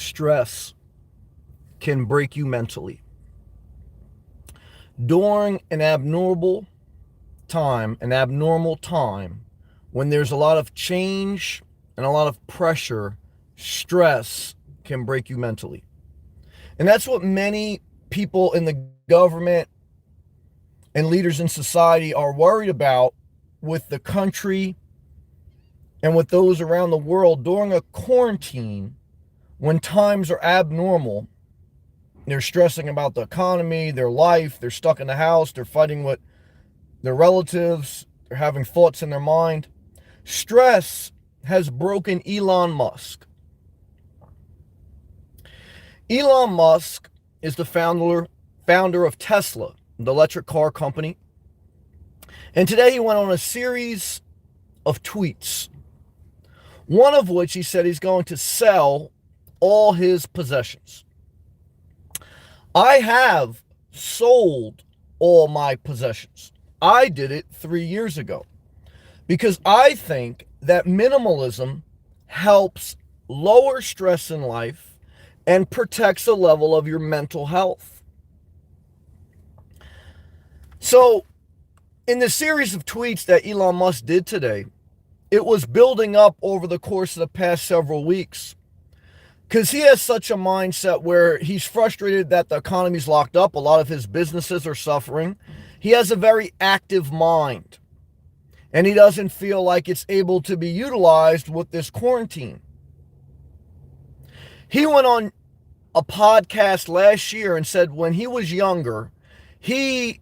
stress can break you mentally. During an abnormal time, when there's a lot of change and a lot of pressure, stress can break you mentally. And that's what many people in the government and leaders in society are worried about with the country and with those around the world during a quarantine when times are abnormal. They're stressing about the economy, their life, they're stuck in the house, they're fighting with their relatives, they're having thoughts in their mind. Stress has broken Elon Musk. Elon Musk is the founder of Tesla, the electric car company. And today he went on a series of tweets, one of which he said he's going to sell all his possessions. I have sold all my possessions. I did it 3 years ago because I think that minimalism helps lower stress in life and protects the level of your mental health. So, in the series of tweets that Elon Musk did today, it was building up over the course of the past several weeks. Because he has such a mindset where he's frustrated that the economy's locked up. A lot of his businesses are suffering. He has a very active mind. And he doesn't feel like it's able to be utilized with this quarantine. He went on a podcast last year and said when he was younger, he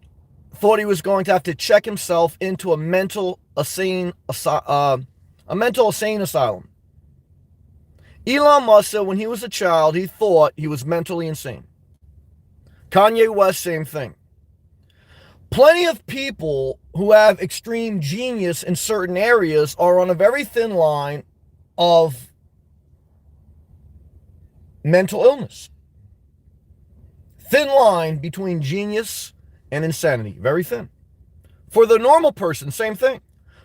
thought he was going to have to check himself into a mental insane asylum. Elon Musk said when he was a child, he thought he was mentally insane. Kanye West, same thing. Plenty of people who have extreme genius in certain areas are on a very thin line of mental illness. Thin line between genius and insanity. Very thin. For the normal person, same thing.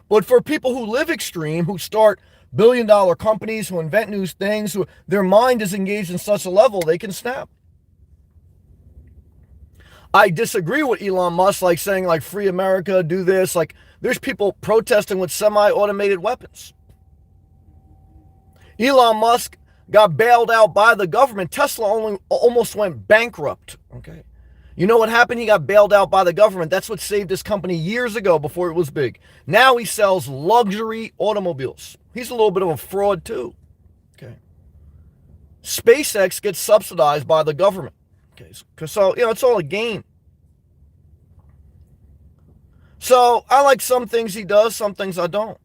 But for people who live extreme, who start billion-dollar companies, who invent new things, who their mind is engaged in such a level, they can snap. I disagree with Elon Musk, like saying, like, free America, do this. Like, there's people protesting with semi-automated weapons. Elon Musk got bailed out by the government. Tesla almost went bankrupt, okay? You know what happened? He got bailed out by the government. That's what saved his company years ago before it was big. Now he sells luxury automobiles. He's a little bit of a fraud too. Okay. SpaceX gets subsidized by the government. Okay. So, it's all a game. So I like some things he does, some things I don't.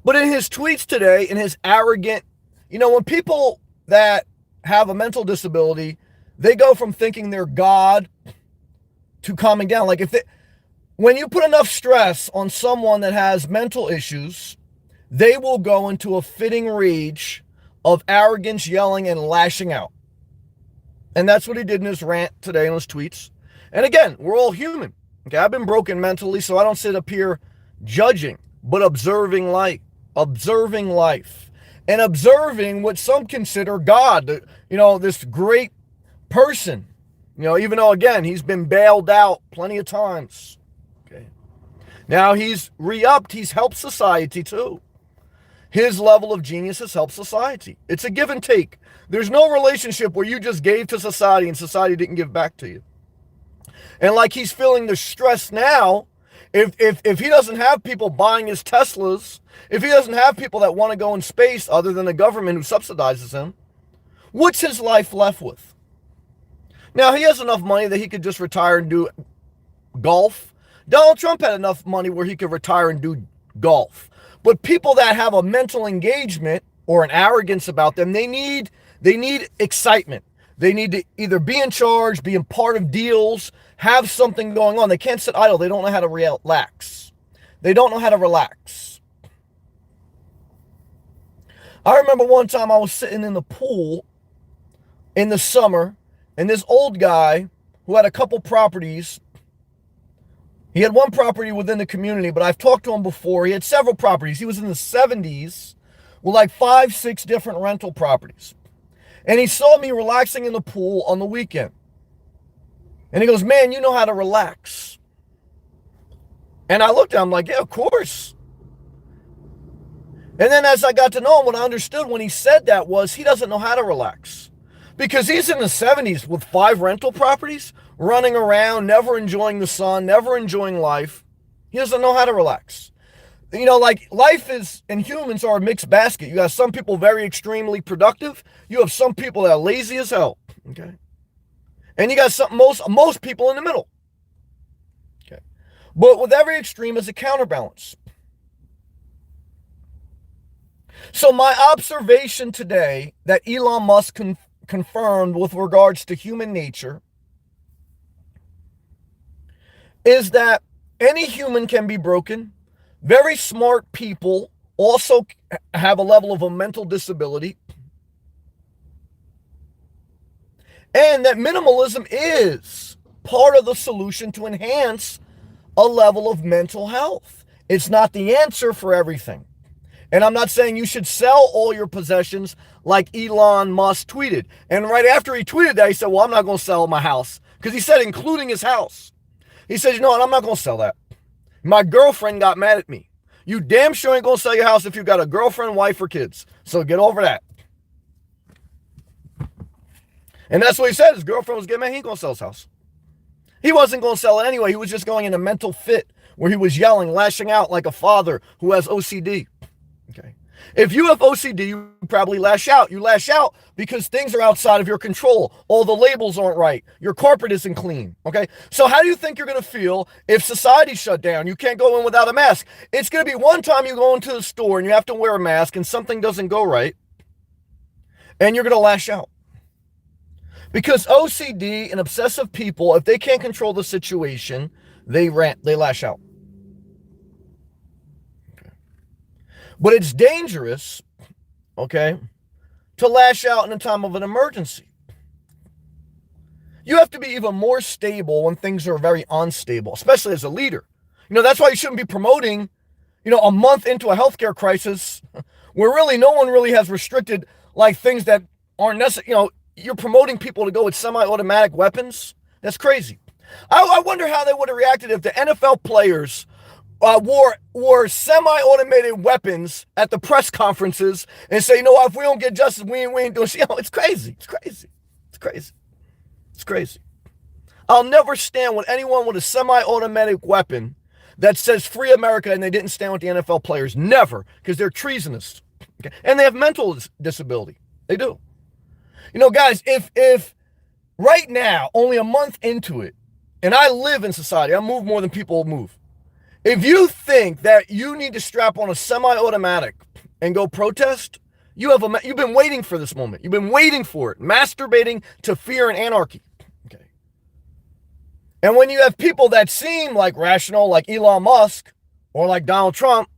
But in his tweets today, in his arrogant, when people that have a mental disability, they go from thinking they're God to calming down. Like when you put enough stress on someone that has mental issues, they will go into a fitting rage of arrogance, yelling, and lashing out. And that's what he did in his rant today in his tweets. And again, we're all human. Okay, I've been broken mentally, so I don't sit up here judging, but observing life. And observing what some consider God, this great person, even though, again, he's been bailed out plenty of times. Okay. Now he's re-upped. He's helped society too. His level of genius has helped society. It's a give and take. There's no relationship where you just gave to society and society didn't give back to you. And like he's feeling the stress now, if he doesn't have people buying his Teslas, if he doesn't have people that want to go in space other than the government who subsidizes him, what's his life left with? Now, he has enough money that he could just retire and do golf. Donald Trump had enough money where he could retire and do golf. But people that have a mental engagement or an arrogance about them, they need excitement. They need to either be in charge, be a part of deals, have something going on. They can't sit idle. They don't know how to relax. They don't know how to relax. I remember one time I was sitting in the pool in the summer, and this old guy who had a couple properties, he had one property within the community, but I've talked to him before. He had several properties. He was in the 70s with like 5, 6 different rental properties. And he saw me relaxing in the pool on the weekend. And he goes, man, you know how to relax. And I looked at him like, yeah, of course. And then as I got to know him, what I understood when he said that was he doesn't know how to relax. Because he's in the 70s with 5 rental properties, running around, never enjoying the sun, never enjoying life. He doesn't know how to relax. You know, like life is, and humans are a mixed basket. You got some people very extremely productive. You have some people that are lazy as hell. Okay. And you got most people in the middle. Okay. But with every extreme is a counterbalance. So my observation today that Elon Musk confirmed with regards to human nature is that any human can be broken. Very smart people also have a level of a mental disability. And that minimalism is part of the solution to enhance a level of mental health. It's not the answer for everything. And I'm not saying you should sell all your possessions like Elon Musk tweeted. And right after he tweeted that, he said, well, I'm not going to sell my house. Because he said, including his house. He said, you know what, I'm not going to sell that. My girlfriend got mad at me. You damn sure ain't going to sell your house if you got a girlfriend, wife, or kids. So get over that. And that's what he said. His girlfriend was getting mad. He ain't going to sell his house. He wasn't going to sell it anyway. He was just going in a mental fit where he was yelling, lashing out like a father who has OCD. Okay. If you have OCD, you probably lash out. You lash out because things are outside of your control. All the labels aren't right. Your carpet isn't clean. Okay. So how do you think you're going to feel if society shut down? You can't go in without a mask. It's going to be one time you go into the store and you have to wear a mask and something doesn't go right. And you're going to lash out. Because OCD and obsessive people, if they can't control the situation, they lash out. But it's dangerous, okay, to lash out in a time of an emergency. You have to be even more stable when things are very unstable, especially as a leader. You know, that's why you shouldn't be promoting, you know, a month into a healthcare crisis where really no one really has restricted like things that aren't necessary. You know, you're promoting people to go with semi-automatic weapons. That's crazy. I wonder how they would have reacted if the NFL players wore semi-automated weapons at the press conferences and say, you know what, if we don't get justice, we ain't doing shit. You know, it's crazy. It's crazy. It's crazy. It's crazy. I'll never stand with anyone with a semi-automatic weapon that says free America and they didn't stand with the NFL players. Never, because they're treasonous. Okay? And they have mental disability. They do. You know, guys, if right now, only a month into it, and I live in society, I move more than people move. If you think that you need to strap on a semi-automatic and go protest, you've been waiting for this moment. You've been waiting for it, masturbating to fear and anarchy. Okay. And when you have people that seem like rational, like Elon Musk or like Donald Trump,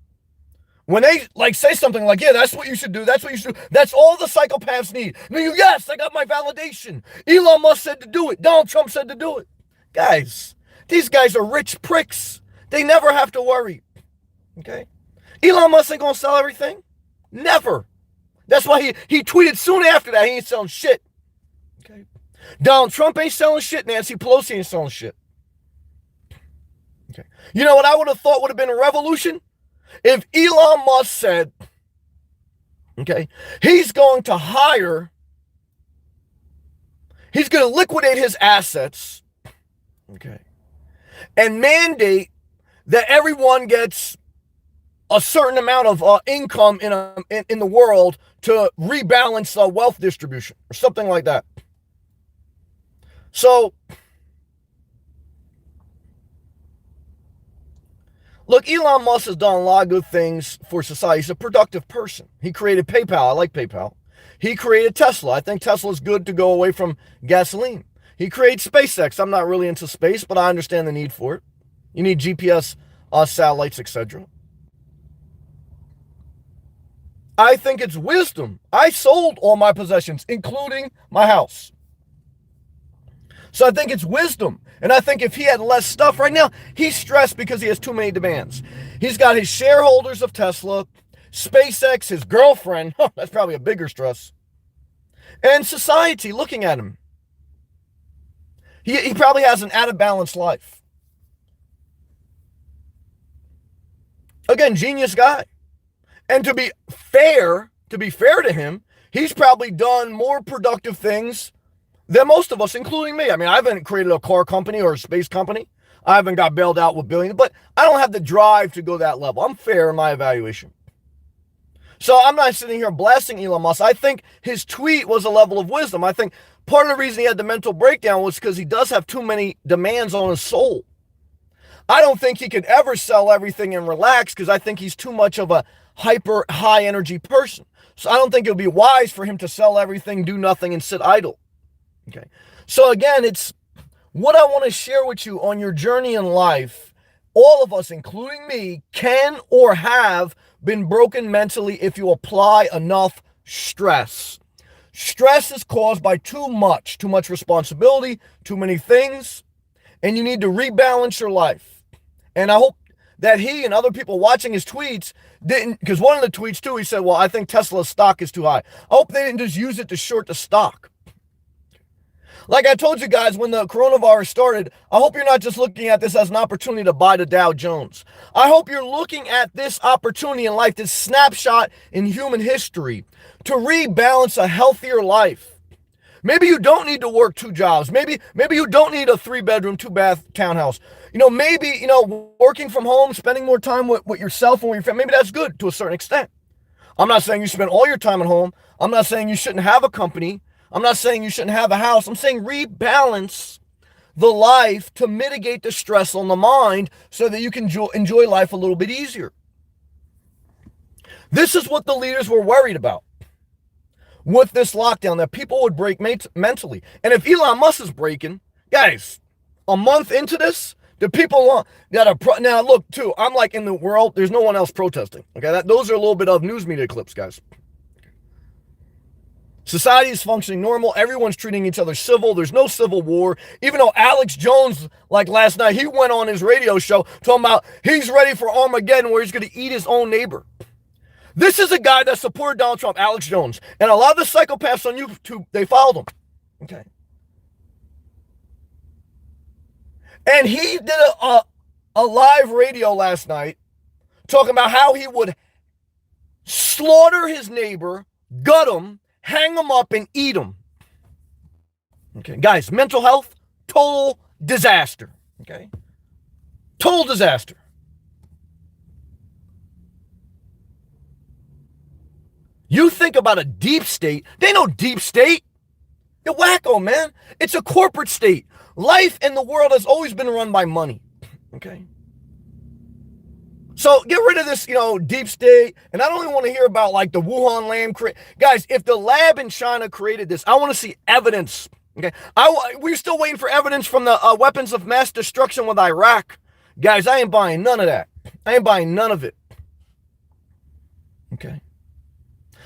when they like say something like, yeah, that's what you should do. That's what you should do. That's all the psychopaths need. I mean, yes, I got my validation. Elon Musk said to do it. Donald Trump said to do it. Guys, these guys are rich pricks. They never have to worry. Okay? Elon Musk ain't gonna sell everything. Never. That's why he tweeted soon after that he ain't selling shit. Okay? Donald Trump ain't selling shit. Nancy Pelosi ain't selling shit. Okay. You know what I would have thought would have been a revolution? If Elon Musk said, okay, he's going to liquidate his assets, okay, and mandate that everyone gets a certain amount of income in the world to rebalance wealth distribution or something like that. So, look, Elon Musk has done a lot of good things for society. He's a productive person. He created PayPal. I like PayPal. He created Tesla. I think Tesla is good to go away from gasoline. He created SpaceX. I'm not really into space, but I understand the need for it. You need GPS satellites, etc. I think it's wisdom. I sold all my possessions, including my house. So I think it's wisdom. And I think if he had less stuff right now, he's stressed because he has too many demands. He's got his shareholders of Tesla SpaceX, his girlfriend, that's probably a bigger stress, and society looking at him. He probably has an out of balance life. Again, genius guy. And to be fair to him, he's probably done more productive things than most of us, including me. I mean, I haven't created a car company or a space company. I haven't got bailed out with billions, but I don't have the drive to go that level. I'm fair in my evaluation. So I'm not sitting here blasting Elon Musk. I think his tweet was a level of wisdom. I think part of the reason he had the mental breakdown was because he does have too many demands on his soul. I don't think he could ever sell everything and relax because I think he's too much of a hyper high energy person. So I don't think it would be wise for him to sell everything, do nothing, and sit idle. Okay. So again, it's what I want to share with you on your journey in life. All of us, including me, can or have been broken mentally if you apply enough stress. Stress is caused by too much responsibility, too many things, and you need to rebalance your life. And I hope that he and other people watching his tweets didn't, because one of the tweets too, he said, well, I think Tesla's stock is too high. I hope they didn't just use it to short the stock. Like I told you guys when the coronavirus started, I hope you're not just looking at this as an opportunity to buy the Dow Jones. I hope you're looking at this opportunity in life, this snapshot in human history, to rebalance a healthier life. Maybe you don't need to work 2 jobs. Maybe you don't need a 3-bedroom, 2-bath townhouse. Maybe, working from home, spending more time with yourself and with your family, maybe that's good to a certain extent. I'm not saying you spend all your time at home. I'm not saying you shouldn't have a company. I'm not saying you shouldn't have a house. I'm saying rebalance the life to mitigate the stress on the mind so that you can enjoy life a little bit easier. This is what the leaders were worried about with this lockdown, that people would break mentally. And if Elon Musk is breaking, guys, a month into this, the people that are now look too, I'm like in the world, there's no one else protesting. Okay, those are a little bit of news media clips, guys. Society is functioning normal. Everyone's treating each other civil. There's no civil war. Even though Alex Jones, like last night, he went on his radio show talking about he's ready for Armageddon where he's going to eat his own neighbor. This is a guy that supported Donald Trump, Alex Jones. And a lot of the psychopaths on YouTube, they followed him. Okay. And he did a live radio last night talking about how he would slaughter his neighbor, gut him, hang them up and eat them. Okay, guys, mental health, total disaster. Okay, total disaster. You think about a deep state, they know deep state. You're wacko, man. It's a corporate state. Life in the world has always been run by money. Okay. So get rid of this, deep state. And I don't even want to hear about like the Wuhan lab. Guys, if the lab in China created this, I want to see evidence. Okay. We're still waiting for evidence from the weapons of mass destruction with Iraq. Guys, I ain't buying none of that. I ain't buying none of it. Okay.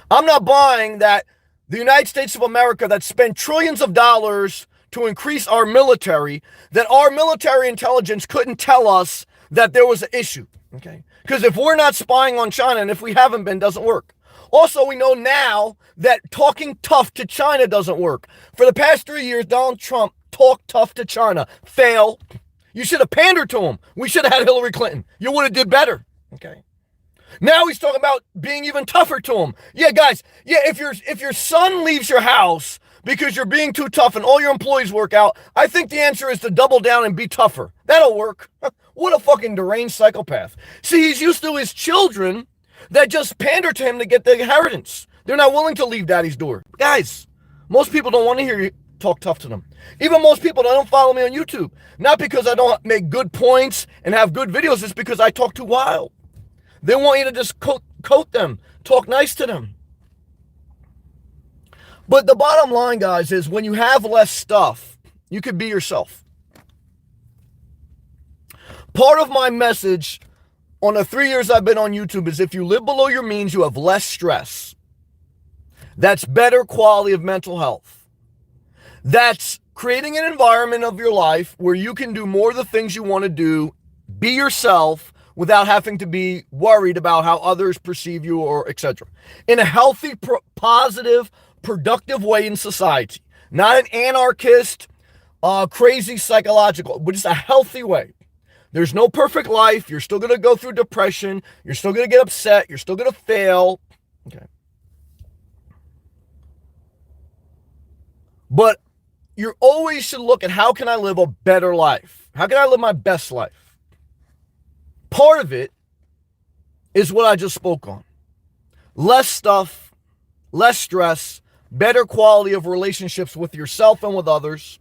I'm not buying that the United States of America that spent trillions of dollars to increase our military, that our military intelligence couldn't tell us that there was an issue. Okay, because if we're not spying on China, and if we haven't been, doesn't work. Also, we know now that talking tough to China doesn't work. For the past 3 years, Donald Trump talked tough to China. Fail. You should have pandered to him. We should have had Hillary Clinton. You would have did better. Okay. Now he's talking about being even tougher to him. Yeah, guys. Yeah, if your son leaves your house because you're being too tough and all your employees work out, I think the answer is to double down and be tougher. That'll work. What a fucking deranged psychopath. See, he's used to his children that just pander to him to get the inheritance. They're not willing to leave daddy's door. Guys, most people don't want to hear you talk tough to them. Even most people that don't follow me on YouTube. Not because I don't make good points and have good videos, it's because I talk too wild. They want you to just coat them, talk nice to them. But the bottom line, guys, is when you have less stuff, you can be yourself. Part of my message on the 3 years I've been on YouTube is if you live below your means, you have less stress. That's better quality of mental health. That's creating an environment of your life where you can do more of the things you want to do, be yourself without having to be worried about how others perceive you or etc. In a healthy, positive, productive way in society. Not an anarchist, crazy psychological, but just a healthy way. There's no perfect life. You're still going to go through depression. You're still going to get upset. You're still going to fail. Okay. But you always should look at how can I live a better life? How can I live my best life? Part of it is what I just spoke on. Less stuff, less stress, better quality of relationships with yourself and with others.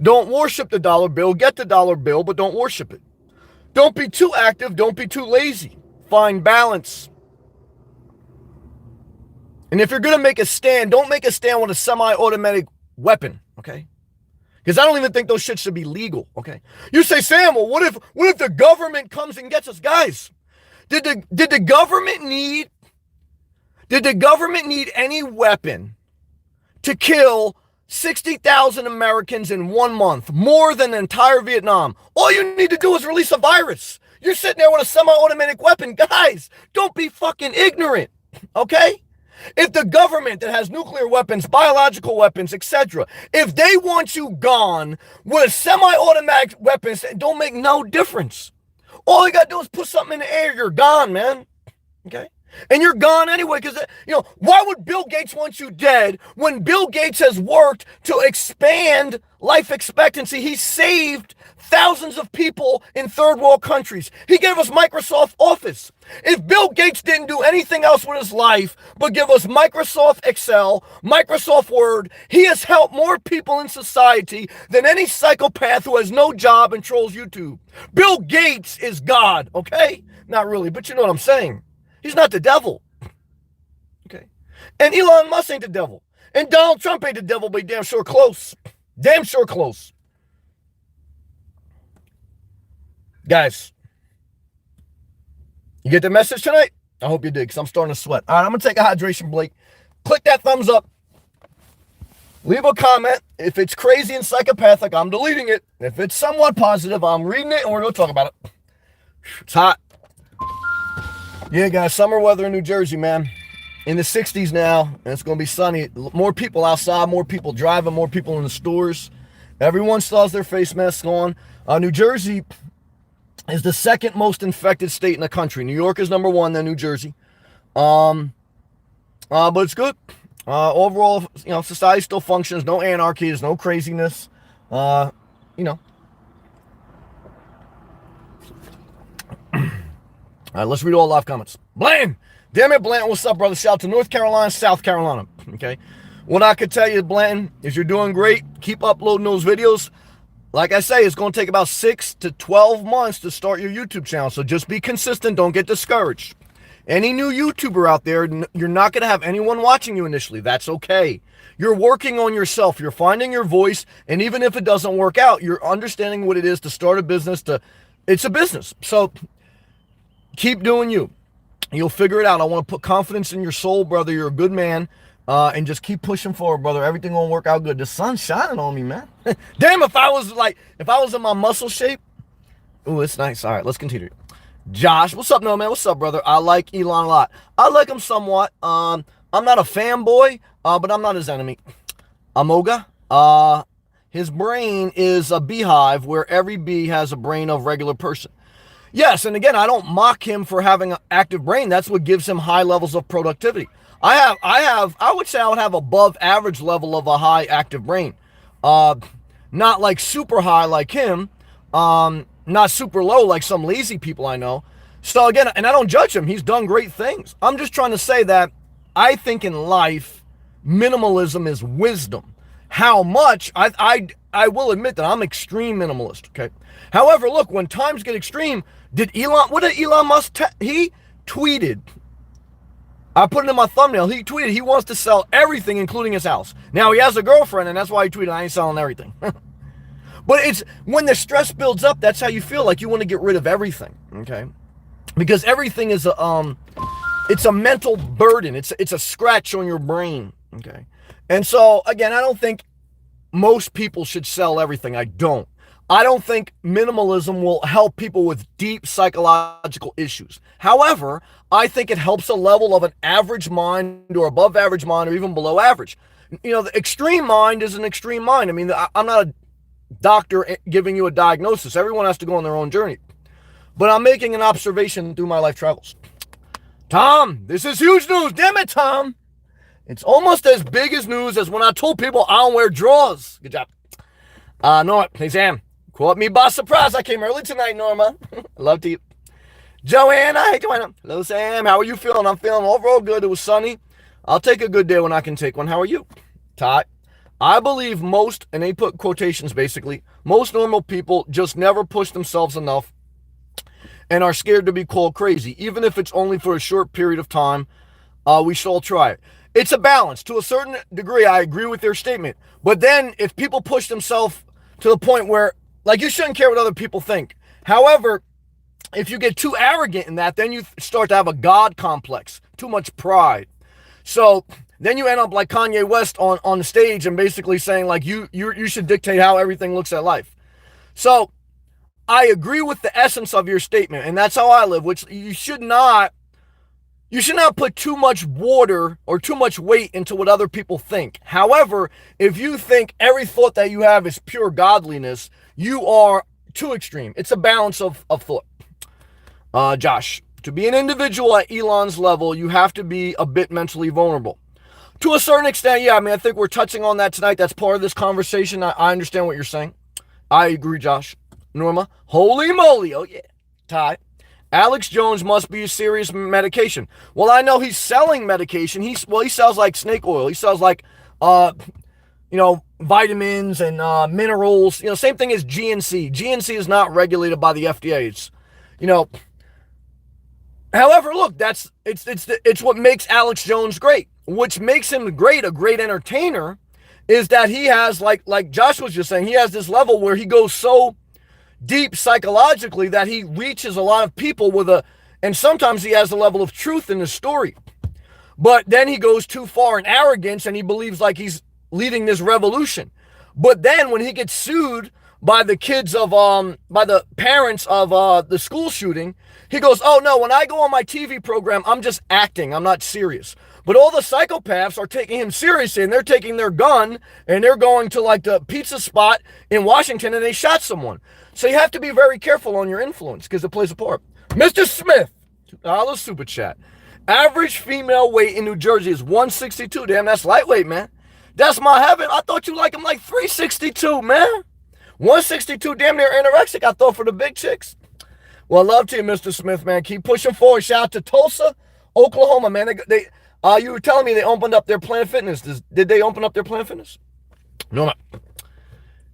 Don't worship the dollar bill. Get the dollar bill, but don't worship it. Don't be too active. Don't be too lazy. Find balance. And if you're going to make a stand, don't make a stand with a semi-automatic weapon, okay? Because I don't even think those shit should be legal, okay? You say, Sam, well, what if the government comes and gets us? Guys, did the government need any weapon to kill 60,000 Americans in 1 month, more than the entire Vietnam? All you need to do is release a virus. You're sitting there with a semi-automatic weapon. Guys, don't be fucking ignorant, okay? If the government that has nuclear weapons, biological weapons, etc., if they want you gone with semi-automatic weapons, it don't make no difference. All you got to do is put something in the air, you're gone, man, okay? And you're gone anyway, because, why would Bill Gates want you dead when Bill Gates has worked to expand life expectancy? He saved thousands of people in third world countries. He gave us Microsoft Office. If Bill Gates didn't do anything else with his life but give us Microsoft Excel, Microsoft Word, he has helped more people in society than any psychopath who has no job and trolls YouTube. Bill Gates is God, okay? Not really, but you know what I'm saying. He's not the devil, okay? And Elon Musk ain't the devil. And Donald Trump ain't the devil, but he damn sure close. Damn sure close. Guys, you get the message tonight? I hope you did, because I'm starting to sweat. All right, I'm going to take a hydration break. Click that thumbs up. Leave a comment. If it's crazy and psychopathic, I'm deleting it. If it's somewhat positive, I'm reading it, and we're going to talk about it. It's hot. Yeah, guys, summer weather in New Jersey, man. In the 60s now, and it's going to be sunny. More people outside, more people driving, more people in the stores. Everyone still has their face masks on. New Jersey is the second most infected state in the country. New York is number one, then New Jersey. But it's good. Overall, society still functions. No anarchy. There's no craziness. All right, let's read all live comments. Bland! Damn it, Blanton, what's up, brother? Shout out to North Carolina, South Carolina, okay? What I could tell you, Blanton, is you're doing great. Keep uploading those videos. Like I say, it's going to take about 6 to 12 months to start your YouTube channel, so just be consistent. Don't get discouraged. Any new YouTuber out there, you're not going to have anyone watching you initially. That's okay. You're working on yourself. You're finding your voice, and even if it doesn't work out, you're understanding what it is to start a business. It's a business, so keep doing you. You'll figure it out. I want to put confidence in your soul, brother. You're a good man. And just keep pushing forward, brother. Everything gonna work out good. The sun's shining on me, man. Damn, if I was in my muscle shape. Ooh, it's nice. All right, let's continue. Josh, what's up, no man? What's up, brother? I like Elon a lot. I like him somewhat. I'm not a fanboy, but I'm not his enemy. Amoga. His brain is a beehive where every bee has a brain of regular person. Yes, and again, I don't mock him for having an active brain. That's what gives him high levels of productivity. I would say I would have above average level of a high active brain. Not like super high like him. Not super low like some lazy people I know. So again, and I don't judge him. He's done great things. I'm just trying to say that I think in life, minimalism is wisdom. How much, I will admit that I'm extreme minimalist, okay? However, look, when times get extreme, what did Elon Musk, he tweeted, I put it in my thumbnail, he tweeted he wants to sell everything, including his house. Now, he has a girlfriend, and that's why he tweeted, I ain't selling everything. But it's, when the stress builds up, that's how you feel, like you want to get rid of everything, okay? Because everything is it's a mental burden. It's a scratch on your brain, okay? And so, again, I don't think most people should sell everything. I don't. I don't think minimalism will help people with deep psychological issues. However, I think it helps a level of an average mind or above average mind or even below average. The extreme mind is an extreme mind. I mean, I'm not a doctor giving you a diagnosis. Everyone has to go on their own journey. But I'm making an observation through my life travels. Tom, this is huge news. Damn it, Tom. It's almost as big as news as when I told people I don't wear drawers. Good job. Norma, hey Sam. Caught me by surprise. I came early tonight, Norma. I love to you. Joanna, hey Joanna. Hello, Sam. How are you feeling? I'm feeling overall good. It was sunny. I'll take a good day when I can take one. How are you? Todd. I believe most, and they put quotations basically, most normal people just never push themselves enough and are scared to be called crazy. Even if it's only for a short period of time, we should all try it. It's a balance. To a certain degree, I agree with their statement. But then if people push themselves to the point where, like, you shouldn't care what other people think. However, if you get too arrogant in that, then you start to have a God complex, too much pride. So then you end up like Kanye West on the stage and basically saying, like, you should dictate how everything looks at life. So I agree with the essence of your statement, and that's how I live, which you should not put too much water or too much weight into what other people think. However, if you think every thought that you have is pure godliness, you are too extreme. It's a balance of thought. Josh, to be an individual at Elon's level, you have to be a bit mentally vulnerable. To a certain extent, yeah, I mean, I think we're touching on that tonight. That's part of this conversation. I understand what you're saying. I agree, Josh. Norma, holy moly, oh yeah. Ty, Alex Jones must be a serious medication. Well, I know he's selling medication. He sells like snake oil. He sells like, vitamins and minerals. Same thing as GNC. GNC is not regulated by the FDA. It's, however, look, it's what makes Alex Jones great. Which makes him great, a great entertainer, is that he has, like Josh was just saying, he has this level where he goes so deep psychologically that he reaches a lot of people and sometimes he has a level of truth in his story. But then he goes too far in arrogance and he believes like he's leading this revolution. But then when he gets sued by the parents of the school shooting, he goes, oh no, when I go on my TV program, I'm just acting, I'm not serious. But all the psychopaths are taking him seriously, and they're taking their gun and they're going to like the pizza spot in Washington and they shot someone. So you have to be very careful on your influence because it plays a part. Mr. Smith, $2 super chat. Average female weight in New Jersey is 162. Damn, that's lightweight, man. That's my heaven. I thought you like them like 362, man. 162, damn near anorexic, I thought, for the big chicks. Well, love to you, Mr. Smith, man. Keep pushing forward. Shout out to Tulsa, Oklahoma, man. You were telling me they opened up their Planet Fitness. Did they open up their Planet Fitness? No.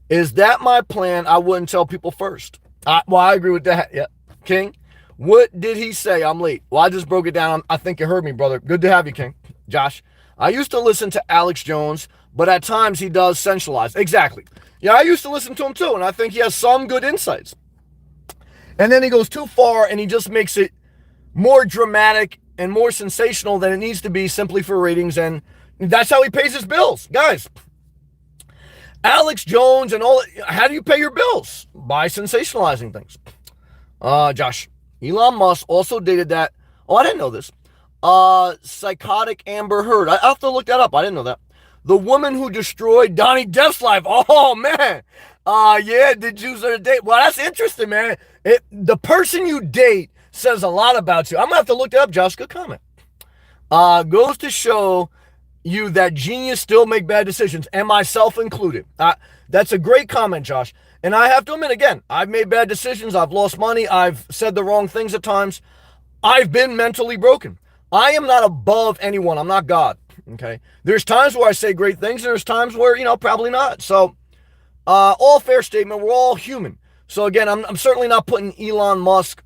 Is that my plan? I wouldn't tell people first. I agree with that. Yeah. King, what did he say? I'm late. Well, I just broke it down. I think you heard me, brother. Good to have you, King. Josh, I used to listen to Alex Jones, but at times he does sensualize. Exactly. Yeah, I used to listen to him too, and I think he has some good insights. And then he goes too far, and he just makes it more dramatic and more sensational than it needs to be simply for ratings, and that's how he pays his bills. Guys, Alex Jones and all, how do you pay your bills? By sensationalizing things. Josh, Elon Musk also dated that, I didn't know this, psychotic Amber Heard. I have to look that up. I didn't know that. The woman who destroyed Donnie Depp's life. Oh, man. Yeah, did you date? Well, that's interesting, man. The person you date says a lot about you. I'm going to have to look that up, Josh. Good comment. Goes to show you that genius still make bad decisions, and myself included. That's a great comment, Josh. And I have to admit, again, I've made bad decisions. I've lost money. I've said the wrong things at times. I've been mentally broken. I am not above anyone. I'm not God. Okay. There's times where I say great things, and there's times where, probably not. So, all fair statement. We're all human. So again, I'm certainly not putting Elon Musk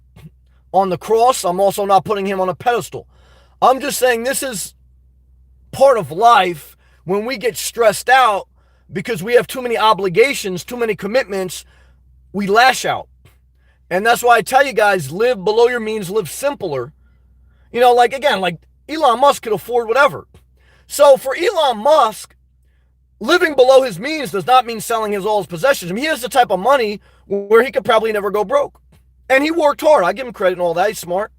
on the cross. I'm also not putting him on a pedestal. I'm just saying this is part of life when we get stressed out because we have too many obligations, too many commitments, we lash out. And that's why I tell you guys, live below your means, live simpler. Like Elon Musk could afford whatever. So for Elon Musk, living below his means does not mean selling all his possessions. I mean, he has the type of money where he could probably never go broke. And he worked hard. I give him credit and all that. He's smart.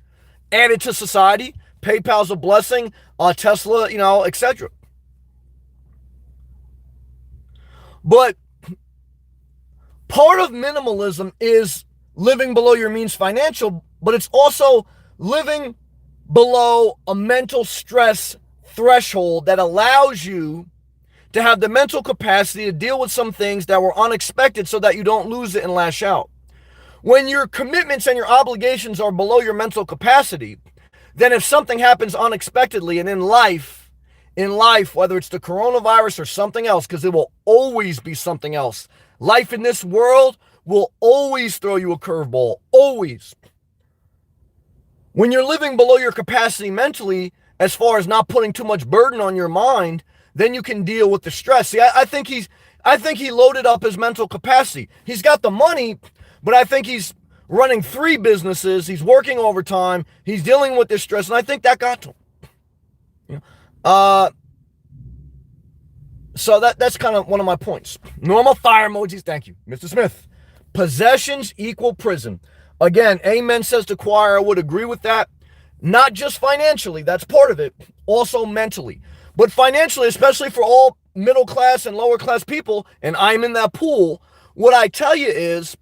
Added to society. PayPal's a blessing. Tesla, etc. But part of minimalism is living below your means financial, but it's also living below a mental stress threshold that allows you to have the mental capacity to deal with some things that were unexpected so that you don't lose it and lash out. When your commitments and your obligations are below your mental capacity, then if something happens unexpectedly, and in life, whether it's the coronavirus or something else, because it will always be something else. Life in this world will always throw you a curveball, always. When you're living below your capacity mentally, as far as not putting too much burden on your mind, then you can deal with the stress. See, I think he loaded up his mental capacity. He's got the money, but I think he's running 3 businesses. He's working overtime. He's dealing with this stress, and I think that got to him. So that's kind of one of my points. Normal fire emojis. Thank you, Mr. Smith. Possessions equal prison. Again, amen, says the choir. I would agree with that. Not just financially, that's part of it. Also mentally. But financially, especially for all middle class and lower class people, and I'm in that pool, what I tell you is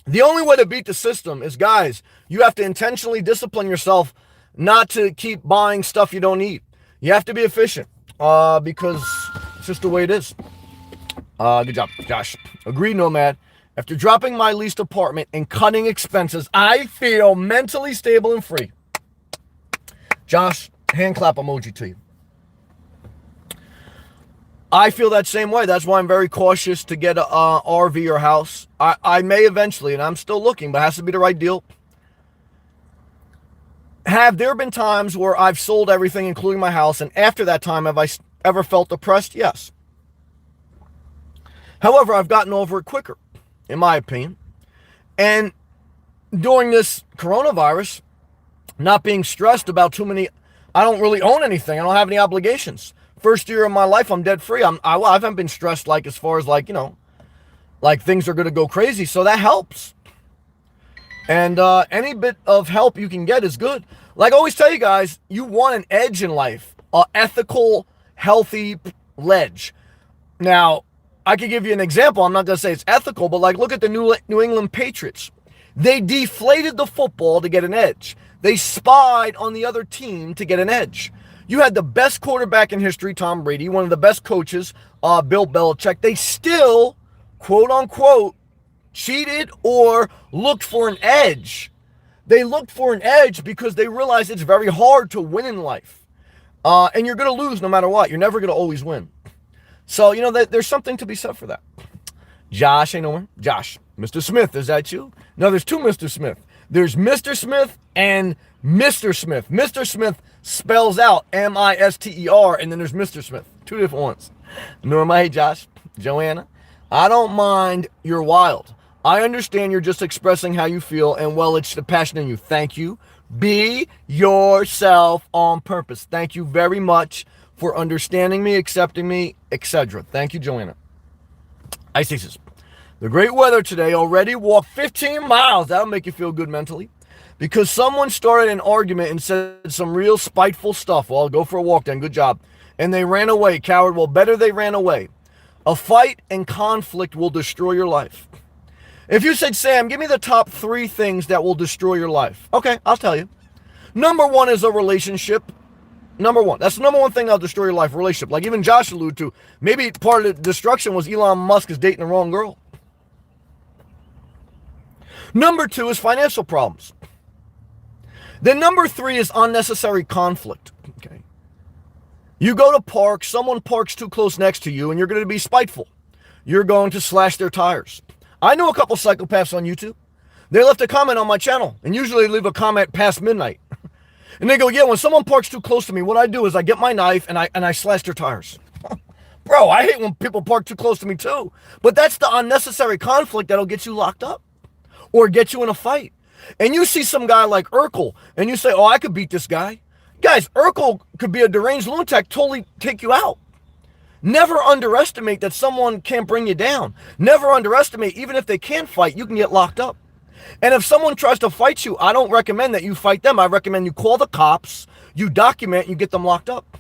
the only way to beat the system is, guys, you have to intentionally discipline yourself not to keep buying stuff you don't need. You have to be efficient because it's just the way it is. Good job, Josh. Agreed, Nomad. After dropping my leased apartment and cutting expenses, I feel mentally stable and free. Josh, hand clap emoji to you. I feel that same way. That's why I'm very cautious to get a RV or house. I may eventually, and I'm still looking, but it has to be the right deal. Have there been times where I've sold everything, including my house, and after that time, have I ever felt depressed? Yes. However, I've gotten over it quicker, in my opinion. And during this coronavirus, not being stressed about too many, I don't really own anything. I don't have any obligations. First year of my life, I'm debt free. I haven't been stressed as far as like things are going to go crazy. So that helps. And any bit of help you can get is good. Like I always tell you guys, you want an edge in life, an ethical, healthy ledge. Now, I could give you an example. I'm not going to say it's ethical, but look at the New England Patriots. They deflated the football to get an edge. They spied on the other team to get an edge. You had the best quarterback in history, Tom Brady, one of the best coaches, Bill Belichick. They still, quote unquote, cheated or looked for an edge. They looked for an edge because they realized it's very hard to win in life. And you're going to lose no matter what. You're never going to always win. So, there's something to be said for that. Josh, ain't nowhere. Josh, Mr. Smith, is that you? No, there's 2 Mr. Smith. There's Mr. Smith and Mr. Smith. Mr. Smith spells out M-I-S-T-E-R, and then there's Mr. Smith. 2 different ones. Norma, hey, Josh, Joanna, I don't mind you're wild. I understand you're just expressing how you feel, and well, it's the passion in you. Thank you. Be yourself on purpose. Thank you very much for understanding me, accepting me, etc. Thank you, Joanna. Ice says, the great weather today, already walked 15 miles. That'll make you feel good mentally. Because someone started an argument and said some real spiteful stuff. Well, I'll go for a walk then. Good job. And they ran away. Coward. Well, better they ran away. A fight and conflict will destroy your life. If you said, Sam, give me the top 3 things that will destroy your life. Okay, I'll tell you. Number 1 is a relationship. Number 1. That's the number 1 thing that'll destroy your life, relationship. Like even Josh alluded to. Maybe part of the destruction was Elon Musk is dating the wrong girl. Number 2 is financial problems. Then number 3 is unnecessary conflict. Okay. You go to park, someone parks too close next to you, and you're going to be spiteful. You're going to slash their tires. I know a couple psychopaths on YouTube. They left a comment on my channel, and usually they leave a comment past midnight. And they go, yeah, when someone parks too close to me, what I do is I get my knife and I slash their tires. Bro, I hate when people park too close to me too. But that's the unnecessary conflict that'll get you locked up or get you in a fight. And you see some guy like Urkel, and you say, oh, I could beat this guy. Guys, Urkel could be a deranged lunatic, totally take you out. Never underestimate that someone can't bring you down. Never underestimate, even if they can't fight, you can get locked up. And if someone tries to fight you, I don't recommend that you fight them. I recommend you call the cops, you document, you get them locked up.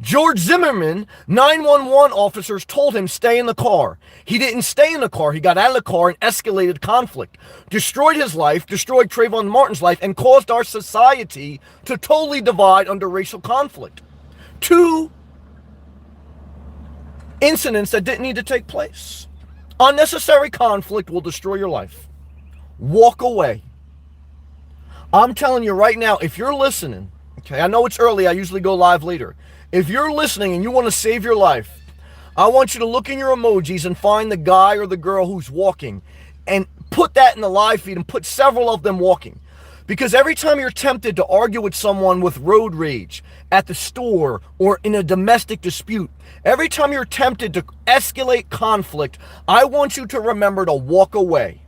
George Zimmerman, 911 officers told him stay in the car. He didn't stay in the car. He got out of the car and escalated conflict, destroyed his life, destroyed Trayvon Martin's life, and caused our society to totally divide under racial conflict. 2 incidents that didn't need to take place. Unnecessary conflict will destroy your life. Walk away. I'm telling you right now, if you're listening, okay, I know it's early, I usually go live later. If you're listening and you want to save your life, I want you to look in your emojis and find the guy or the girl who's walking and put that in the live feed and put several of them walking. Because every time you're tempted to argue with someone with road rage at the store or in a domestic dispute, every time you're tempted to escalate conflict, I want you to remember to walk away.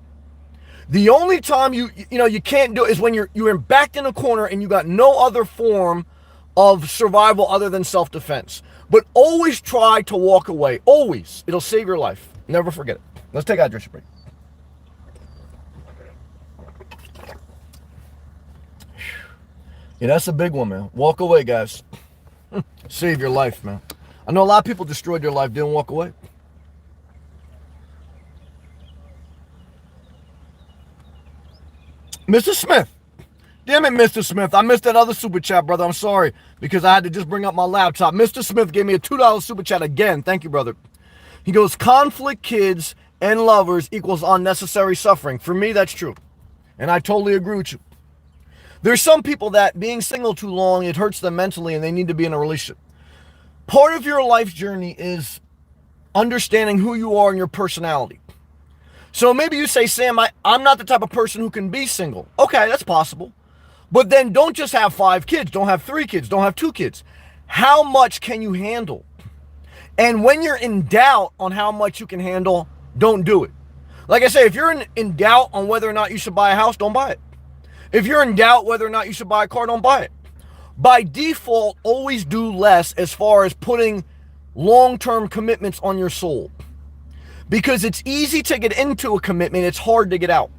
The only time you can't do it is when you're backed in a corner and you got no other form of survival other than self-defense. But always try to walk away. Always. It'll save your life. Never forget it. Let's take a hydration break. Yeah, that's a big one, man. Walk away, guys. Save your life, man. I know a lot of people destroyed their life, didn't walk away. Mr. Smith. Damn it, Mr. Smith. I missed that other super chat, brother. I'm sorry, because I had to just bring up my laptop. Mr. Smith gave me a $2 super chat again. Thank you, brother. He goes, conflict, kids, and lovers equals unnecessary suffering. For me, that's true. And I totally agree with you. There's some people that being single too long, it hurts them mentally and they need to be in a relationship. Part of your life journey is understanding who you are and your personality. So maybe you say, Sam, I'm not the type of person who can be single. Okay, that's possible. But then don't just have 5 kids. Don't have 3 kids. Don't have 2 kids. How much can you handle? And when you're in doubt on how much you can handle, don't do it. Like I say, if you're in doubt on whether or not you should buy a house, don't buy it. If you're in doubt whether or not you should buy a car, don't buy it. By default, always do less as far as putting long-term commitments on your soul. Because it's easy to get into a commitment, it's hard to get out.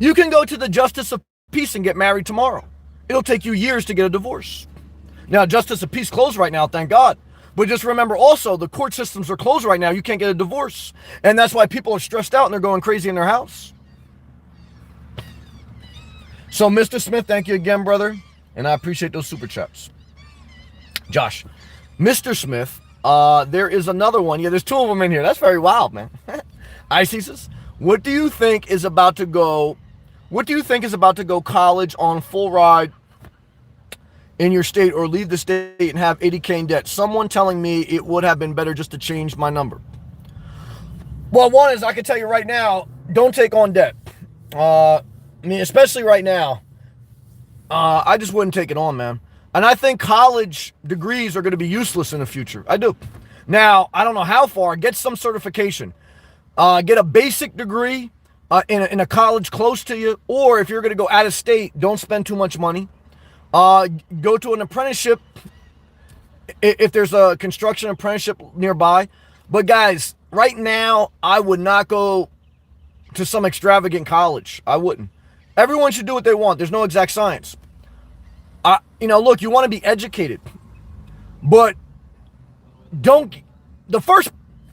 You can go to the Justice of Peace and get married tomorrow. It'll take you years to get a divorce. Now, Justice of Peace closed right now, thank God. But just remember also, the court systems are closed right now. You can't get a divorce. And that's why people are stressed out and they're going crazy in their house. So, Mr. Smith, thank you again, brother. And I appreciate those super chats. Josh, Mr. Smith, there is another one. Yeah, there's 2 of them in here. That's very wild, man. Isis, what do you think is about to go college on full ride in your state or leave the state and have $80K in debt? Someone telling me it would have been better just to change my number. Well, one is I can tell you right now, don't take on debt. Especially right now, I just wouldn't take it on, man. And I think college degrees are going to be useless in the future. I do. Now, I don't know how far. Get some certification. Get a basic degree in a college close to you. Or if you're going to go out of state, don't spend too much money. Go to an apprenticeship if there's a construction apprenticeship nearby. But guys, right now, I would not go to some extravagant college. I wouldn't. Everyone should do what they want. There's no exact science. Look, you want to be educated, but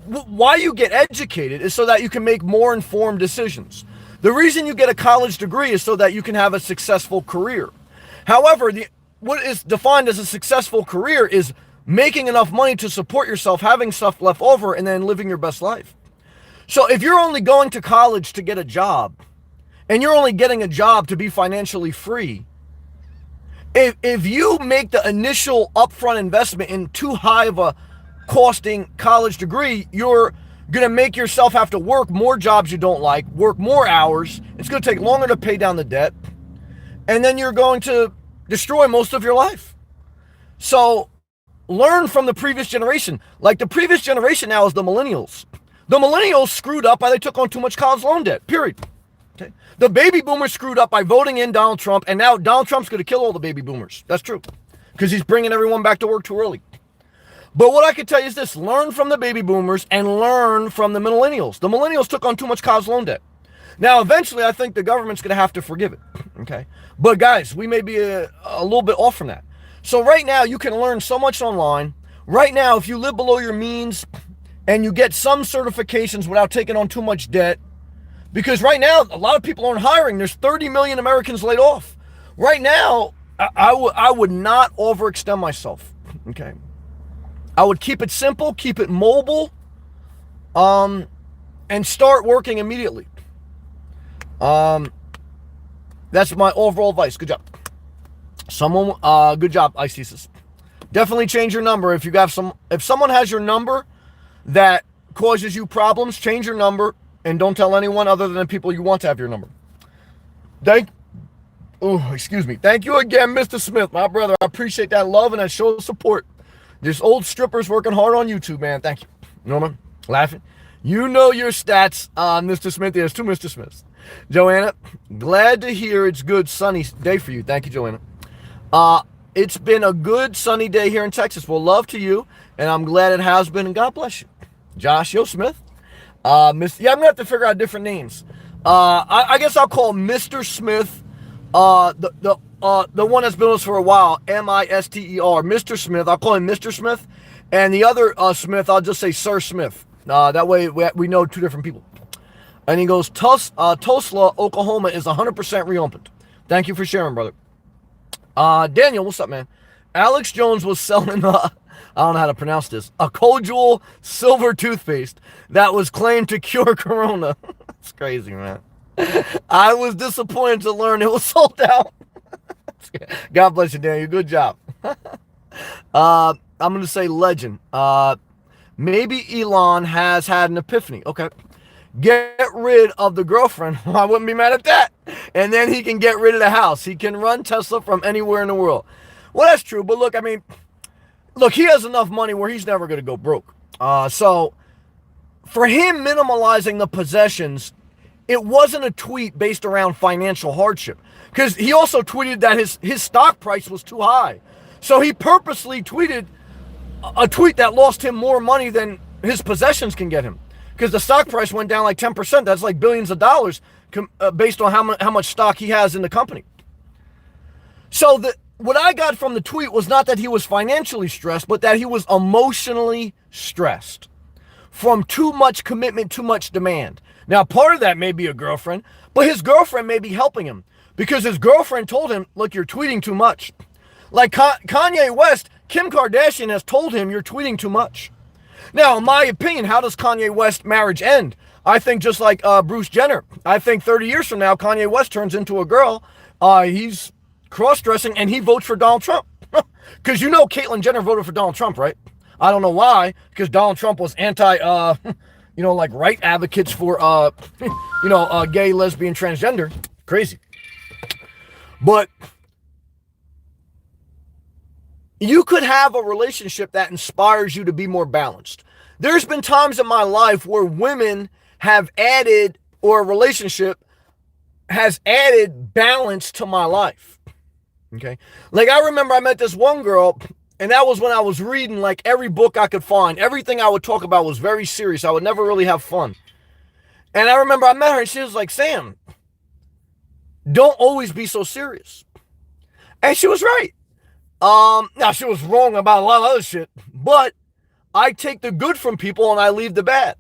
why you get educated is so that you can make more informed decisions. The reason you get a college degree is so that you can have a successful career. However, what is defined as a successful career is making enough money to support yourself, having stuff left over, and then living your best life. So if you're only going to college to get a job, and you're only getting a job to be financially free, if you make the initial upfront investment in too high of a costing college degree, you're going to make yourself have to work more jobs you don't like, work more hours. It's going to take longer to pay down the debt. And then you're going to destroy most of your life. So learn from the previous generation. Like the previous generation now is the millennials. The millennials screwed up by they took on too much college loan debt, period. Okay. The baby boomers screwed up by voting in Donald Trump, and now Donald Trump's going to kill all the baby boomers. That's true, because he's bringing everyone back to work too early. But what I can tell you is this: learn from the baby boomers and learn from the millennials. The millennials took on too much college loan debt. Now, eventually, I think the government's going to have to forgive it. Okay. But guys, we may be a little bit off from that. So right now, you can learn so much online. Right now, if you live below your means and you get some certifications without taking on too much debt, because right now, a lot of people aren't hiring. There's 30 million Americans laid off. Right now, I would not overextend myself. Okay. I would keep it simple, keep it mobile, and start working immediately. That's my overall advice. Good job. Good job, Isis. Definitely change your number. If someone has your number that causes you problems, change your number and don't tell anyone other than the people you want to have your number. Excuse me. Thank you again, Mr. Smith, my brother. I appreciate that love and that show of support. There's old strippers working hard on YouTube, man. Thank you. Norman, laughing. You know your stats, Mr. Smith. There's 2 Mr. Smiths. Joanna, glad to hear it's good sunny day for you. Thank you, Joanna. It's been a good sunny day here in Texas. Well, love to you, and I'm glad it has been, and God bless you. Josh Yo Smith. I'm going to have to figure out different names. I guess I'll call Mr. Smith, the one that's been with us for a while, M-I-S-T-E-R, Mr. Smith. I'll call him Mr. Smith, and the other Smith, I'll just say Sir Smith. That way we know 2 different people. And he goes, Tulsa, Oklahoma is 100% reopened. Thank you for sharing, brother. Daniel, what's up, man? Alex Jones was selling, I don't know how to pronounce this, a Kojul silver toothpaste that was claimed to cure corona. That's crazy, man. I was disappointed to learn it was sold out. God bless you, Daniel. Good job. I'm going to say legend. Maybe Elon has had an epiphany. Okay. Get rid of the girlfriend. I wouldn't be mad at that. And then he can get rid of the house. He can run Tesla from anywhere in the world. Well, that's true. But look, he has enough money where he's never going to go broke. So for him minimalizing the possessions, it wasn't a tweet based around financial hardship. Because he also tweeted that his stock price was too high. So he purposely tweeted a tweet that lost him more money than his possessions can get him. Because the stock price went down like 10%. That's like billions of dollars based on how much stock he has in the company. So what I got from the tweet was not that he was financially stressed, but that he was emotionally stressed from too much commitment, too much demand. Now, part of that may be a girlfriend, but his girlfriend may be helping him because his girlfriend told him, look, you're tweeting too much. Like Kanye West, Kim Kardashian has told him you're tweeting too much. Now, in my opinion, how does Kanye West marriage end? I think just like Bruce Jenner. I think 30 years from now, Kanye West turns into a girl. He's cross-dressing and he votes for Donald Trump. Because you know Caitlyn Jenner voted for Donald Trump, right? I don't know why, because Donald Trump was anti, like right advocates for, gay, lesbian, transgender. Crazy. But you could have a relationship that inspires you to be more balanced. There's been times in my life where women have added, or a relationship has added balance to my life. Okay. Like I remember I met this one girl, and that was when I was reading like every book I could find. Everything I would talk about was very serious. I would never really have fun. And I remember I met her and she was like, Sam, don't always be so serious. And she was right. Now she was wrong about a lot of other shit, but I take the good from people and I leave the bad.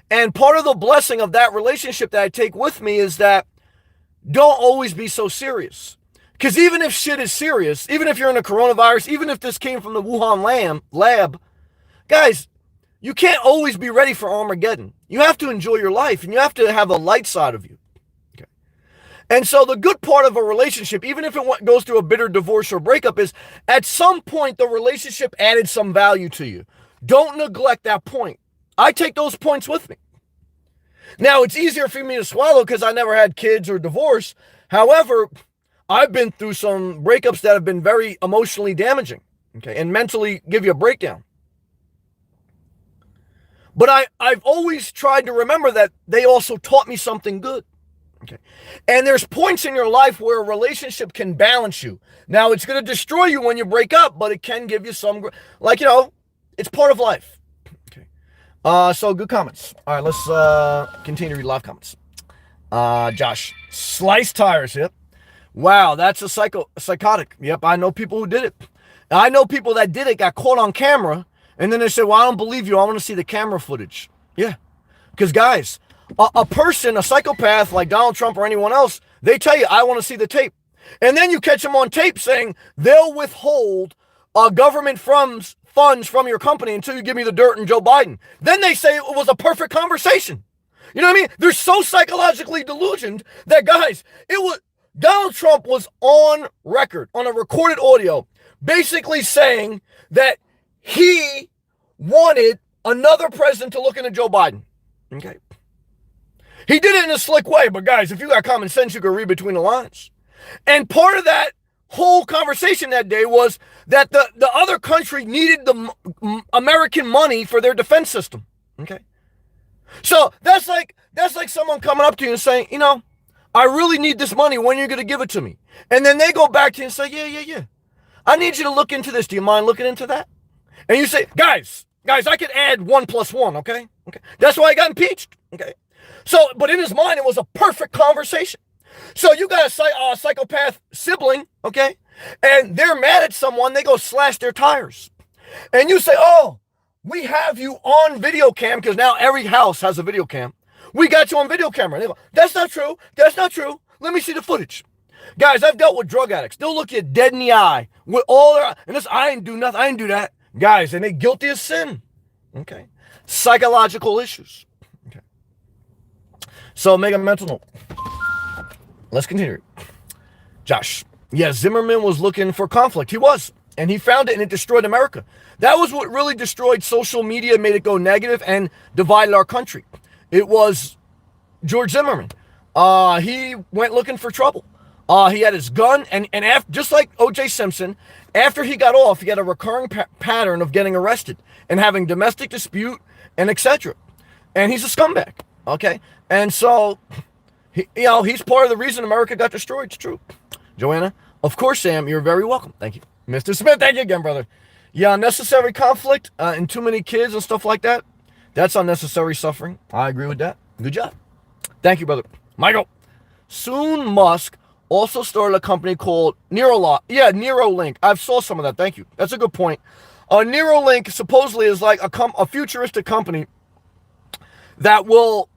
And part of the blessing of that relationship that I take with me is that don't always be so serious. Because even if shit is serious, even if you're in a coronavirus, even if this came from the Wuhan lab, guys, you can't always be ready for Armageddon. You have to enjoy your life and you have to have a light side of you. Okay. And so the good part of a relationship, even if it goes through a bitter divorce or breakup, is at some point the relationship added some value to you. Don't neglect that point. I take those points with me. Now, it's easier for me to swallow because I never had kids or divorce. However, I've been through some breakups that have been very emotionally damaging, okay, and mentally give you a breakdown. But I've always tried to remember that they also taught me something good. Okay. And there's points in your life where a relationship can balance you. Now, it's going to destroy you when you break up, but it can give you some, It's part of life. Okay. So good comments. All right, let's continue to read live comments. Josh, sliced tires. Yep. Wow, that's a psychotic. Yep, I know people who did it. I know people that did it, got caught on camera, and then they said, well, I don't believe you. I want to see the camera footage. Yeah. Because, guys, a person, a psychopath like Donald Trump or anyone else, they tell you, I want to see the tape. And then you catch them on tape saying they'll withhold government funds from your company until you give me the dirt and Joe Biden. Then they say it was a perfect conversation. You know what I mean? They're so psychologically delusioned that, guys, Donald Trump was on record, on a recorded audio, basically saying that he wanted another president to look into Joe Biden. Okay. He did it in a slick way, but guys, if you got common sense, you could read between the lines. And part of that whole conversation that day was that the other country needed the American money for their defense system. Okay. So that's like someone coming up to you and saying, you know, I really need this money. When are you going to give it to me? And then they go back to you and say, yeah. I need you to look into this. Do you mind looking into that? And you say, guys, I could add 1 + 1, okay? That's why I got impeached, okay? So, but in his mind, it was a perfect conversation. So you got a psychopath sibling, okay? And they're mad at someone, they go slash their tires. And you say, oh, we have you on video cam, because now every house has a video cam. We got you on video camera. And they go, that's not true. Let me see the footage. Guys, I've dealt with drug addicts. They'll look you dead in the eye with all their, and this, I ain't do nothing, I ain't do that. Guys, and they guilty of sin. Okay. Psychological issues. Okay. So make a mental note. Let's continue. Josh. Yeah, Zimmerman was looking for conflict. He was. And he found it, and it destroyed America. That was what really destroyed social media, made it go negative, and divided our country. It was George Zimmerman. He went looking for trouble. He had his gun, and after, just like O.J. Simpson, after he got off, he had a recurring pattern of getting arrested and having domestic dispute and etc. And he's a scumbag, okay? And so, he's part of the reason America got destroyed. It's true. Joanna, of course, Sam, you're very welcome. Thank you. Mr. Smith, thank you again, brother. Yeah, unnecessary conflict and too many kids and stuff like that. That's unnecessary suffering. I agree with that. Good job. Thank you, brother. Michael. Soon Musk also started a company called Neuralink. I've saw some of that. Thank you. That's a good point. Neuralink supposedly is like a futuristic company that will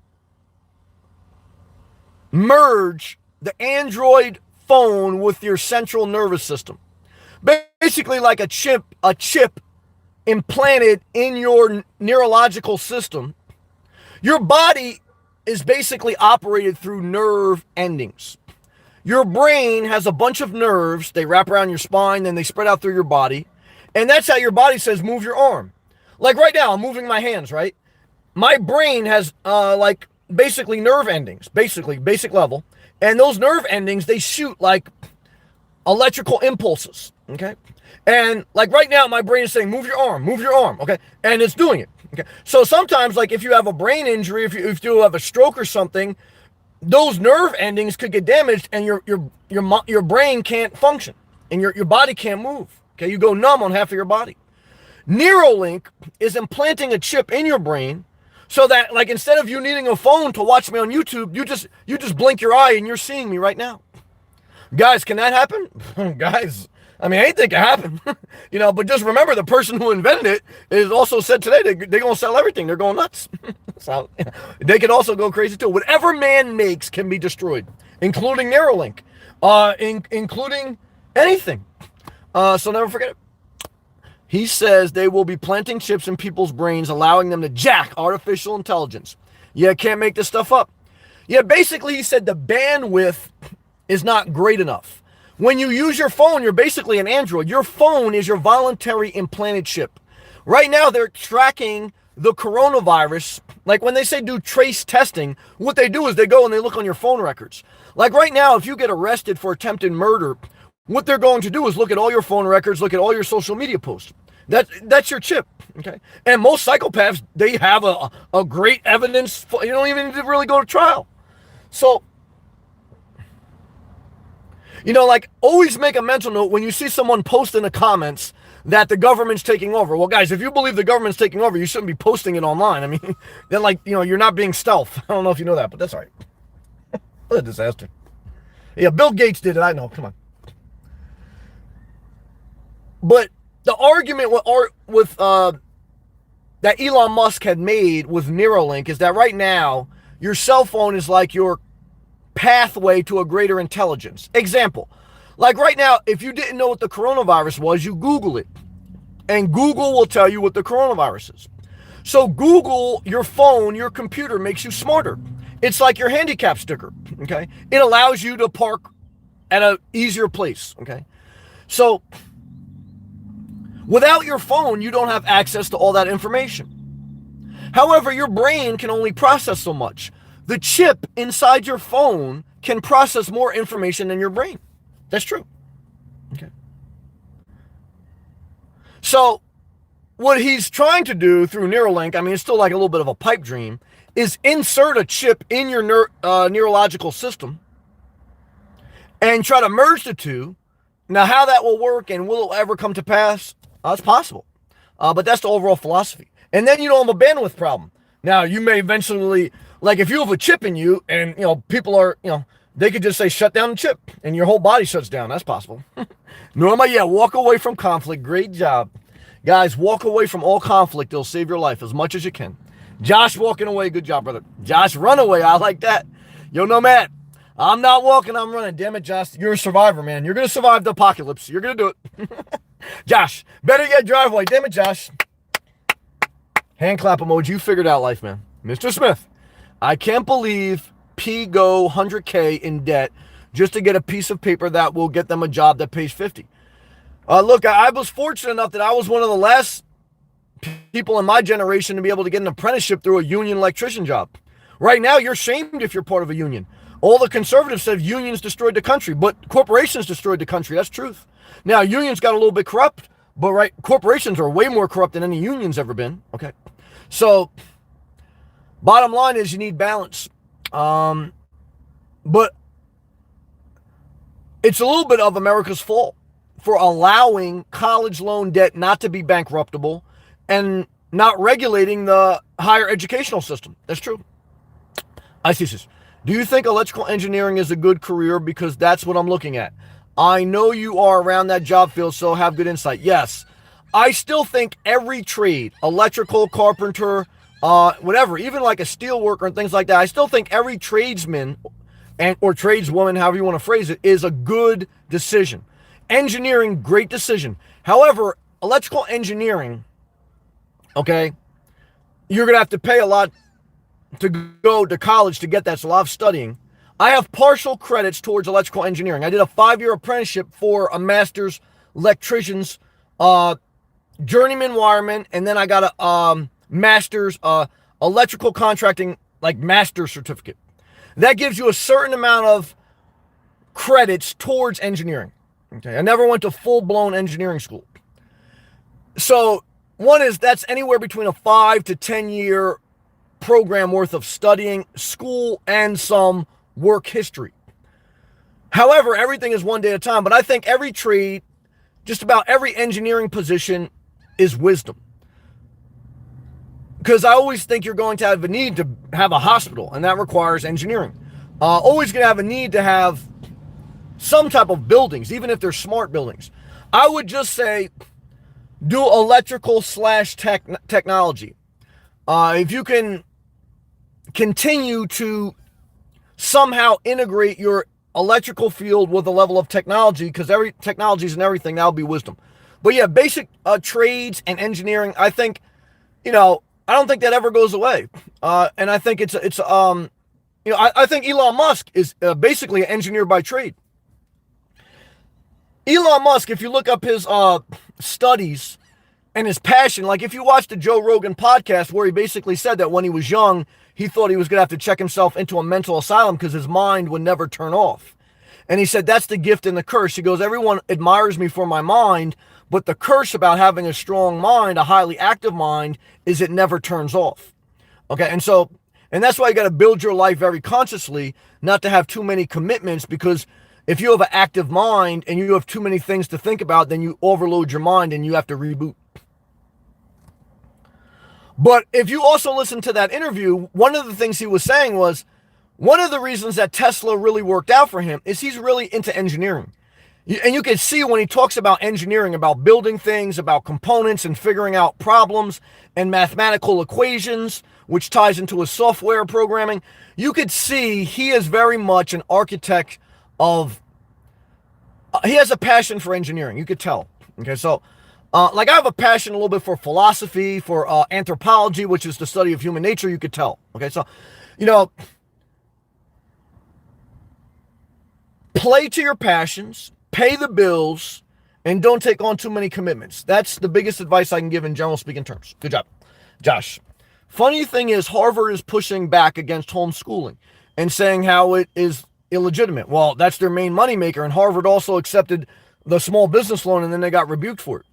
merge the Android phone with your central nervous system. Basically like a chip implanted in your neurological system. Your body is basically operated through nerve endings. Your brain has a bunch of nerves. They wrap around your spine, then they spread out through your body. And that's how your body says, move your arm. Like right now, I'm moving my hands, right? My brain has like basically nerve endings, basic level. And those nerve endings, they shoot like electrical impulses, okay? And like right now, my brain is saying, move your arm, okay? And it's doing it, okay? So sometimes, like if you have a brain injury, if you have a stroke or something, those nerve endings could get damaged and your brain can't function and your body can't move, okay? You go numb on half of your body. Neuralink is implanting a chip in your brain so that, like, instead of you needing a phone to watch me on YouTube, you just blink your eye and you're seeing me right now. Guys, can that happen? Guys, I mean, anything can happen, but just remember the person who invented it is also said today they're going to sell everything. They're going nuts. So they can also go crazy too. Whatever man makes can be destroyed, including Neuralink, including anything. So never forget it. He says they will be planting chips in people's brains, allowing them to jack artificial intelligence. Yeah, can't make this stuff up. Yeah, basically he said the bandwidth is not great enough. When you use your phone, you're basically an Android. Your phone is your voluntary implanted chip. Right now, they're tracking the coronavirus. Like when they say do trace testing, what they do is they go and they look on your phone records. Like right now, if you get arrested for attempted murder, what they're going to do is look at all your phone records, look at all your social media posts. That's your chip, okay? And most psychopaths, they have a great evidence. You don't even need to really go to trial. So Like always make a mental note when you see someone post in the comments that the government's taking over. Well, guys, if you believe the government's taking over, you shouldn't be posting it online. I mean, then you're not being stealth. I don't know if you know that, but that's all right. What a disaster. Yeah, Bill Gates did it. I know. Come on. But the argument with that Elon Musk had made with Neuralink is that right now your cell phone is like your pathway to a greater intelligence. Example, like right now, if you didn't know what the coronavirus was, you Google it, and Google will tell you what the coronavirus is. So Google, your phone, your computer makes you smarter. It's like your handicap sticker, okay? It allows you to park at an easier place, okay? So without your phone, you don't have access to all that information. However, your brain can only process so much. The chip inside your phone can process more information than your brain. That's true. Okay. So what he's trying to do through Neuralink, I mean, it's still like a little bit of a pipe dream, is insert a chip in your neurological system and try to merge the two. Now, how that will work and will it ever come to pass? It's possible. But that's the overall philosophy. And then you don't have a bandwidth problem. Now, you may eventually, like if you have a chip in you and, people are, they could just say, shut down the chip and your whole body shuts down. That's possible. Norma, walk away from conflict. Great job. Guys, walk away from all conflict. It'll save your life as much as you can. Josh walking away. Good job, brother. Josh, run away. I like that. Yo, Nomad, I'm not walking. I'm running. Damn it, Josh. You're a survivor, man. You're going to survive the apocalypse. You're going to do it. Josh, better get driveway. Damn it, Josh. Hand clap emoji. You figured out life, man. Mr. Smith, I can't believe P go 100K in debt just to get a piece of paper that will get them a job that pays 50. Look, I was fortunate enough that I was one of the last people in my generation to be able to get an apprenticeship through a union electrician job. Right now, you're shamed if you're part of a union. All the conservatives said unions destroyed the country, but corporations destroyed the country. That's truth. Now, unions got a little bit corrupt, but corporations are way more corrupt than any union's ever been. Okay. So, bottom line is you need balance. But it's a little bit of America's fault for allowing college loan debt not to be bankruptable and not regulating the higher educational system. That's true. I see this. Do you think electrical engineering is a good career? Because that's what I'm looking at. I know you are around that job field, so have good insight. Yes. I still think every trade, electrical, carpenter, whatever, even like a steel worker and things like that, I still think every tradesman or tradeswoman, however you want to phrase it, is a good decision. Engineering, great decision. However, electrical engineering, okay, you're going to have to pay a lot to go to college to get that, so a lot of studying. I have partial credits towards electrical engineering. I did a 5-year apprenticeship for a master's electrician's journeyman wireman, and then I got a master's electrical contracting, like master's certificate. That gives you a certain amount of credits towards engineering. Okay, I never went to full-blown engineering school. So one is that's anywhere between a 5 to 10 year program worth of studying, school, and some work history. However, everything is one day at a time, but I think every trade, just about every engineering position is wisdom. Because I always think you're going to have a need to have a hospital, and that requires engineering. Always going to have a need to have some type of buildings, even if they're smart buildings. I would just say do electrical / technology. If you can continue to somehow integrate your electrical field with a level of technology, because every technology is in everything, that'll be wisdom. But yeah, basic trades and engineering, I think, I don't think that ever goes away. And I think I think Elon Musk is basically an engineer by trade. Elon Musk, if you look up his studies and his passion, like if you watch the Joe Rogan podcast where he basically said that when he was young, he thought he was going to have to check himself into a mental asylum because his mind would never turn off. And he said, that's the gift and the curse. He goes, everyone admires me for my mind, but the curse about having a strong mind, a highly active mind, is it never turns off. Okay, and that's why you got to build your life very consciously, not to have too many commitments, because If you have an active mind and you have too many things to think about, then you overload your mind and you have to reboot. But if you also listen to that interview, one of the things he was saying was, one of the reasons that Tesla really worked out for him is he's really into engineering. And you can see when he talks about engineering, about building things, about components and figuring out problems and mathematical equations, which ties into his software programming, you could see he is very much an architect of, he has a passion for engineering. You could tell. Okay, so like I have a passion a little bit for philosophy, for anthropology, which is the study of human nature. You could tell. Okay, so, you know, play to your passions, pay the bills, and don't take on too many commitments. That's the biggest advice I can give in general speaking terms. Good job, Josh. Funny thing is, Harvard is pushing back against homeschooling and saying how it is illegitimate. Well, that's their main moneymaker, and Harvard also accepted the small business loan, and then they got rebuked for it.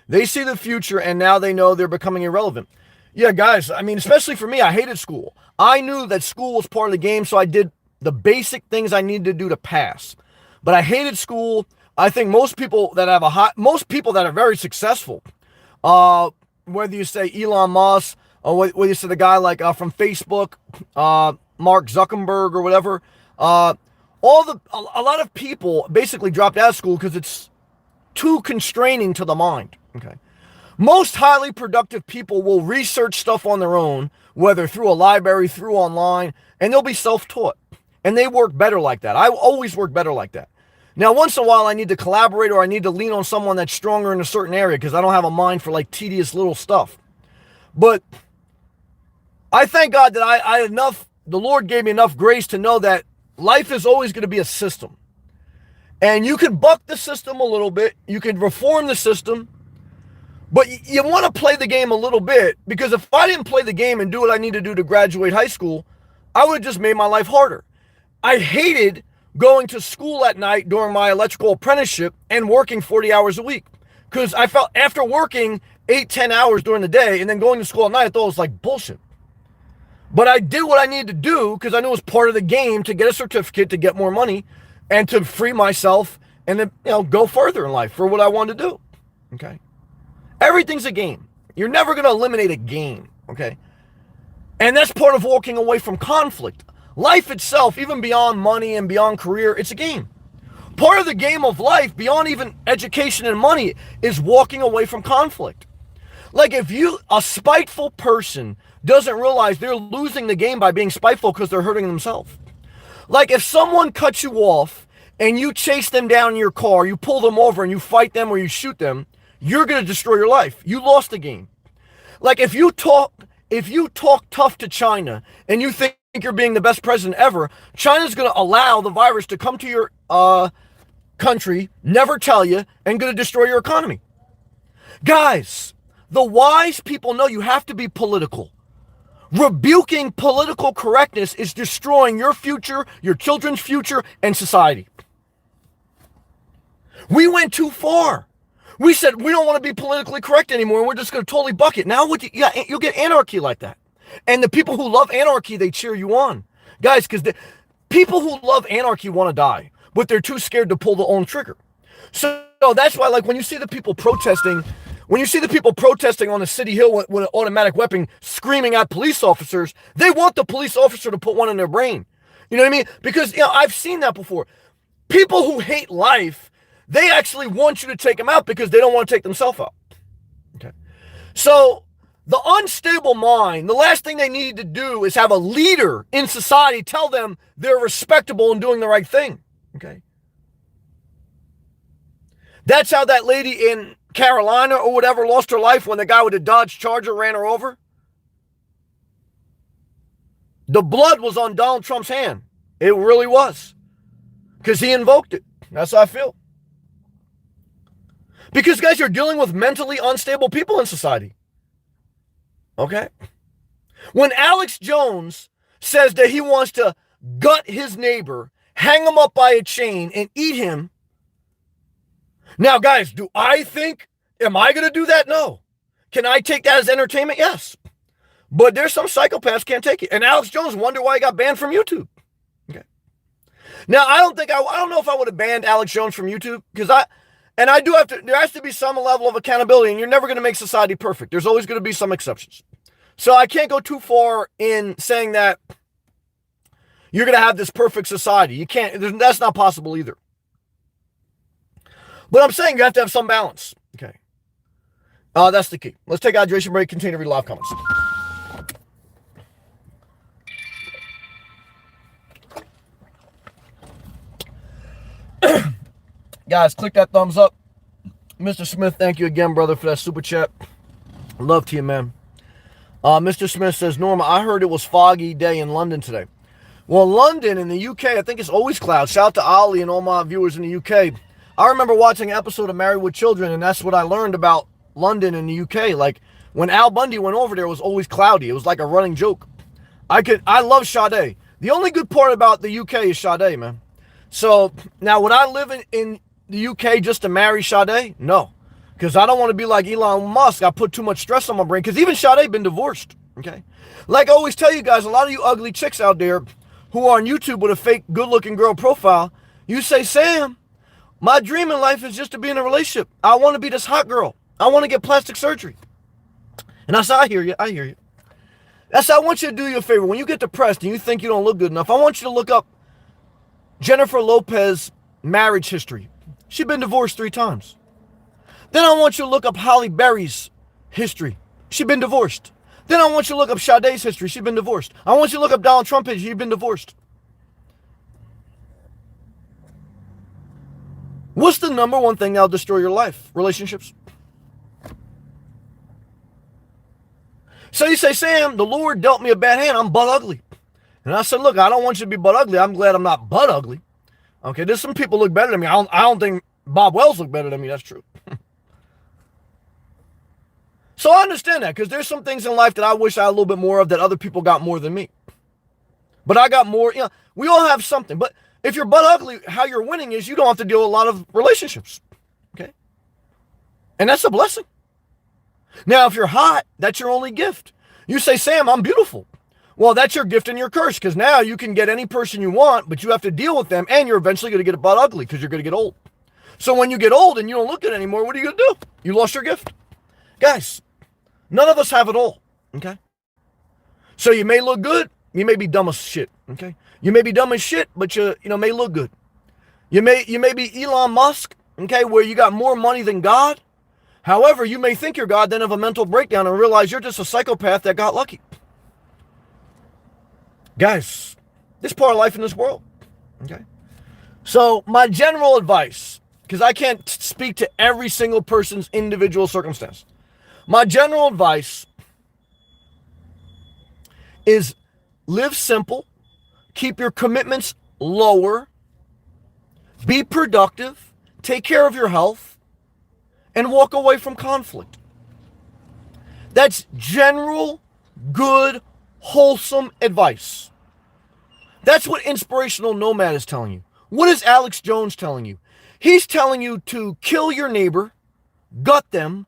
They see the future, and now they know they're becoming irrelevant. Yeah, guys, I mean, especially for me, I hated school. I knew that school was part of the game, so I did the basic things I needed to do to pass. But I hated school. I think most people that have most people that are very successful, whether you say Elon Musk, or whether you say the guy like from Facebook, Mark Zuckerberg or whatever, a lot of people basically dropped out of school because it's too constraining to the mind. Okay. Most highly productive people will research stuff on their own, whether through a library, through online, and they'll be self-taught. And they work better like that. I always work better like that. Now, once in a while, I need to collaborate or I need to lean on someone that's stronger in a certain area because I don't have a mind for like tedious little stuff. But I thank God that I had enough, the Lord gave me enough grace to know that life is always going to be a system. And you can buck the system a little bit. You can reform the system. But you want to play the game a little bit, because if I didn't play the game and do what I need to do to graduate high school, I would have just made my life harder. I hated going to school at night during my electrical apprenticeship and working 40 hours a week, because I felt after working 8-10 hours during the day and then going to school at night, I thought it was like bullshit. But I did what I needed to do because I knew it was part of the game to get a certificate, to get more money, and to free myself and then, go further in life for what I wanted to do. Okay. Everything's a game. You're never going to eliminate a game, okay? And that's part of walking away from conflict. Life itself, even beyond money and beyond career, it's a game. Part of the game of life, beyond even education and money, is walking away from conflict. Like if a spiteful person doesn't realize they're losing the game by being spiteful because they're hurting themselves. Like if someone cuts you off and you chase them down in your car, you pull them over and you fight them or you shoot them, you're going to destroy your life. You lost the game. Like if you talk tough to China and you think you're being the best president ever, China's going to allow the virus to come to your country, never tell you, and going to destroy your economy. Guys, the wise people know you have to be political. Rebuking political correctness is destroying your future, your children's future, and society. We went too far. We said we don't want to be politically correct anymore, and we're just going to totally buck it. Now you'll get anarchy like that. And the people who love anarchy, they cheer you on. Guys, because the people who love anarchy want to die, but they're too scared to pull the own trigger. So that's why, like, when you see the people protesting on the city hill with an automatic weapon screaming at police officers, they want the police officer to put one in their brain. You know what I mean? Because, I've seen that before. People who hate life, they actually want you to take them out because they don't want to take themselves out. Okay. So the unstable mind, the last thing they need to do is have a leader in society tell them they're respectable and doing the right thing. Okay. That's how that lady in Carolina or whatever lost her life when the guy with the Dodge Charger ran her over. The blood was on Donald Trump's hand. It really was. Because he invoked it. That's how I feel. Because, guys, you're dealing with mentally unstable people in society. Okay? When Alex Jones says that he wants to gut his neighbor, hang him up by a chain, and eat him. Now, guys, am I going to do that? No. Can I take that as entertainment? Yes. But there's some psychopaths can't take it. And Alex Jones wonder why he got banned from YouTube. Okay. Now, I don't know if I would have banned Alex Jones from YouTube because I do have to, there has to be some level of accountability, and you're never going to make society perfect. There's always going to be some exceptions. So I can't go too far in saying that you're going to have this perfect society. You can't, that's not possible either. But I'm saying you have to have some balance. Okay. That's the key. Let's take a hydration break, continue to read live comments. Guys, click that thumbs up. Mr. Smith, thank you again, brother, for that super chat. Love to you, man. Mr. Smith says, Norma, I heard it was foggy day in London today. Well, London in the UK, I think it's always clouds. Shout out to Ollie and all my viewers in the UK. I remember watching an episode of Married with Children, and that's what I learned about London in the UK. Like, when Al Bundy went over there, it was always cloudy. It was like a running joke. I love Sade. The only good part about the UK is Sade, man. So, now, would I live in the UK just to marry Sade? No. Because I don't want to be like Elon Musk. I put too much stress on my brain. Because even Sade been divorced. Okay? Like I always tell you guys, a lot of you ugly chicks out there who are on YouTube with a fake good-looking girl profile, you say, Sam, my dream in life is just to be in a relationship. I want to be this hot girl. I want to get plastic surgery. And I said, I hear you. I hear you. That's how I want you to do you a favor. When you get depressed and you think you don't look good enough, I want you to look up Jennifer Lopez's marriage history. She's been divorced 3 times. Then I want you to look up Halle Berry's history. She's been divorced. Then I want you to look up Sade's history. She's been divorced. I want you to look up Donald Trump's history. He's been divorced. What's the number one thing that'll destroy your life? Relationships. So you say, Sam, the Lord dealt me a bad hand. I'm butt ugly. And I said, look, I don't want you to be butt ugly. I'm glad I'm not butt ugly. Okay, there's some people look better than me. I don't think Bob Wells look better than me. That's true. So I understand that because there's some things in life that I wish I had a little bit more of that other people got more than me. But I got more, we all have something. But if you're butt ugly, how you're winning is you don't have to deal with a lot of relationships. Okay? And that's a blessing. Now, if you're hot, that's your only gift. You say, Sam, I'm beautiful. Well, that's your gift and your curse because now you can get any person you want, but you have to deal with them and you're eventually going to get butt ugly because you're going to get old. So when you get old and you don't look good anymore, what are you going to do? You lost your gift. Guys, none of us have it all, okay? So you may look good, you may be dumb as shit, okay? You may be dumb as shit, but you may look good. You may be Elon Musk, okay, where you got more money than God. However, you may think you're God, then have a mental breakdown and realize you're just a psychopath that got lucky. Guys, this is part of life in this world, okay? So my general advice, because I can't speak to every single person's individual circumstance. My general advice is live simple, keep your commitments lower, be productive, take care of your health, and walk away from conflict. That's general, good, wholesome advice. That's what Inspirational Nomad is telling you. What is Alex Jones telling you? He's telling you to kill your neighbor, gut them,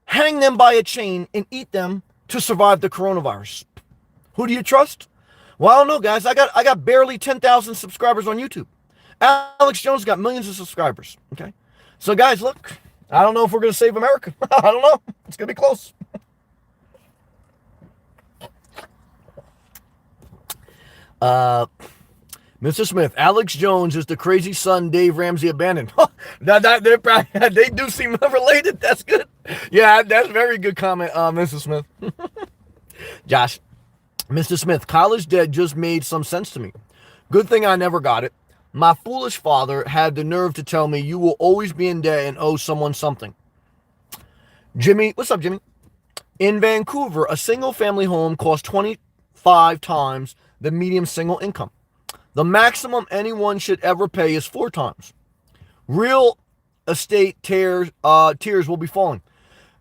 hang them by a chain, and eat them to survive the coronavirus. Who do you trust? Well, I don't know, guys. I got barely 10,000 subscribers on YouTube. Alex Jones got millions of subscribers, okay? So, guys, look, I don't know if we're going to save America. I don't know. It's going to be close. Mr. Smith, Alex Jones is the crazy son Dave Ramsey abandoned. They do seem related. That's good. Yeah, that's a very good comment, Mr. Smith. Josh, Mr. Smith, college debt just made some sense to me. Good thing I never got it. My foolish father had the nerve to tell me you will always be in debt and owe someone something. Jimmy, what's up, Jimmy? In Vancouver, a single family home costs 25 times the median single income. The maximum anyone should ever pay is 4 times. Real estate tears will be falling.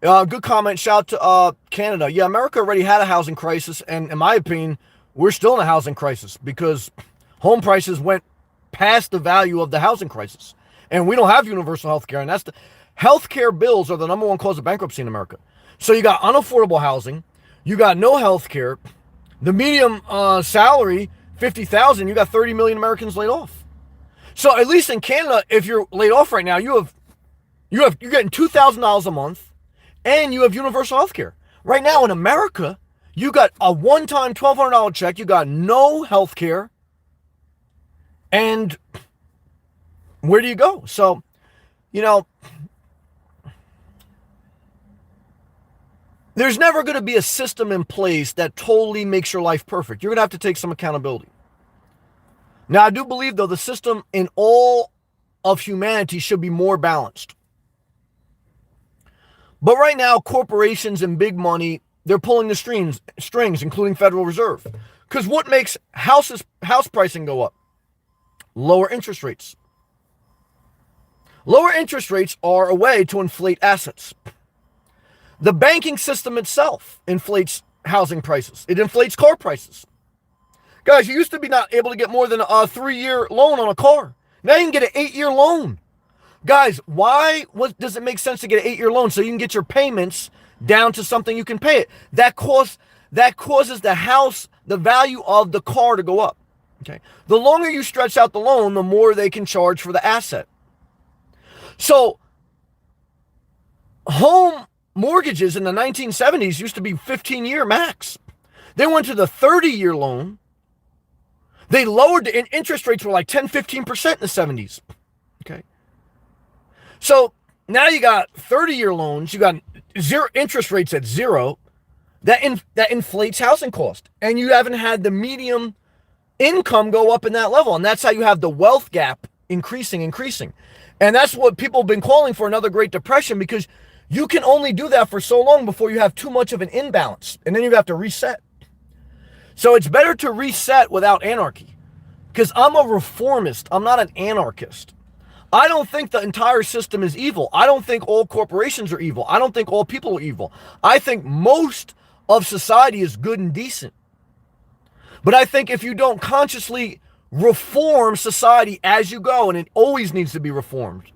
Good comment. Shout out to Canada. Yeah, America already had a housing crisis, and in my opinion, we're still in a housing crisis because home prices went past the value of the housing crisis. And we don't have universal health care, and that's the healthcare bills are the number one cause of bankruptcy in America. So you got unaffordable housing, you got no health care, the medium salary $50,000, you got 30 million Americans laid off. So at least in Canada, if you're laid off right now, you're getting $2,000 a month, and you have universal health care. Right now in America, you got a one-time $1,200 check, you got no health care, and where do you go? So, there's never going to be a system in place that totally makes your life perfect. You're going to have to take some accountability. Now, I do believe, though, the system in all of humanity should be more balanced. But right now, corporations and big money, they're pulling the strings, including Federal Reserve. Because what makes house pricing go up? Lower interest rates. Lower interest rates are a way to inflate assets. The banking system itself inflates housing prices. It inflates car prices. Guys, you used to be not able to get more than a 3-year loan on a car. Now you can get an 8-year loan. Guys, why does it make sense to get an 8-year loan? So you can get your payments down to something you can pay it. That causes the value of the car to go up. Okay. The longer you stretch out the loan, the more they can charge for the asset. So home mortgages in the 1970s used to be 15-year max. They went to the 30-year loan. They lowered the interest rates were like 10, 15% in the 70s. Okay. So now you got 30-year loans. You got zero interest rates at zero. That inflates housing cost. And you haven't had the medium income go up in that level. And that's how you have the wealth gap increasing. And that's what people have been calling for another Great Depression, because you can only do that for so long before you have too much of an imbalance. And then you have to reset. So it's better to reset without anarchy. Because I'm a reformist. I'm not an anarchist. I don't think the entire system is evil. I don't think all corporations are evil. I don't think all people are evil. I think most of society is good and decent. But I think if you don't consciously reform society as you go, and it always needs to be reformed,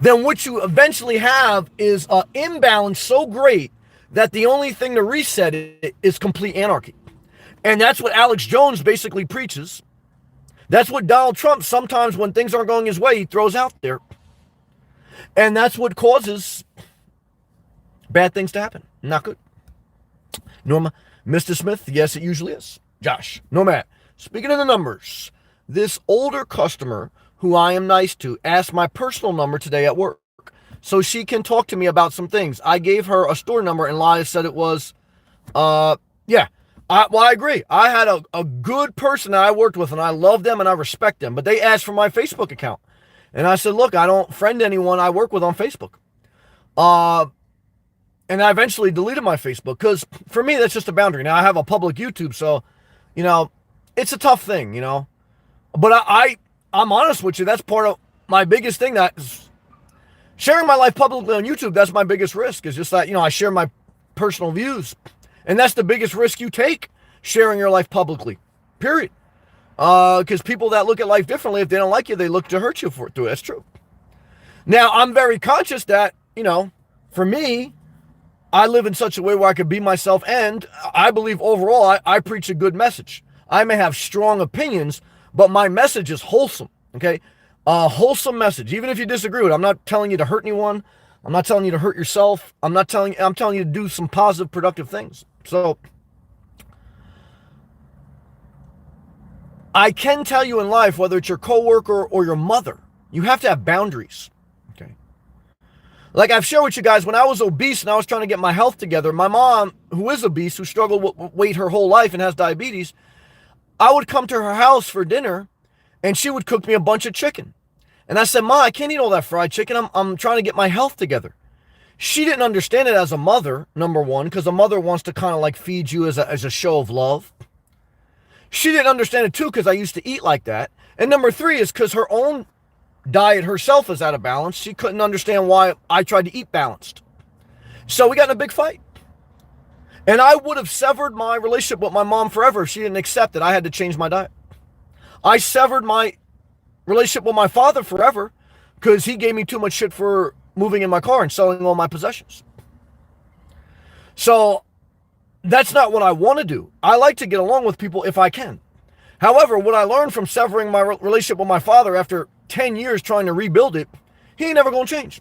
then what you eventually have is an imbalance so great that the only thing to reset it is complete anarchy. And that's what Alex Jones basically preaches. That's what Donald Trump, sometimes when things aren't going his way, he throws out there. And that's what causes bad things to happen. Not good. Norma, Mr. Smith, yes, it usually is. Josh, Nomad, speaking of the numbers, this older customer who I am nice to asked my personal number today at work so she can talk to me about some things. I gave her a store number and Lyle said it was, yeah. I agree. I had a good person that I worked with, and I love them and I respect them. But they asked for my Facebook account. And I said, look, I don't friend anyone I work with on Facebook. And I eventually deleted my Facebook because for me, that's just a boundary. Now, I have a public YouTube, so, it's a tough thing, But I'm honest with you. That's part of my biggest thing. That is sharing my life publicly on YouTube, that's my biggest risk. Is just that, I share my personal views. And that's the biggest risk you take, sharing your life publicly, period. Because people that look at life differently, if they don't like you, they look to hurt you for it too. That's true. Now, I'm very conscious that, for me, I live in such a way where I could be myself. And I believe overall, I preach a good message. I may have strong opinions, but my message is wholesome, okay? A wholesome message, even if you disagree with it. I'm not telling you to hurt anyone. I'm not telling you to hurt yourself. I'm telling you to do some positive, productive things. So I can tell you in life, whether it's your coworker or your mother, you have to have boundaries. Okay. Like I've shared with you guys, when I was obese and I was trying to get my health together, my mom, who is obese, who struggled with weight her whole life and has diabetes, I would come to her house for dinner and she would cook me a bunch of chicken. And I said, Ma, I can't eat all that fried chicken. I'm trying to get my health together. She didn't understand it as a mother, number one, because a mother wants to kind of like feed you as a show of love. She didn't understand it too because I used to eat like that. And number three is because her own diet herself is out of balance. She couldn't understand why I tried to eat balanced. So we got in a big fight. And I would have severed my relationship with my mom forever if she didn't accept that I had to change my diet. I severed my relationship with my father forever because he gave me too much shit for moving in my car and selling all my possessions. So that's not what I want to do. I like to get along with people if I can. However, what I learned from severing my relationship with my father after 10 years trying to rebuild it, he ain't never going to change.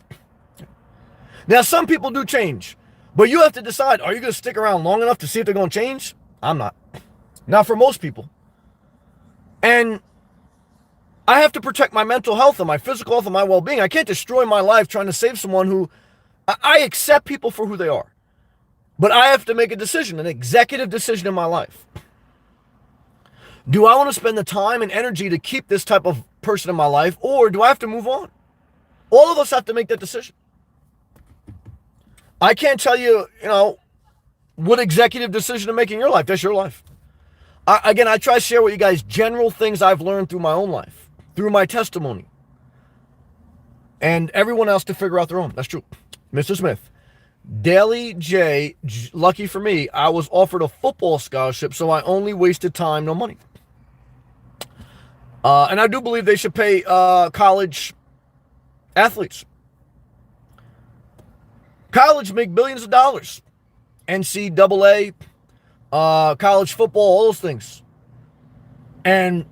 Now, some people do change, but you have to decide, are you going to stick around long enough to see if they're going to change? I'm not. Not for most people. And I have to protect my mental health and my physical health and my well-being. I can't destroy my life trying to save someone who, I accept people for who they are. But I have to make a decision, an executive decision in my life. Do I want to spend the time and energy to keep this type of person in my life, or do I have to move on? All of us have to make that decision. I can't tell you, what executive decision to make in your life. That's your life. I try to share with you guys general things I've learned through my own life, through my testimony, and everyone else to figure out their own. That's true. Mr. Smith, Daily J, lucky for me, I was offered a football scholarship, so I only wasted time, no money. And I do believe they should pay college athletes. College make billions of dollars. NCAA, college football, all those things. And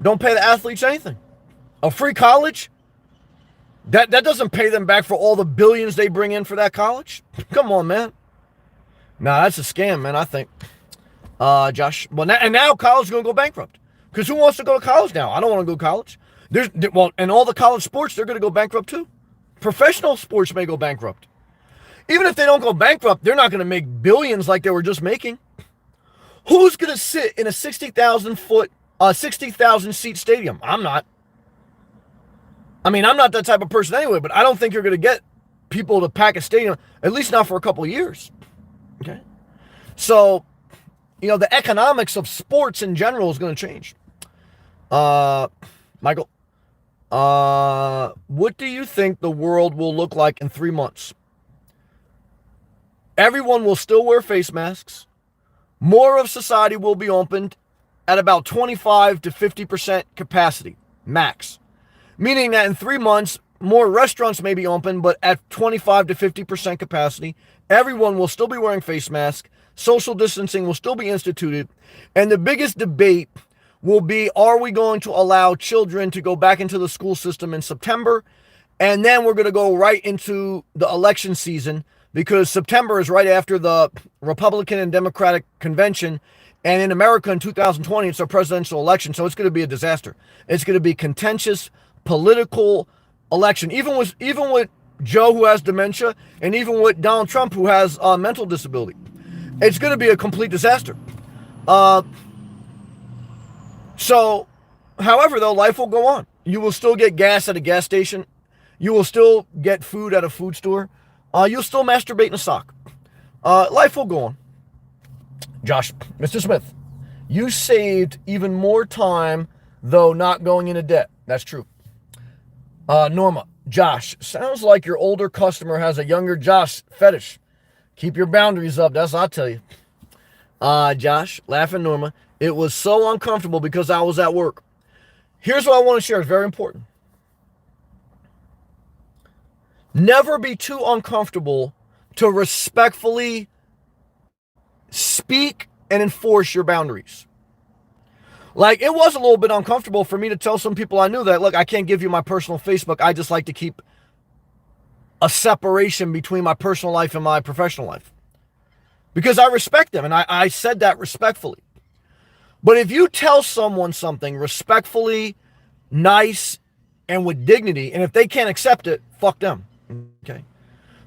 don't pay the athletes anything. A free college? That doesn't pay them back for all the billions they bring in for that college. Come on, man. Nah, that's a scam, man, I think. Josh. Well, now college is going to go bankrupt. Because who wants to go to college now? I don't want to go to college. And all the college sports, they're going to go bankrupt too. Professional sports may go bankrupt. Even if they don't go bankrupt, they're not going to make billions like they were just making. Who's going to sit in a 60,000 seat stadium? I'm not. I mean, I'm not that type of person anyway, but I don't think you're going to get people to pack a stadium, at least not for a couple of years. Okay? So, the economics of sports in general is going to change. Michael, what do you think the world will look like in 3 months? Everyone will still wear face masks. More of society will be opened at about 25 to 50% capacity, max. Meaning that in 3 months, more restaurants may be open, but at 25 to 50% capacity, everyone will still be wearing face masks. Social distancing will still be instituted. And the biggest debate will be, are we going to allow children to go back into the school system in September? And then we're going to go right into the election season, because September is right after the Republican and Democratic convention. And in America in 2020, it's a presidential election. So it's going to be a disaster. It's going to be contentious, political election. Even with Joe, who has dementia, and even with Donald Trump, who has a mental disability. It's going to be a complete disaster. So, however, though, life will go on. You will still get gas at a gas station. You will still get food at a food store. You'll still masturbate in a sock. Life will go on. Josh, Mr. Smith, you saved even more time, though, not going into debt. That's true. Norma, Josh, sounds like your older customer has a younger Josh fetish. Keep your boundaries up. That's what I tell you. Josh, laughing Norma, it was so uncomfortable because I was at work. Here's what I want to share. It's very important. Never be too uncomfortable to respectfully speak and enforce your boundaries. Like, it was a little bit uncomfortable for me to tell some people I knew that, look, I can't give you my personal Facebook. I just like to keep a separation between my personal life and my professional life. Because I respect them, and I said that respectfully. But if you tell someone something respectfully, nice, and with dignity, and if they can't accept it, fuck them. Okay?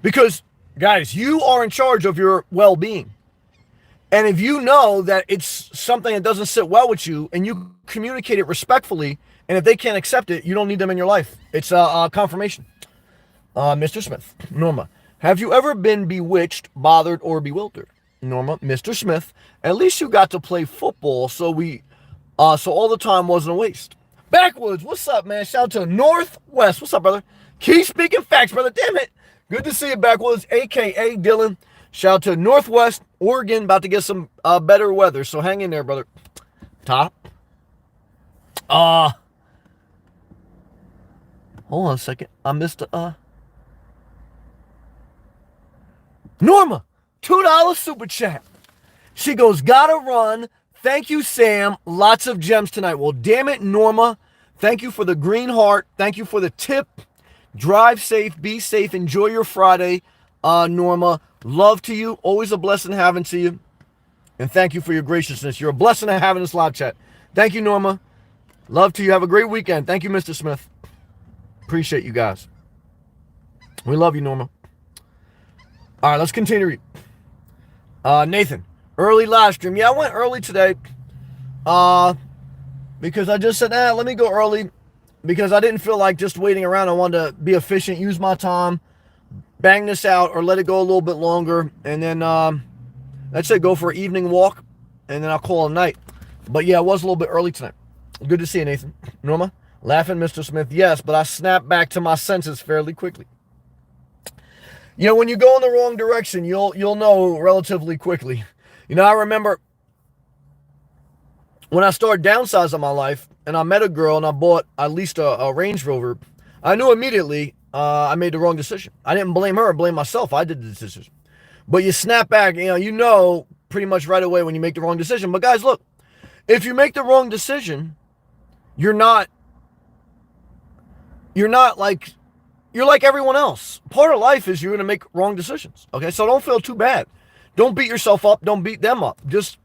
Because, guys, you are in charge of your well-being. And if you know that it's something that doesn't sit well with you, and you communicate it respectfully, and if they can't accept it, you don't need them in your life. It's a confirmation. Mr. Smith, Norma, have you ever been bewitched, bothered, or bewildered? Norma, Mr. Smith, at least you got to play football, so all the time wasn't a waste. Backwoods, what's up, man? Shout out to Northwest. What's up, brother? Keep speaking facts, brother. Damn it. Good to see you, Backwoods, a.k.a. Dylan. Shout out to Northwest Oregon, about to get some better weather, so hang in there, brother. Top. Hold on a second. I missed Norma, $2 super chat. She goes, gotta run. Thank you, Sam. Lots of gems tonight. Well, damn it, Norma. Thank you for the green heart. Thank you for the tip. Drive safe. Be safe. Enjoy your Friday, Norma. Love to you. Always a blessing having to you. And thank you for your graciousness. You're a blessing to have in this live chat. Thank you, Norma. Love to you. Have a great weekend. Thank you, Mr. Smith. Appreciate you guys. We love you, Norma. All right, let's continue. Nathan, early live stream. Yeah, I went early today because I just said, let me go early because I didn't feel like just waiting around. I wanted to be efficient, use my time, bang this out, or let it go a little bit longer. And then, let's say go for an evening walk, and then I'll call it a night. But yeah, it was a little bit early tonight. Good to see you, Nathan. Norma, laughing, Mr. Smith. Yes, but I snapped back to my senses fairly quickly. You know, when you go in the wrong direction, you'll know relatively quickly. You know, I remember when I started downsizing my life, and I met a girl, and I leased a Range Rover. I knew immediately I made the wrong decision. I didn't blame her, I blamed myself. I did the decision. But you snap back, you know pretty much right away when you make the wrong decision. But guys, look, if you make the wrong decision, you're like everyone else. Part of life is you're going to make wrong decisions. Okay, so don't feel too bad. Don't beat yourself up. Don't beat them up. Just,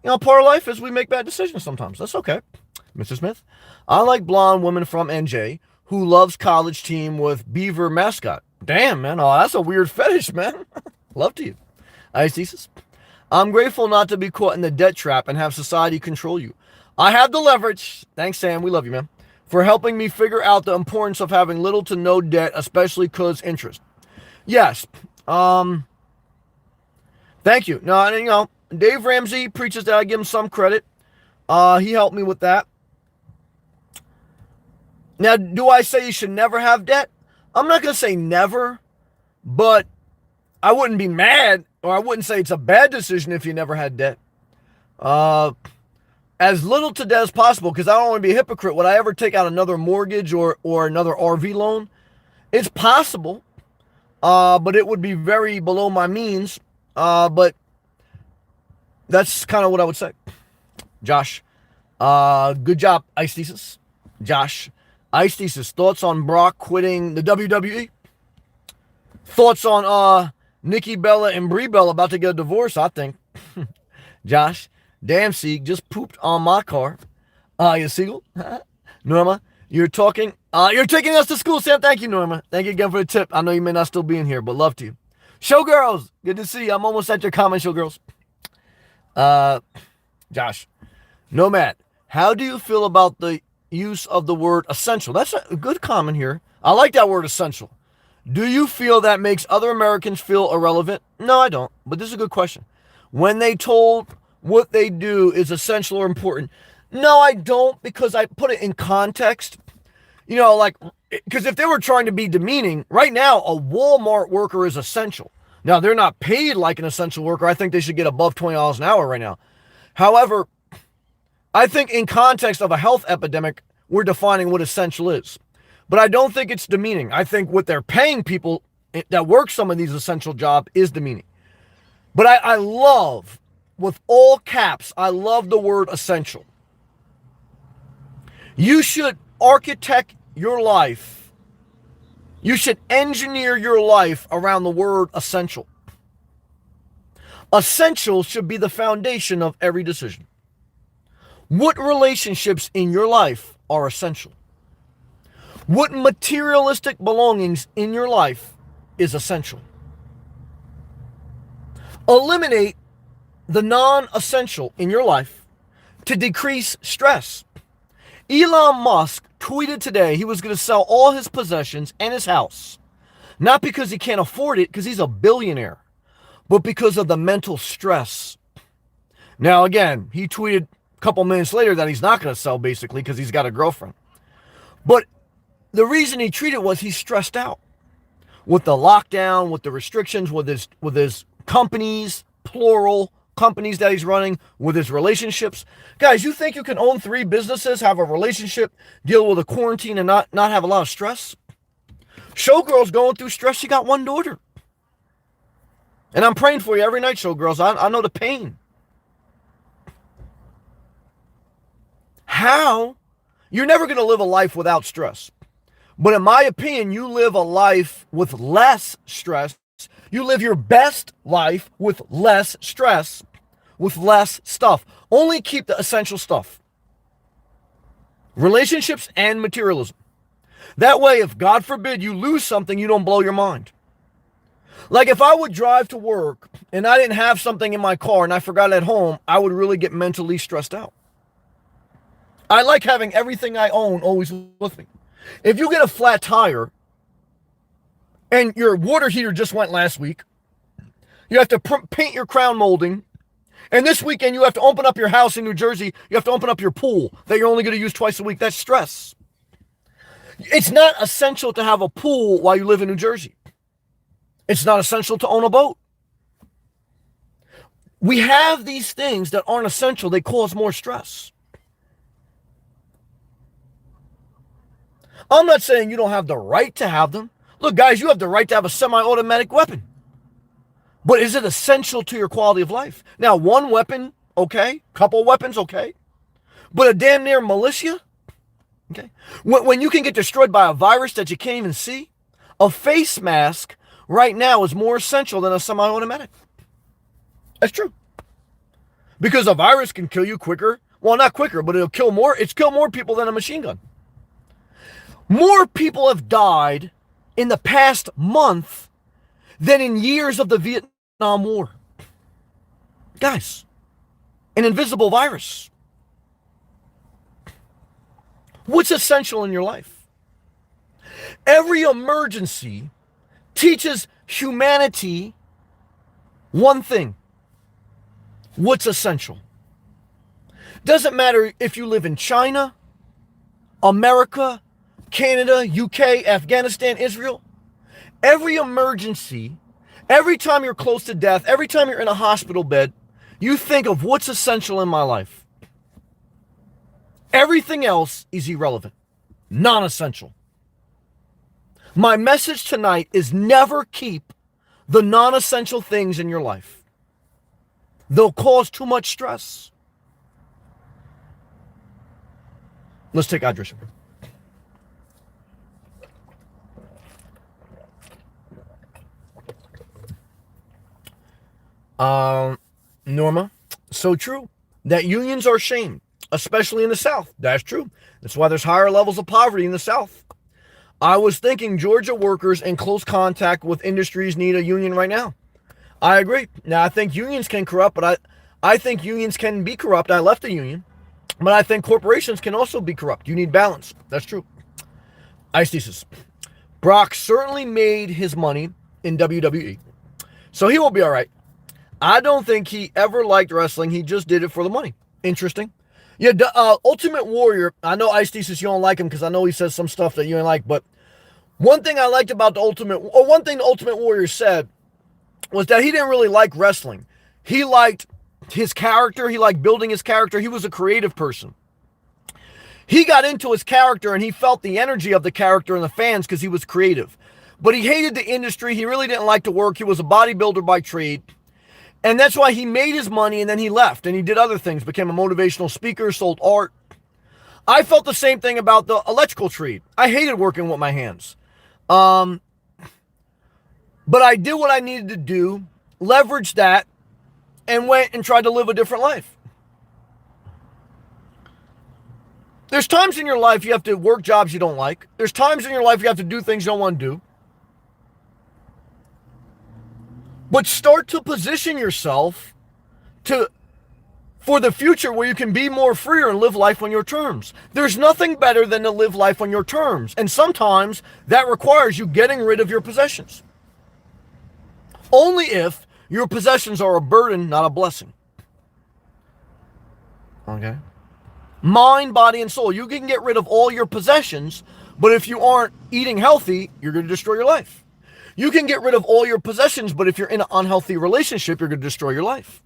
part of life is we make bad decisions sometimes. That's okay. Mr. Smith, I like blonde woman from NJ who loves college team with beaver mascot. Damn, man. Oh, that's a weird fetish, man. Love to you. Isis, I'm grateful not to be caught in the debt trap and have society control you. I have the leverage. Thanks, Sam. We love you, man. For helping me figure out the importance of having little to no debt, especially because interest. Yes. Thank you. No, Dave Ramsey preaches that I give him some credit. He helped me with that. Now, do I say you should never have debt? I'm not going to say never, but I wouldn't be mad, or I wouldn't say it's a bad decision if you never had debt. As little to debt as possible, because I don't want to be a hypocrite. Would I ever take out another mortgage or another RV loan? It's possible, but it would be very below my means. But that's kind of what I would say. Josh, good job, Ice Thesis. Josh, Ice Thesis, thoughts on Brock quitting the WWE? Thoughts on Nikki Bella and Brie Bella about to get a divorce, I think. Josh, damn, Sieg, just pooped on my car. You Siegel? Norma, you're taking us to school, Sam. Thank you, Norma. Thank you again for the tip. I know you may not still be in here, but love to you. Showgirls, good to see you. I'm almost at your comment, Showgirls. Josh, Nomad, how do you feel about the use of the word essential? That's a good comment here. I like that word essential. Do you feel that makes other Americans feel irrelevant? No, I don't, but this is a good question. When they told what they do is essential or important. No, I don't, because I put it in context. Because if they were trying to be demeaning, right now, a Walmart worker is essential. Now, they're not paid like an essential worker. I think they should get above $20 an hour right now. However, I think in context of a health epidemic, we're defining what essential is. But I don't think it's demeaning. I think what they're paying people that work some of these essential jobs is demeaning. But I love, with all caps, I love the word essential. You should architect your life. You should engineer your life around the word essential. Essential should be the foundation of every decision. What relationships in your life are essential? What materialistic belongings in your life is essential? Eliminate the non-essential in your life to decrease stress. Elon Musk tweeted today he was going to sell all his possessions and his house. Not because he can't afford it, because he's a billionaire, but because of the mental stress. Now, again, he tweeted a couple minutes later that he's not going to sell, basically, because he's got a girlfriend. But the reason he tweeted was he's stressed out with the lockdown, with the restrictions, with his companies, plural companies that he's running, with his relationships. Guys, you think you can own 3 businesses, have a relationship, deal with a quarantine, and not have a lot of stress? Showgirl's going through stress. She got 1 daughter. And I'm praying for you every night, Showgirls. I know the pain. how? You're never going to live a life without stress. But in my opinion, you live a life with less stress. You live your best life with less stress, with less stuff. Only keep the essential stuff. Relationships and materialism. That way, if God forbid you lose something, you don't blow your mind. Like if I would drive to work and I didn't have something in my car and I forgot it at home, I would really get mentally stressed out. I like having everything I own always with me. If you get a flat tire and your water heater just went last week, you have to paint your crown molding, and this weekend you have to open up your house in New Jersey, you have to open up your pool that you're only going to use twice a week. That's stress. It's not essential to have a pool while you live in New Jersey. It's not essential to own a boat. We have these things that aren't essential. They cause more stress. I'm not saying you don't have the right to have them. Look, guys, you have the right to have a semi-automatic weapon. But is it essential to your quality of life? Now, one weapon, okay. Couple weapons, okay. But a damn near militia? Okay. When you can get destroyed by a virus that you can't even see, a face mask right now is more essential than a semi-automatic. That's true. Because a virus can kill you quicker. Well, not quicker, but it'll kill more. It's killed more people than a machine gun. More people have died in the past month than in years of the Vietnam War. Guys, an invisible virus. What's essential in your life? Every emergency teaches humanity one thing. What's essential? Doesn't matter if you live in China, America, Canada, UK, Afghanistan, Israel. Every emergency, every time you're close to death, every time you're in a hospital bed, you think of what's essential in my life. Everything else is irrelevant, non-essential. My message tonight is never keep the non-essential things in your life. They'll cause too much stress. Let's take hydration. Norma, so true that unions are shamed, especially in the South. That's true. That's why there's higher levels of poverty in the South. I was thinking Georgia workers in close contact with industries need a union right now. I agree. Now, I think unions can corrupt, but I think unions can be corrupt. I left the union, but I think corporations can also be corrupt. You need balance. That's true. Ice Brock certainly made his money in WWE, so he will be all right. I don't think he ever liked wrestling. He just did it for the money. Interesting. Yeah, Ultimate Warrior, I know Ice Thesis, you don't like him because I know he says some stuff that you ain't like, but one thing I liked about one thing the Ultimate Warrior said was that he didn't really like wrestling. He liked his character. He liked building his character. He was a creative person. He got into his character and he felt the energy of the character and the fans because he was creative. But he hated the industry. He really didn't like to work. He was a bodybuilder by trade. And that's why he made his money and then he left and he did other things, became a motivational speaker, sold art. I felt the same thing about the electrical trade. I hated working with my hands. But I did what I needed to do, leveraged that, and went and tried to live a different life. There's times in your life you have to work jobs you don't like. There's times in your life you have to do things you don't want to do. But start to position yourself for the future where you can be more freer and live life on your terms. There's nothing better than to live life on your terms. And sometimes that requires you getting rid of your possessions. Only if your possessions are a burden, not a blessing. Okay? Mind, body, and soul. You can get rid of all your possessions, but if you aren't eating healthy, you're going to destroy your life. You can get rid of all your possessions, but if you're in an unhealthy relationship, you're going to destroy your life.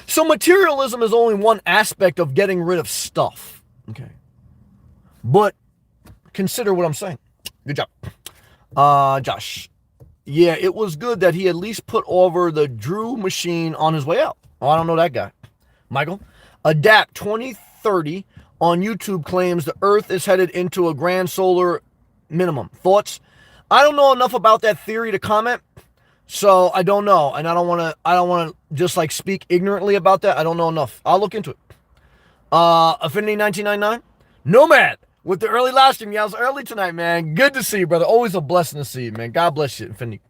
So materialism is only one aspect of getting rid of stuff. Okay. But consider what I'm saying. Good job. Josh. Yeah, it was good that he at least put over the Drew machine on his way out. Oh, I don't know that guy. Michael. Adapt 2030 on YouTube claims the Earth is headed into a grand solar minimum. Thoughts? I don't know enough about that theory to comment, so I don't know, and I don't want to just like speak ignorantly about that. I don't know enough. I'll look into it. Affinity 1999, Nomad with the early live stream. Yeah, I was early tonight, man. Good to see you, brother. Always a blessing to see you, man. God bless you, Infinity.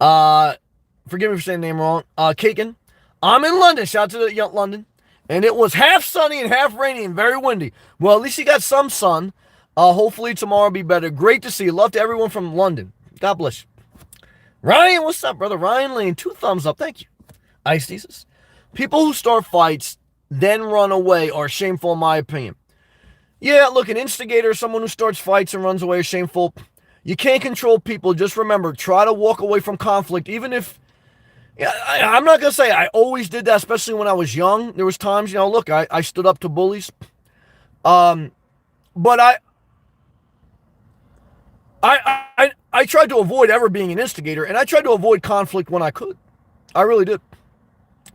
Forgive me for saying the name wrong. Kaken, I'm in London. Shout out to the London. And it was half sunny and half rainy and very windy. Well, at least you got some sun. Hopefully tomorrow will be better. Great to see you. Love to everyone from London. God bless you. Ryan, what's up, brother? Ryan Lane, 2 thumbs up. Thank you. Ice thesis. People who start fights, then run away are shameful in my opinion. Yeah, look, an instigator, someone who starts fights and runs away is shameful. You can't control people. Just remember, try to walk away from conflict, even if... Yeah, I'm not going to say I always did that, especially when I was young. There was times, look, I stood up to bullies. But I tried to avoid ever being an instigator, and I tried to avoid conflict when I could. I really did.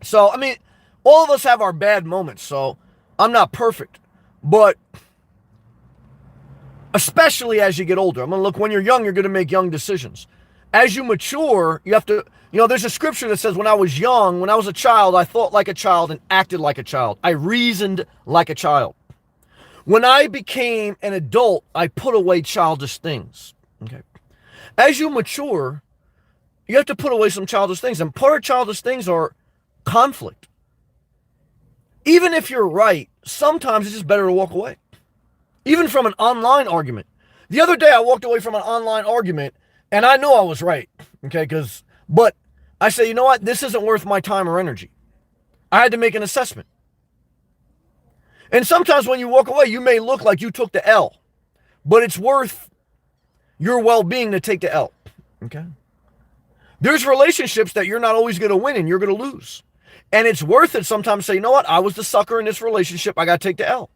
So, I mean, all of us have our bad moments, so I'm not perfect. But especially as you get older. Look, when you're young, you're going to make young decisions. As you mature, you have to, there's a scripture that says when I was young, when I was a child, I thought like a child and acted like a child. I reasoned like a child. When I became an adult, I put away childish things. Okay. As you mature, you have to put away some childish things. And part of childish things are conflict. Even if you're right, sometimes it's just better to walk away. Even from an online argument. The other day, I walked away from an online argument, and I know I was right. Okay, but I say, you know what? This isn't worth my time or energy. I had to make an assessment. And sometimes when you walk away, you may look like you took the L, but it's worth your well-being to take the L. Okay? There's relationships that you're not always going to win and you're going to lose. And it's worth it sometimes to say, you know what? I was the sucker in this relationship. I got to take the L.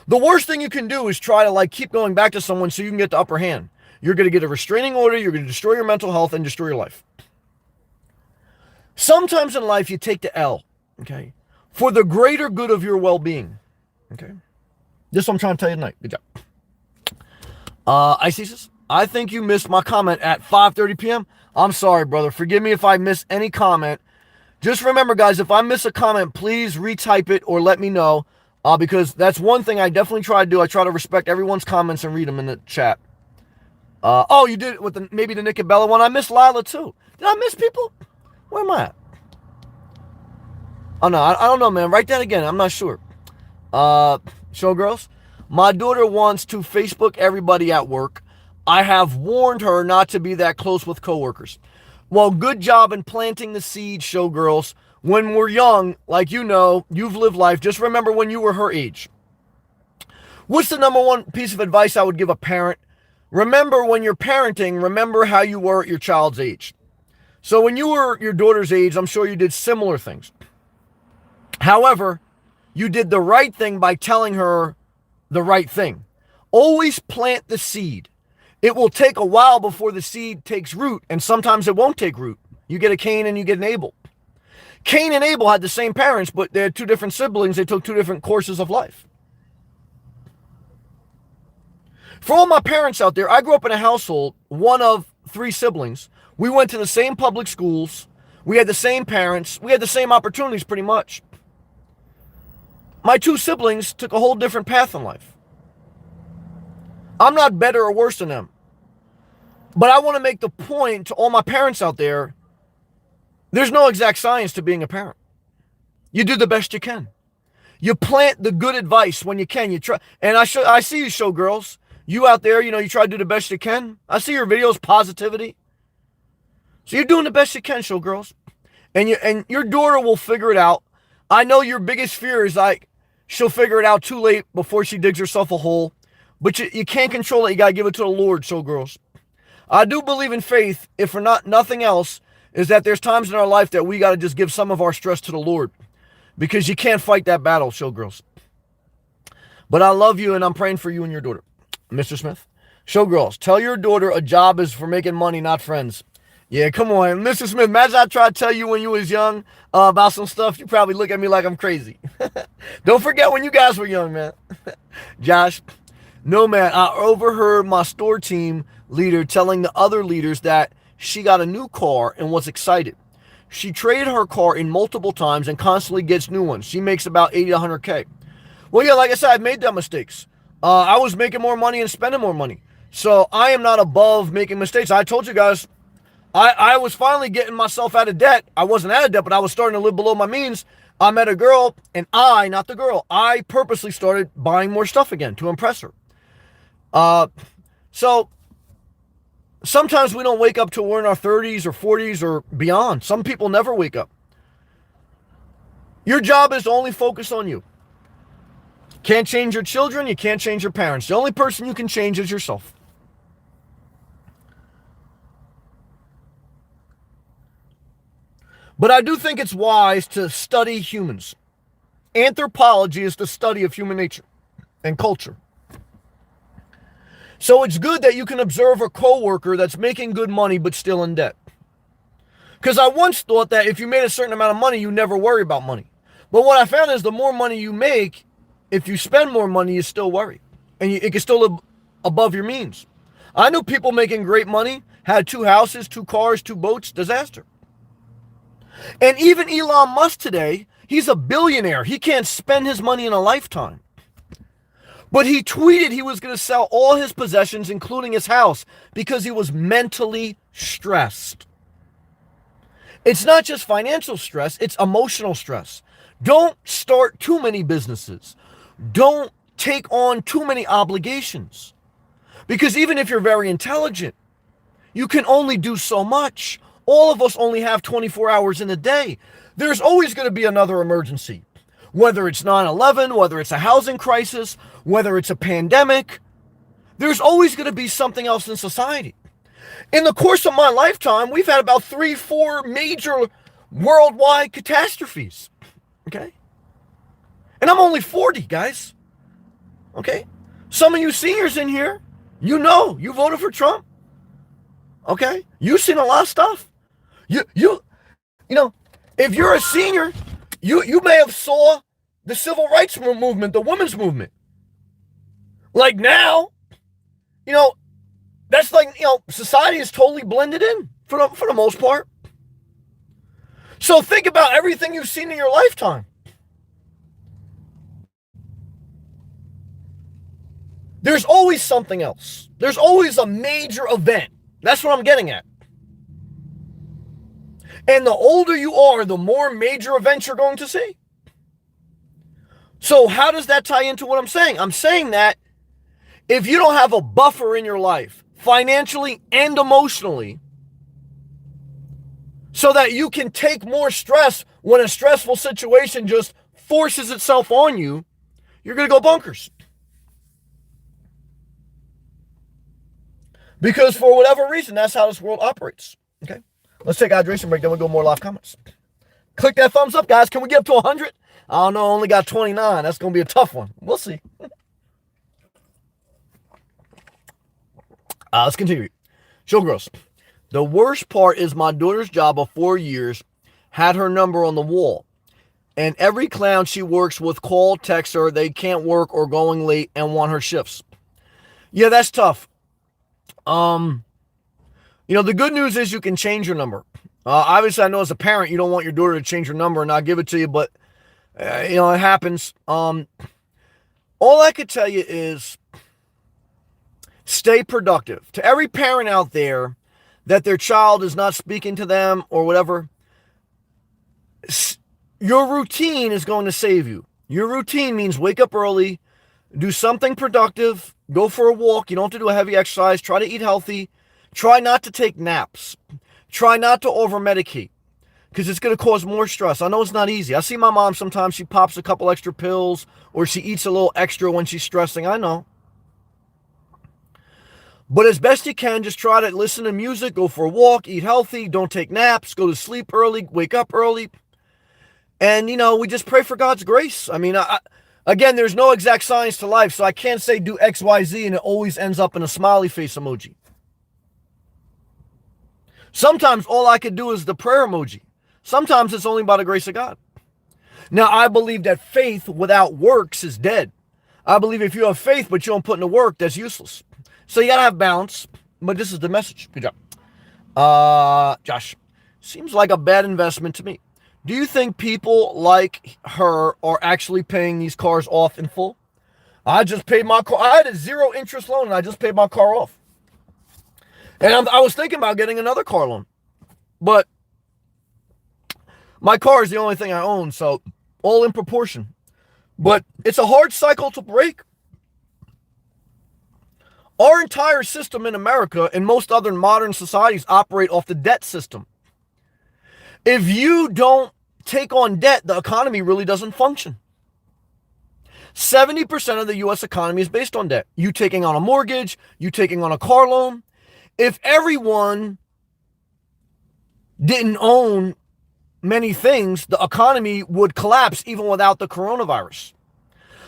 The worst thing you can do is try to keep going back to someone so you can get the upper hand. You're going to get a restraining order. You're going to destroy your mental health and destroy your life. Sometimes in life, you take the L, okay, for the greater good of your well-being, okay? This is what I'm trying to tell you tonight. Good job. Isis, I think you missed my comment at 5:30 p.m. I'm sorry, brother. Forgive me if I miss any comment. Just remember, guys, if I miss a comment, please retype it or let me know, because that's one thing I definitely try to do. I try to respect everyone's comments and read them in the chat. Oh, you did it with maybe the Nick and Bella one. I missed Lila, too. Did I miss people? Where am I at? Oh, no, I don't know, man. Write that again. I'm not sure. Showgirls, my daughter wants to Facebook everybody at work. I have warned her not to be that close with coworkers. Well, good job in planting the seed, showgirls. When we're young, like you've lived life. Just remember when you were her age. What's the number one piece of advice I would give a parent? Remember when you're parenting, remember how you were at your child's age. So when you were your daughter's age, I'm sure you did similar things. However, you did the right thing by telling her the right thing. Always plant the seed. It will take a while before the seed takes root, and sometimes it won't take root. You get a Cain and you get an Abel. Cain and Abel had the same parents, but they had 2 different siblings. They took 2 different courses of life. For all my parents out there, I grew up in a household, one of 3 siblings. We went to the same public schools. We had the same parents. We had the same opportunities pretty much. My 2 siblings took a whole different path in life. I'm not better or worse than them. But I want to make the point to all my parents out there, there's no exact science to being a parent. You do the best you can. You plant the good advice when you can. You try, and I see you, showgirls. You out there, you try to do the best you can. I see your videos, positivity. So you're doing the best you can, showgirls. And your daughter will figure it out. I know your biggest fear is she'll figure it out too late before she digs herself a hole. But you can't control it. You got to give it to the Lord, showgirls. I do believe in faith, if for nothing else, is that there's times in our life that we got to just give some of our stress to the Lord. Because you can't fight that battle, showgirls. But I love you and I'm praying for you and your daughter. Mr. Smith, showgirls, tell your daughter a job is for making money, not friends. Yeah, come on. Mr. Smith, imagine I tried to tell you when you was young about some stuff. You probably look at me like I'm crazy. Don't forget when you guys were young, man. Josh, no, man. I overheard my store team leader telling the other leaders that she got a new car and was excited. She traded her car in multiple times and constantly gets new ones. She makes about 80 to 100K. Well, yeah, like I said, I've made that mistakes. I was making more money and spending more money. So I am not above making mistakes. I told you guys, I was finally getting myself out of debt. I wasn't out of debt, but I was starting to live below my means. I met a girl, and not the girl, I purposely started buying more stuff again to impress her. So sometimes we don't wake up till we're in our 30s or 40s or beyond. Some people never wake up. Your job is to only focus on you. Can't change your children, you can't change your parents. The only person you can change is yourself. But I do think it's wise to study humans. Anthropology is the study of human nature and culture. So it's good that you can observe a coworker that's making good money but still in debt. Because I once thought that if you made a certain amount of money, you never worry about money. But what I found is the more money you make, if you spend more money, you still worry. And it can still live above your means. I knew people making great money, had 2 houses, 2 cars, 2 boats, disaster. And even Elon Musk today, he's a billionaire. He can't spend his money in a lifetime. But he tweeted he was going to sell all his possessions, including his house, because he was mentally stressed. It's not just financial stress, it's emotional stress. Don't start too many businesses. Don't take on too many obligations. Because even if you're very intelligent, you can only do so much. All of us only have 24 hours in a day. There's always going to be another emergency. Whether it's 9/11, whether it's a housing crisis, whether it's a pandemic, there's always going to be something else in society. In the course of my lifetime, we've had about 3-4 major worldwide catastrophes. Okay? And I'm only 40, guys. Okay? Some of you seniors in here, you voted for Trump. Okay? You've seen a lot of stuff. You know, if you're a senior, you may have saw the civil rights movement, the women's movement. Like now, that's like, society is totally blended in for the most part. So think about everything you've seen in your lifetime. There's always something else. There's always a major event. That's what I'm getting at. And the older you are, the more major events you're going to see. So how does that tie into what I'm saying? I'm saying that if you don't have a buffer in your life, financially and emotionally, so that you can take more stress when a stressful situation just forces itself on you, you're going to go bonkers. Because for whatever reason, that's how this world operates. Okay? Let's take a hydration break, then we'll go more live comments. Click that thumbs up, guys. Can we get up to 100? I don't know, only got 29. That's going to be a tough one. We'll see. Let's continue. Showgirls. The worst part is my daughter's job of 4 years had her number on the wall. And every clown she works with call, text her, they can't work or going late and want her shifts. Yeah, that's tough. The good news is you can change your number. Obviously, I know as a parent, you don't want your daughter to change her number and not give it to you, but, it happens. All I could tell you is stay productive. To every parent out there that their child is not speaking to them or whatever, your routine is going to save you. Your routine means wake up early, do something productive, go for a walk. You don't have to do a heavy exercise. Try to eat healthy. Try not to take naps. Try not to over-medicate because it's going to cause more stress. I know it's not easy. I see my mom sometimes. She pops a couple extra pills or she eats a little extra when she's stressing. I know. But as best you can, just try to listen to music, go for a walk, eat healthy, don't take naps, go to sleep early, wake up early. And, we just pray for God's grace. I mean, again, there's no exact science to life, so I can't say do X, Y, Z, and it always ends up in a smiley face emoji. Sometimes all I could do is the prayer emoji. Sometimes it's only by the grace of God. Now, I believe that faith without works is dead. I believe if you have faith but you don't put in the work, that's useless. So you got to have balance. But this is the message. Good job. Josh, seems like a bad investment to me. Do you think people like her are actually paying these cars off in full? I just paid my car. I had a 0 interest loan and I just paid my car off. And I was thinking about getting another car loan. But my car is the only thing I own, so all in proportion. But it's a hard cycle to break. Our entire system in America and most other modern societies operate off the debt system. If you don't take on debt, the economy really doesn't function. 70% of the U.S. economy is based on debt. You taking on a mortgage, you taking on a car loan. If everyone didn't own many things, the economy would collapse even without the coronavirus.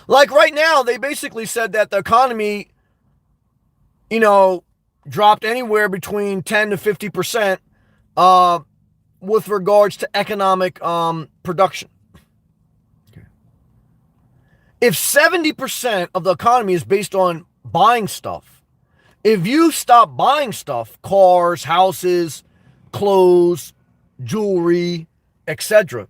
Like right now, they basically said that the economy, dropped anywhere between 10 to 50% with regards to economic production. If 70% of the economy is based on buying stuff, if you stop buying stuff, cars, houses, clothes, jewelry, etc.,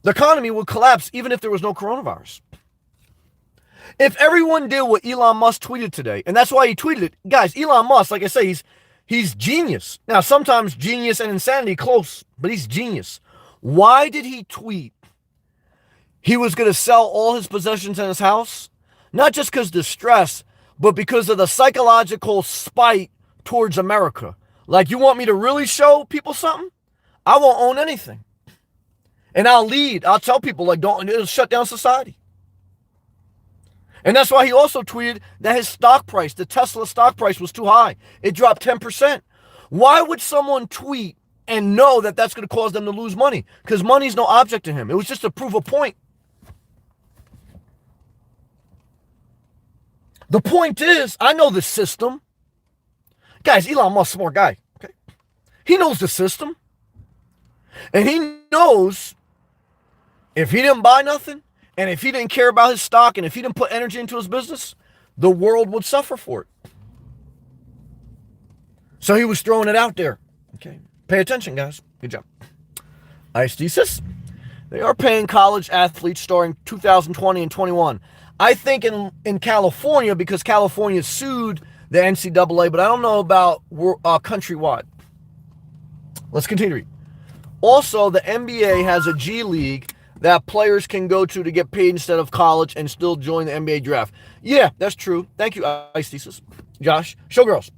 the economy would collapse even if there was no coronavirus. If everyone did what Elon Musk tweeted today, and that's why he tweeted it, guys, Elon Musk, like I say, he's genius. Now, sometimes genius and insanity close, but he's genius. Why did he tweet he was going to sell all his possessions in his house? Not just because of the stress, but because of the psychological spite towards America. Like, you want me to really show people something? I won't own anything. And I'll lead. I'll tell people, it'll shut down society. And that's why he also tweeted that his stock price, the Tesla stock price, was too high. It dropped 10%. Why would someone tweet and know that that's going to cause them to lose money? Because money's no object to him. It was just to prove a point. The point is, I know the system. Guys, Elon Musk's a smart guy. Okay? He knows the system. And he knows if he didn't buy nothing, and if he didn't care about his stock, and if he didn't put energy into his business, the world would suffer for it. So he was throwing it out there. Okay. Pay attention, guys. Good job. Ice they are paying college athletes starting 2020 and 21. I think in California, because California sued the NCAA, but I don't know about countrywide. Let's continue. Also, the NBA has a G League that players can go to get paid instead of college and still join the NBA draft. Yeah, that's true. Thank you, Ice Thesis. Josh, Showgirls.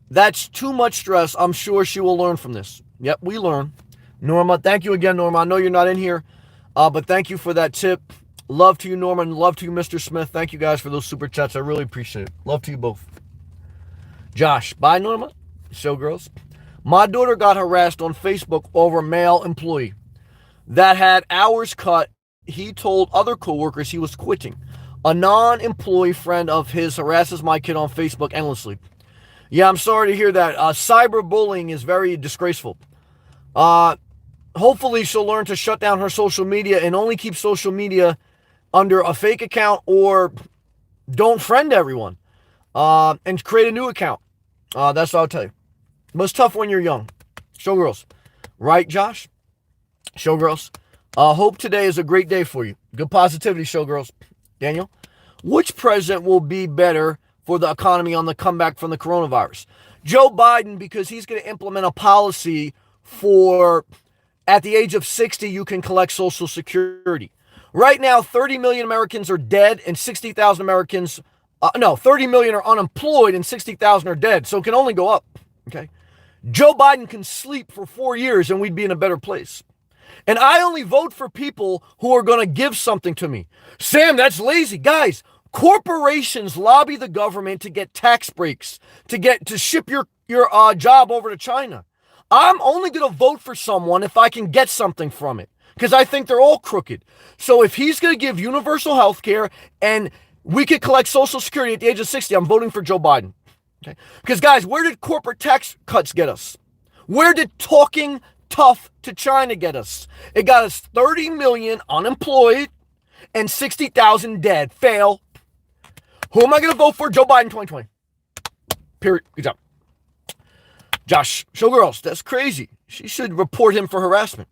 That's too much stress. I'm sure she will learn from this. Yep, we learn. Norma, thank you again, Norma. I know you're not in here, but thank you for that tip. Love to you, Norma, and love to you, Mr. Smith. Thank you guys for those super chats. I really appreciate it. Love to you both. Josh, bye, Norma. Showgirls. My daughter got harassed on Facebook over a male employee that had hours cut. He told other coworkers he was quitting. A non-employee friend of his harasses my kid on Facebook endlessly. Yeah, I'm sorry to hear that. Cyberbullying is very disgraceful. Hopefully she'll learn to shut down her social media and only keep social media under a fake account, or don't friend everyone and create a new account. That's what I'll tell you. But it's tough when you're young. Showgirls. Right, Josh? Showgirls. Hope today is a great day for you. Good positivity, Showgirls. Daniel? Which president will be better for the economy on the comeback from the coronavirus? Joe Biden, because he's going to implement a policy for, at the age of 60, you can collect Social Security. Right now, 30 million Americans are dead and 60,000 Americans, 30 million are unemployed and 60,000 are dead. So it can only go up. Okay. Joe Biden can sleep for 4 years and we'd be in a better place. And I only vote for people who are going to give something to me. Sam, that's lazy. Guys, corporations lobby the government to get tax breaks, to ship your job over to China. I'm only going to vote for someone if I can get something from it, because I think they're all crooked. So if he's going to give universal health care and we could collect Social Security at the age of 60, I'm voting for Joe Biden. Okay? Because, guys, where did corporate tax cuts get us? Where did talking tough to China get us? It got us 30 million unemployed and 60,000 dead. Fail. Who am I going to vote for? Joe Biden 2020. Period. Good job. Josh, showgirls, that's crazy. She should report him for harassment.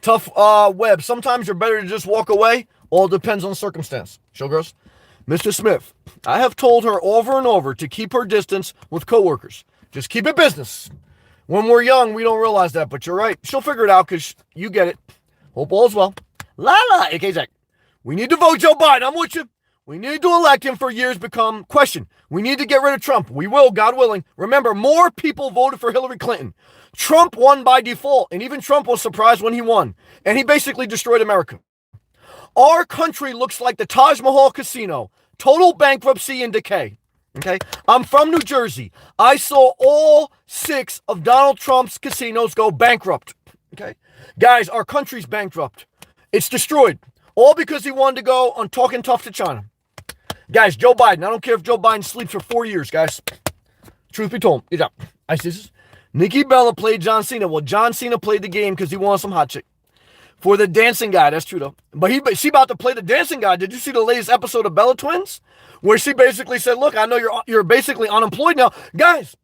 Tough web. Sometimes you're better to just walk away. All depends on the circumstance. Showgirls. Mr. Smith, I have told her over and over to keep her distance with coworkers. Just keep it business. When we're young, we don't realize that, but you're right. She'll figure it out because you get it. Hope all's well. La, AK Zach. We need to vote Joe Biden. I'm with you. We need to elect him for years become question. We need to get rid of Trump. We will, God willing. Remember, more people voted for Hillary Clinton. Trump won by default, and even Trump was surprised when he won. And he basically destroyed America. Our country looks like the Taj Mahal Casino. Total bankruptcy and decay. Okay? I'm from New Jersey. I saw all 6 of Donald Trump's casinos go bankrupt. Okay? Guys, our country's bankrupt. It's destroyed. All because he wanted to go on talking tough to China. Guys, Joe Biden. I don't care if Joe Biden sleeps for 4 years, guys. Truth be told. Good job. Nikki Bella played John Cena. Well, John Cena played the game because he wanted some hot chick. For the dancing guy, that's true though. But she about to play the dancing guy. Did you see the latest episode of Bella Twins? Where she basically said, look, I know you're basically unemployed now. Guys,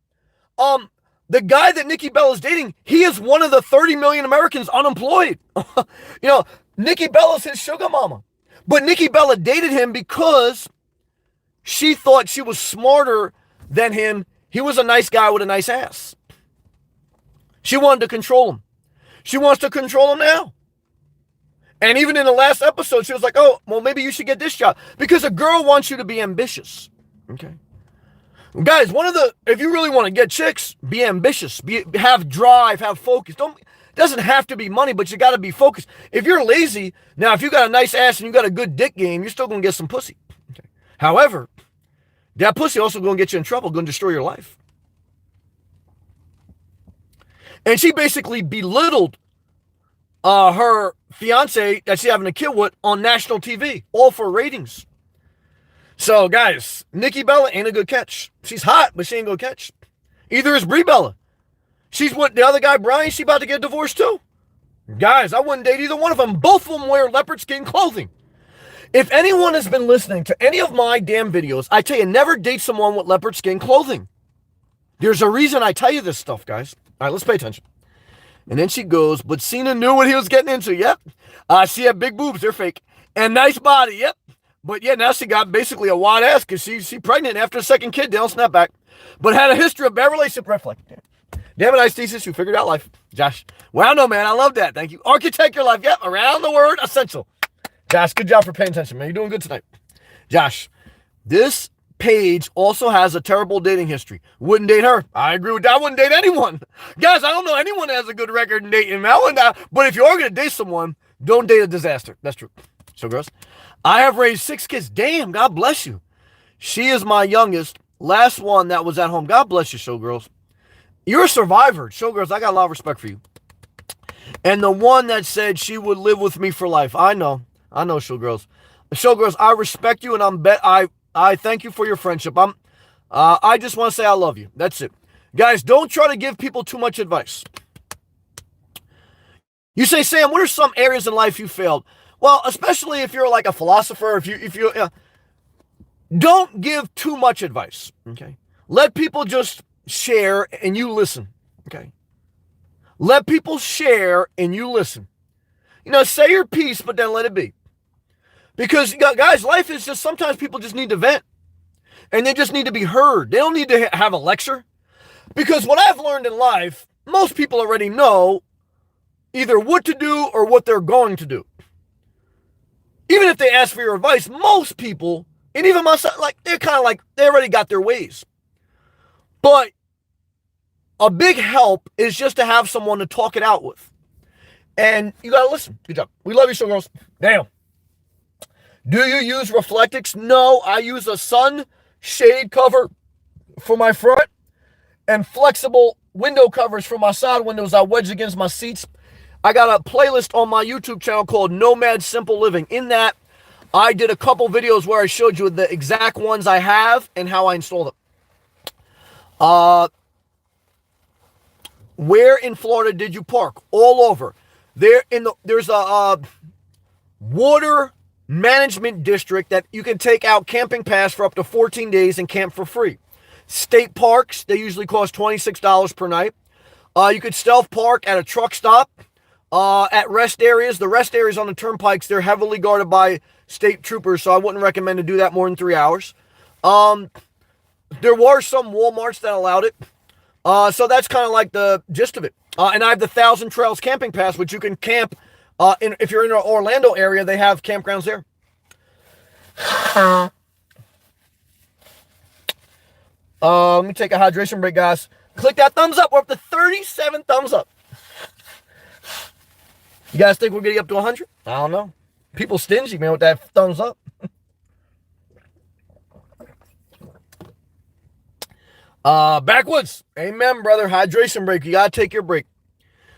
the guy that Nikki Bella's dating, he is one of the 30 million Americans unemployed. Nikki Bella's his sugar mama. But Nikki Bella dated him because she thought she was smarter than him. He was a nice guy with a nice ass. She wanted to control him. She wants to control him now. And even in the last episode, she was like, oh, well, maybe you should get this job. Because a girl wants you to be ambitious. Okay? Guys, if you really want to get chicks, be ambitious. Have drive, have focus. Doesn't have to be money, but you got to be focused. If you're lazy, now, if you got a nice ass and you got a good dick game, you're still going to get some pussy. Okay? However, that pussy also going to get you in trouble, going to destroy your life. And she basically belittled her fiance that she's having a kid with on national TV, all for ratings. So, guys, Nikki Bella ain't a good catch. She's hot, but she ain't good catch. Either is Brie Bella. She's with the other guy, Brian. She about to get divorced too. Guys, I wouldn't date either one of them. Both of them wear leopard skin clothing. If anyone has been listening to any of my damn videos, I tell you, never date someone with leopard skin clothing. There's a reason I tell you this stuff, guys. All right, let's pay attention. And then she goes, but Cena knew what he was getting into. Yep. She had big boobs. They're fake. And nice body. Yep. But yeah, now she got basically a wide ass because she's pregnant after the second kid. They don't snap back. But had a history of bad relationship red flag. Damn it, nice thesis. You figured out life. Josh. Well, no, man. I love that. Thank you. Architect your life. Yep. Around the word essential. Josh, good job for paying attention, man. You're doing good tonight. Josh, this page also has a terrible dating history. Wouldn't date her. I agree with that. I wouldn't date anyone. Guys, I don't know anyone that has a good record in dating. But if you are going to date someone, don't date a disaster. That's true. So, girls, I have raised 6 kids. Damn, God bless you. She is my youngest. Last one that was at home. God bless you, showgirls. You're a survivor. Showgirls, I got a lot of respect for you. And the one that said she would live with me for life. I know, showgirls. Showgirls, I respect you, and I thank you for your friendship. I just want to say I love you. That's it. Guys, don't try to give people too much advice. You say, Sam, what are some areas in life you failed? Well, especially if you're like a philosopher, if you don't give too much advice. Okay. Let people just share and you listen. Okay. Let people share and you listen. Say your piece, but then let it be. Because, guys, life is just, sometimes people just need to vent. And they just need to be heard. They don't need to have a lecture. Because what I've learned in life, most people already know either what to do or what they're going to do. Even if they ask for your advice, most people, and even myself, they're kind of like, they already got their ways. But a big help is just to have someone to talk it out with. And you got to listen. Good job. We love you, so girls. Damn. Do you use Reflectix? No, I use a sun shade cover for my front and flexible window covers for my side windows I wedge against my seats. I got a playlist on my YouTube channel called Nomad Simple Living. In that, I did a couple videos where I showed you the exact ones I have and how I install them. Uh, where in Florida did you park? All over. There's a water management district that you can take out camping pass for up to 14 days and camp for free. State parks, they usually cost $26 per night. You could stealth park at a truck stop, at rest areas. The rest areas on the turnpikes, they're heavily guarded by state troopers, so I wouldn't recommend to do that more than 3 hours. There were some Walmarts that allowed it. So that's kind of like the gist of it. And I have the 1,000 Trails camping pass, which you can camp. If you're in the Orlando area, they have campgrounds there. Let me take a hydration break, guys. Click that thumbs up. We're up to 37 thumbs up. You guys think we're getting up to 100? I don't know. People stingy, man, with that thumbs up. Backwoods. Amen, brother. Hydration break. You got to take your break.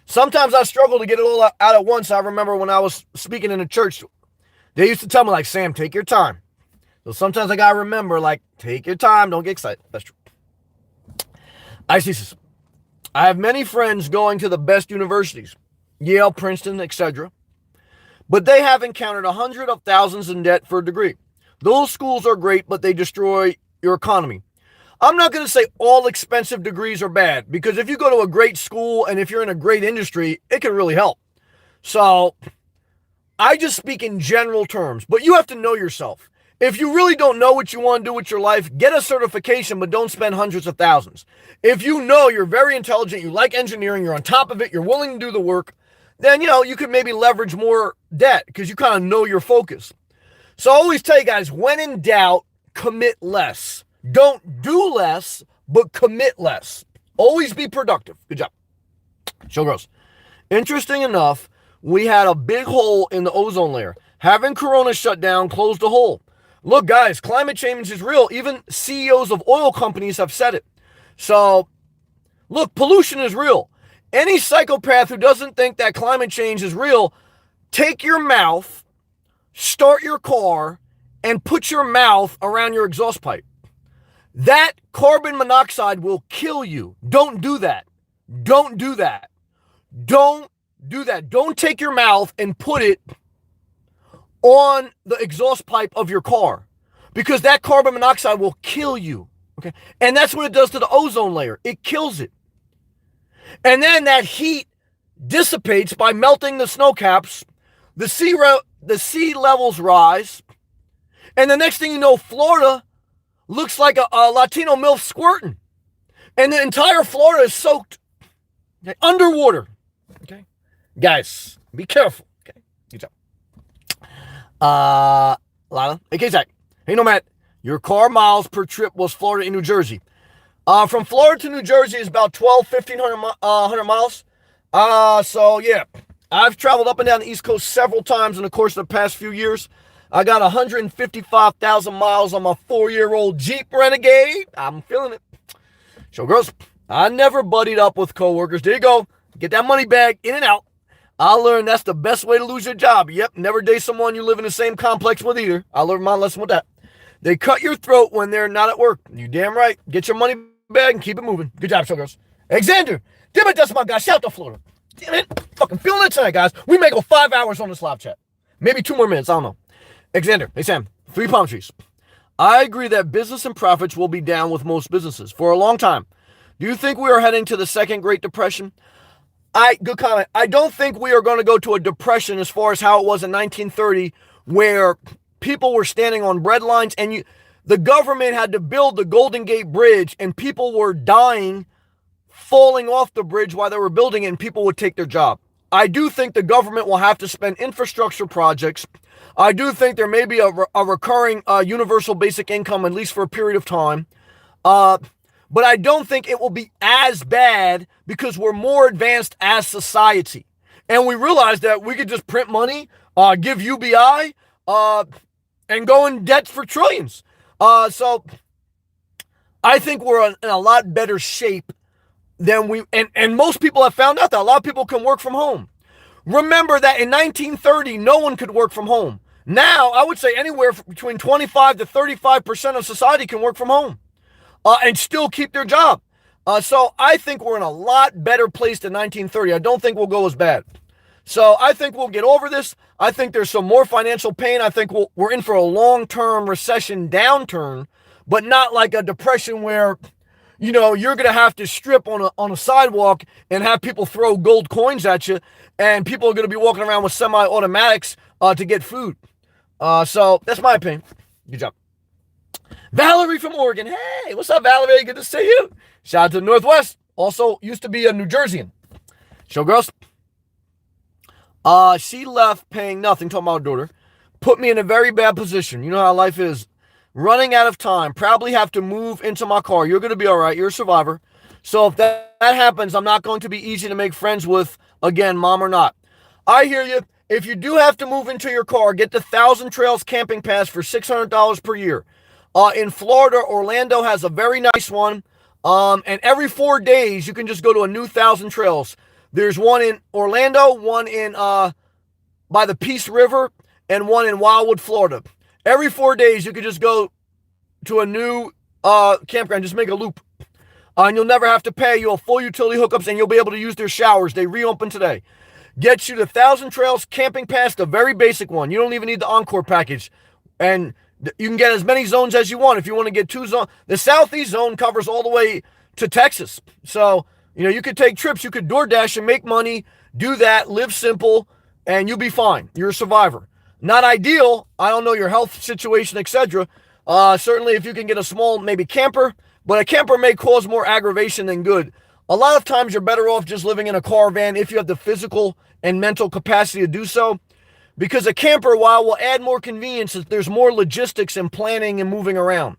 Sometimes I struggle to get it all out at once. I remember when I was speaking in a church, they used to tell me, like, Sam, take your time. So sometimes I got to remember, like, take your time. Don't get excited. That's true. ISIS. I have many friends going to the best universities, Yale, Princeton, etc. But they have encountered hundreds of thousands in debt for a degree. Those schools are great, but they destroy your economy. I'm not going to say all expensive degrees are bad, because if you go to a great school and if you're in a great industry, it can really help. So I just speak in general terms, but you have to know yourself. If you really don't know what you want to do with your life, get a certification, but don't spend hundreds of thousands. If you know you're very intelligent, you like engineering, you're on top of it, you're willing to do the work, then, you could maybe leverage more debt because you kind of know your focus. So I always tell you guys, when in doubt, commit less. Don't do less, but commit less. Always be productive. Good job. Show gross. Interesting enough, we had a big hole in the ozone layer. Having Corona shut down closed the hole. Look, guys, climate change is real. Even CEOs of oil companies have said it. So, look, pollution is real. Any psychopath who doesn't think that climate change is real, take your mouth, start your car, and put your mouth around your exhaust pipe. That carbon monoxide will kill you. Don't do that. Don't do that. Don't do that. Don't take your mouth and put it on the exhaust pipe of your car, because that carbon monoxide will kill you. Okay. And that's what it does to the ozone layer. It kills it. And then that heat dissipates by melting the snow caps. The sea levels rise. And the next thing you know, Florida looks like a Latino MILF squirting. And the entire Florida is soaked. Okay? Underwater. Okay. Guys, be careful. Okay. Good job. Lila. Hey, Zach. Hey, Nomad. Your car miles per trip was Florida and New Jersey. From Florida to New Jersey is about 1,500 miles. So yeah, I've traveled up and down the East Coast several times in the course of the past few years. I got 155,000 miles on my 4-year-old Jeep Renegade. I'm feeling it. Show girls, I never buddied up with coworkers. There you go. Get that money bag in and out. I learned that's the best way to lose your job. Yep, never date someone you live in the same complex with either. I learned my lesson with that. They cut your throat when they're not at work. You damn right. Get your money bag and keep it moving. Good job, showgirls. Alexander, damn it, that's my guy. Shout to Florida. Damn it. Fucking feeling it tonight, guys. We may go 5 hours on this live chat. Maybe 2 more minutes. I don't know. Alexander, hey Sam, 3 palm trees. I agree that business and profits will be down with most businesses for a long time. Do you think we are heading to the second Great Depression? Good comment. I don't think we are going to go to a depression as far as how it was in 1930, where people were standing on bread lines and the government had to build the Golden Gate Bridge and people were dying, falling off the bridge while they were building it, and people would take their job. I do think the government will have to spend infrastructure projects. I do think there may be a recurring universal basic income, at least for a period of time. But I don't think it will be as bad because we're more advanced as society. And we realize that we could just print money, give UBI, and go in debts for trillions. So I think we're in a lot better shape than and most people have found out that a lot of people can work from home. Remember that in 1930, no one could work from home. Now, I would say anywhere between 25 to 35% of society can work from home and still keep their job. So I think we're in a lot better place than 1930. I don't think we'll go as bad. So I think we'll get over this. I think there's some more financial pain. I think we're in for a long-term recession downturn, but not like a depression where, you're going to have to strip on a sidewalk and have people throw gold coins at you, and people are going to be walking around with semi-automatics to get food. So that's my opinion. Good job. Valerie from Oregon. Hey, what's up, Valerie? Good to see you. Shout out to the Northwest. Also used to be a New Jerseyan. Showgirls. She left paying nothing, talking about her daughter. Put me in a very bad position. You know how life is. Running out of time. Probably have to move into my car. You're going to be all right. You're a survivor. So if that happens, I'm not going to be easy to make friends with again, mom or not. I hear you. If you do have to move into your car, get the 1,000 Trails camping pass for $600 per year. In Florida, Orlando has a very nice one. And every 4 days, you can just go to a new 1,000 Trails. There's one in Orlando, one in by the Peace River, and one in Wildwood, Florida. Every 4 days, you can just go to a new campground. Just make a loop. And you'll never have to pay. You'll have full utility hookups, and you'll be able to use their showers. They reopened today. Get you the 1,000 Trails camping pass, the very basic one. You don't even need the Encore package. And you can get as many zones as you want. If you want to get 2 zones, the Southeast zone covers all the way to Texas. So, you could take trips. You could DoorDash and make money, do that, live simple, and you'll be fine. You're a survivor. Not ideal. I don't know your health situation, etc. Certainly if you can get a small, maybe camper, but a camper may cause more aggravation than good. A lot of times you're better off just living in a car van if you have the physical and mental capacity to do so. Because a camper, while will add more convenience, there's more logistics and planning and moving around.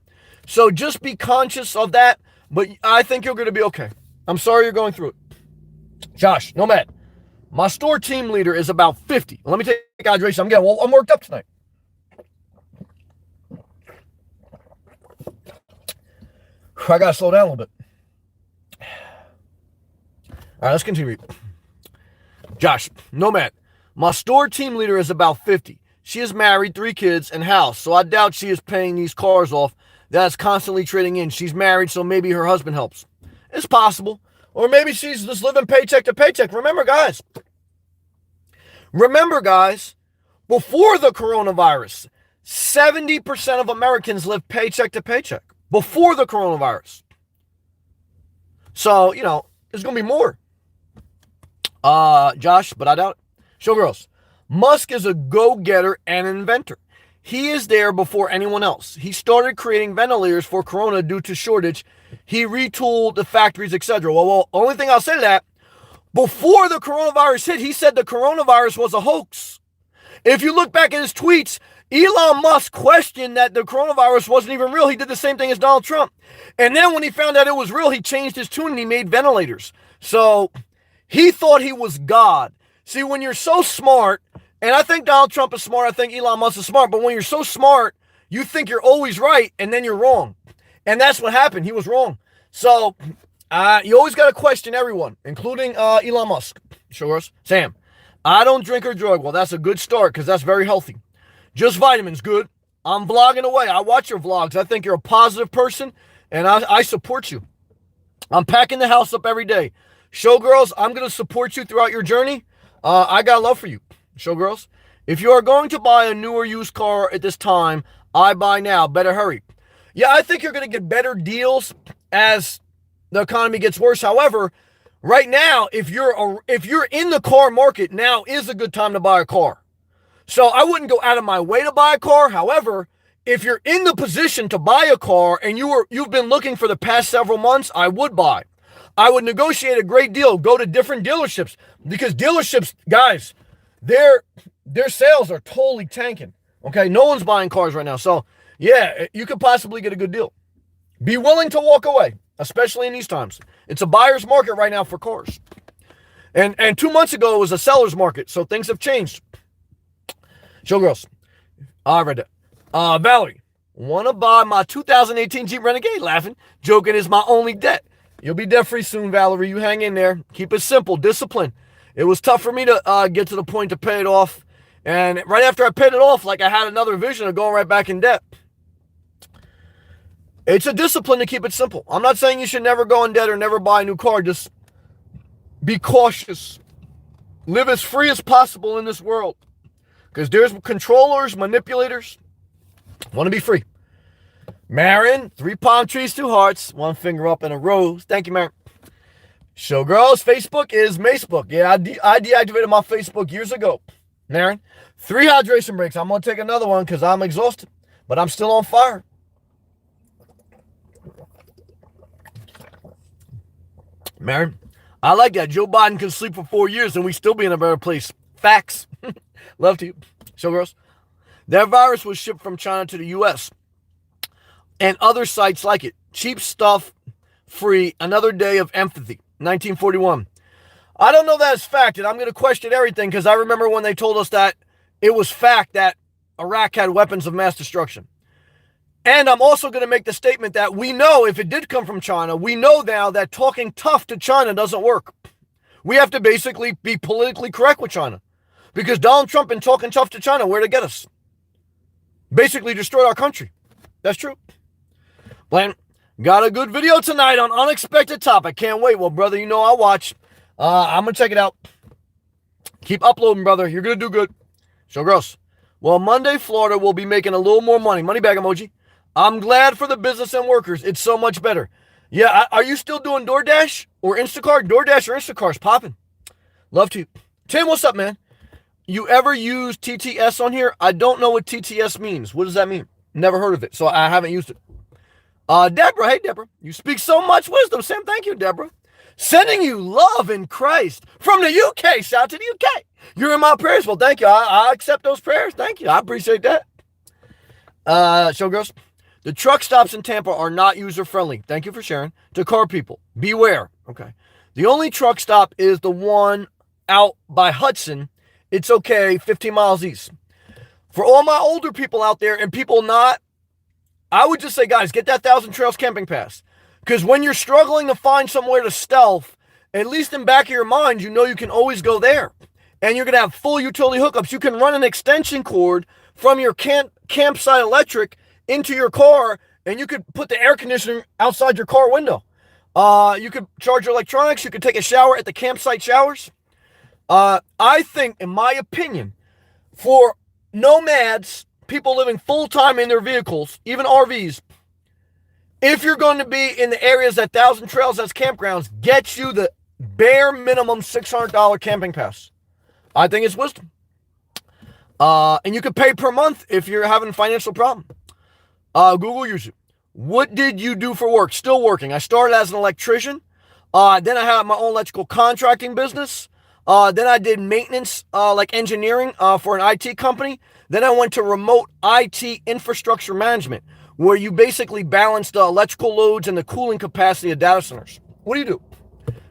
So just be conscious of that, but I think you're going to be okay. I'm sorry you're going through it. Josh, Nomad, my store team leader is about 50. Let me take hydration. I'm worked up tonight. I got to slow down a little bit. All right, let's continue. Josh, Nomad, my store team leader is about 50. She is married, 3 kids, and house, so I doubt she is paying these cars off that's constantly trading in. She's married, so maybe her husband helps. It's possible. Or maybe she's just living paycheck to paycheck. Remember, guys, before the coronavirus, 70% of Americans live paycheck to paycheck. Before the coronavirus. So, there's going to be more. Josh, but I doubt it. Showgirls, Musk is a go-getter and inventor. He is there before anyone else. He started creating ventilators for Corona due to shortage. He retooled the factories, etc. Well, only thing I'll say to that, before the coronavirus hit, he said the coronavirus was a hoax. If you look back at his tweets, Elon Musk questioned that the coronavirus wasn't even real. He did the same thing as Donald Trump. And then when he found out it was real, he changed his tune and he made ventilators. So he thought he was God. See, when you're so smart, and I think Donald Trump is smart, I think Elon Musk is smart, but when you're so smart, you think you're always right, and then you're wrong. And that's what happened. He was wrong. So you always got to question everyone, including Elon Musk. Sure. Sam, I don't drink or drug. Well, that's a good start because that's very healthy. Just vitamins, good. I'm vlogging away. I watch your vlogs. I think you're a positive person, and I support you. I'm packing the house up every day. Showgirls, I'm going to support you throughout your journey. I got love for you. Showgirls, if you are going to buy a new or used car at this time, I buy now. Better hurry. Yeah, I think you're going to get better deals as the economy gets worse. However, right now, if you're in the car market, now is a good time to buy a car. So I wouldn't go out of my way to buy a car. However, if you're in the position to buy a car and you've been looking for the past several months, I would buy. I would negotiate a great deal. Go to different dealerships because dealerships, guys, their sales are totally tanking. Okay, no one's buying cars right now. So yeah, you could possibly get a good deal. Be willing to walk away, especially in these times. It's a buyer's market right now for cars. And 2 months ago, it was a seller's market. So things have changed. Showgirls, I read that. Valerie, want to buy my 2018 Jeep Renegade? Laughing. Joking is my only debt. You'll be debt-free soon, Valerie. You hang in there. Keep it simple. Discipline. It was tough for me to get to the point to pay it off. And right after I paid it off, like I had another vision of going right back in debt. It's a discipline to keep it simple. I'm not saying you should never go in debt or never buy a new car. Just be cautious. Live as free as possible in this world. Because there's controllers, manipulators. Want to be free. Marin, 3 palm trees, 2 hearts, 1 finger up and a rose. Thank you, Marin. Showgirls, Facebook is Macebook. Yeah, I deactivated my Facebook years ago. Marin, 3 hydration breaks. I'm going to take another one because I'm exhausted. But I'm still on fire. Marin, I like that. Joe Biden can sleep for 4 years and we still be in a better place. Facts. Love to you. Showgirls. That virus was shipped from China to the U.S. and other sites like it. Cheap stuff, free, another day of empathy. 1941. I don't know that it's fact, and I'm going to question everything because I remember when they told us that it was fact that Iraq had weapons of mass destruction. And I'm also going to make the statement that we know if it did come from China, we know now that talking tough to China doesn't work. We have to basically be politically correct with China. Because Donald Trump been talking tough to China, where to get us? Basically destroyed our country. That's true. Bland, got a good video tonight on unexpected topic. Can't wait. Well, brother, you know I'll watch. I'm going to check it out. Keep uploading, brother. You're going to do good. Showgirls. Well, Monday, Florida will be making a little more money. Money bag emoji. I'm glad for the business and workers. It's so much better. Yeah, are you still doing DoorDash or Instacart? DoorDash or Instacart's popping. Love to. Tim, what's up, man? You ever use TTS on here? I don't know what TTS means. What does that mean? Never heard of it, so I haven't used it. Deborah, hey, Deborah. You speak so much wisdom, Sam. Thank you, Deborah. Sending you love in Christ from the UK. Shout out to the UK. You're in my prayers. Well, thank you. I accept those prayers. Thank you. I appreciate that. Showgirls. The truck stops in Tampa are not user-friendly. Thank you for sharing. To car people, beware. Okay. The only truck stop is the one out by Hudson. It's okay, 15 miles east. For all my older people out there and people not, I would just say, guys, get that 1,000 Trails camping pass. Because when you're struggling to find somewhere to stealth, at least in back of your mind, you know you can always go there. And you're going to have full utility hookups. You can run an extension cord from your campsite electric into your car, and you could put the air conditioner outside your car window. You could charge your electronics. You could take a shower at the campsite showers. I think, in my opinion, for nomads, people living full-time in their vehicles, even RVs, if you're going to be in the areas that 1,000 Trails has campgrounds, get you the bare minimum $600 camping pass. I think it's wisdom. And you could pay per month if you're having a financial problem. Google user. What did you do for work? Still working. I started as an electrician. Then I had my own electrical contracting business. Then I did maintenance, like engineering, for an IT company. Then I went to remote IT infrastructure management, where you basically balance the electrical loads and the cooling capacity of data centers. What do you do?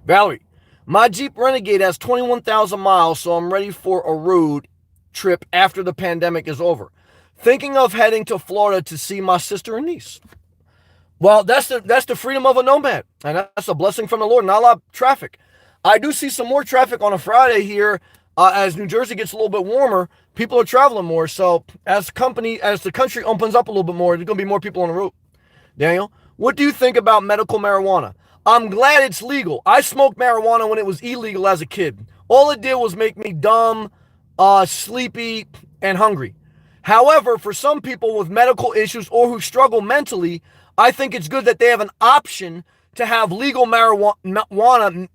Valerie, my Jeep Renegade has 21,000 miles, so I'm ready for a road trip after the pandemic is over. Thinking of heading to Florida to see my sister and niece. Well, that's the freedom of a nomad, and that's a blessing from the Lord. Not a lot of traffic. I do see some more traffic on a Friday here as New Jersey gets a little bit warmer. People are traveling more, so as the country opens up a little bit more, there's going to be more people on the road. Daniel, what do you think about medical marijuana? I'm glad it's legal. I smoked marijuana when it was illegal as a kid. All it did was make me dumb, sleepy, and hungry. However, for some people with medical issues or who struggle mentally, I think it's good that they have an option to have legal marijuana.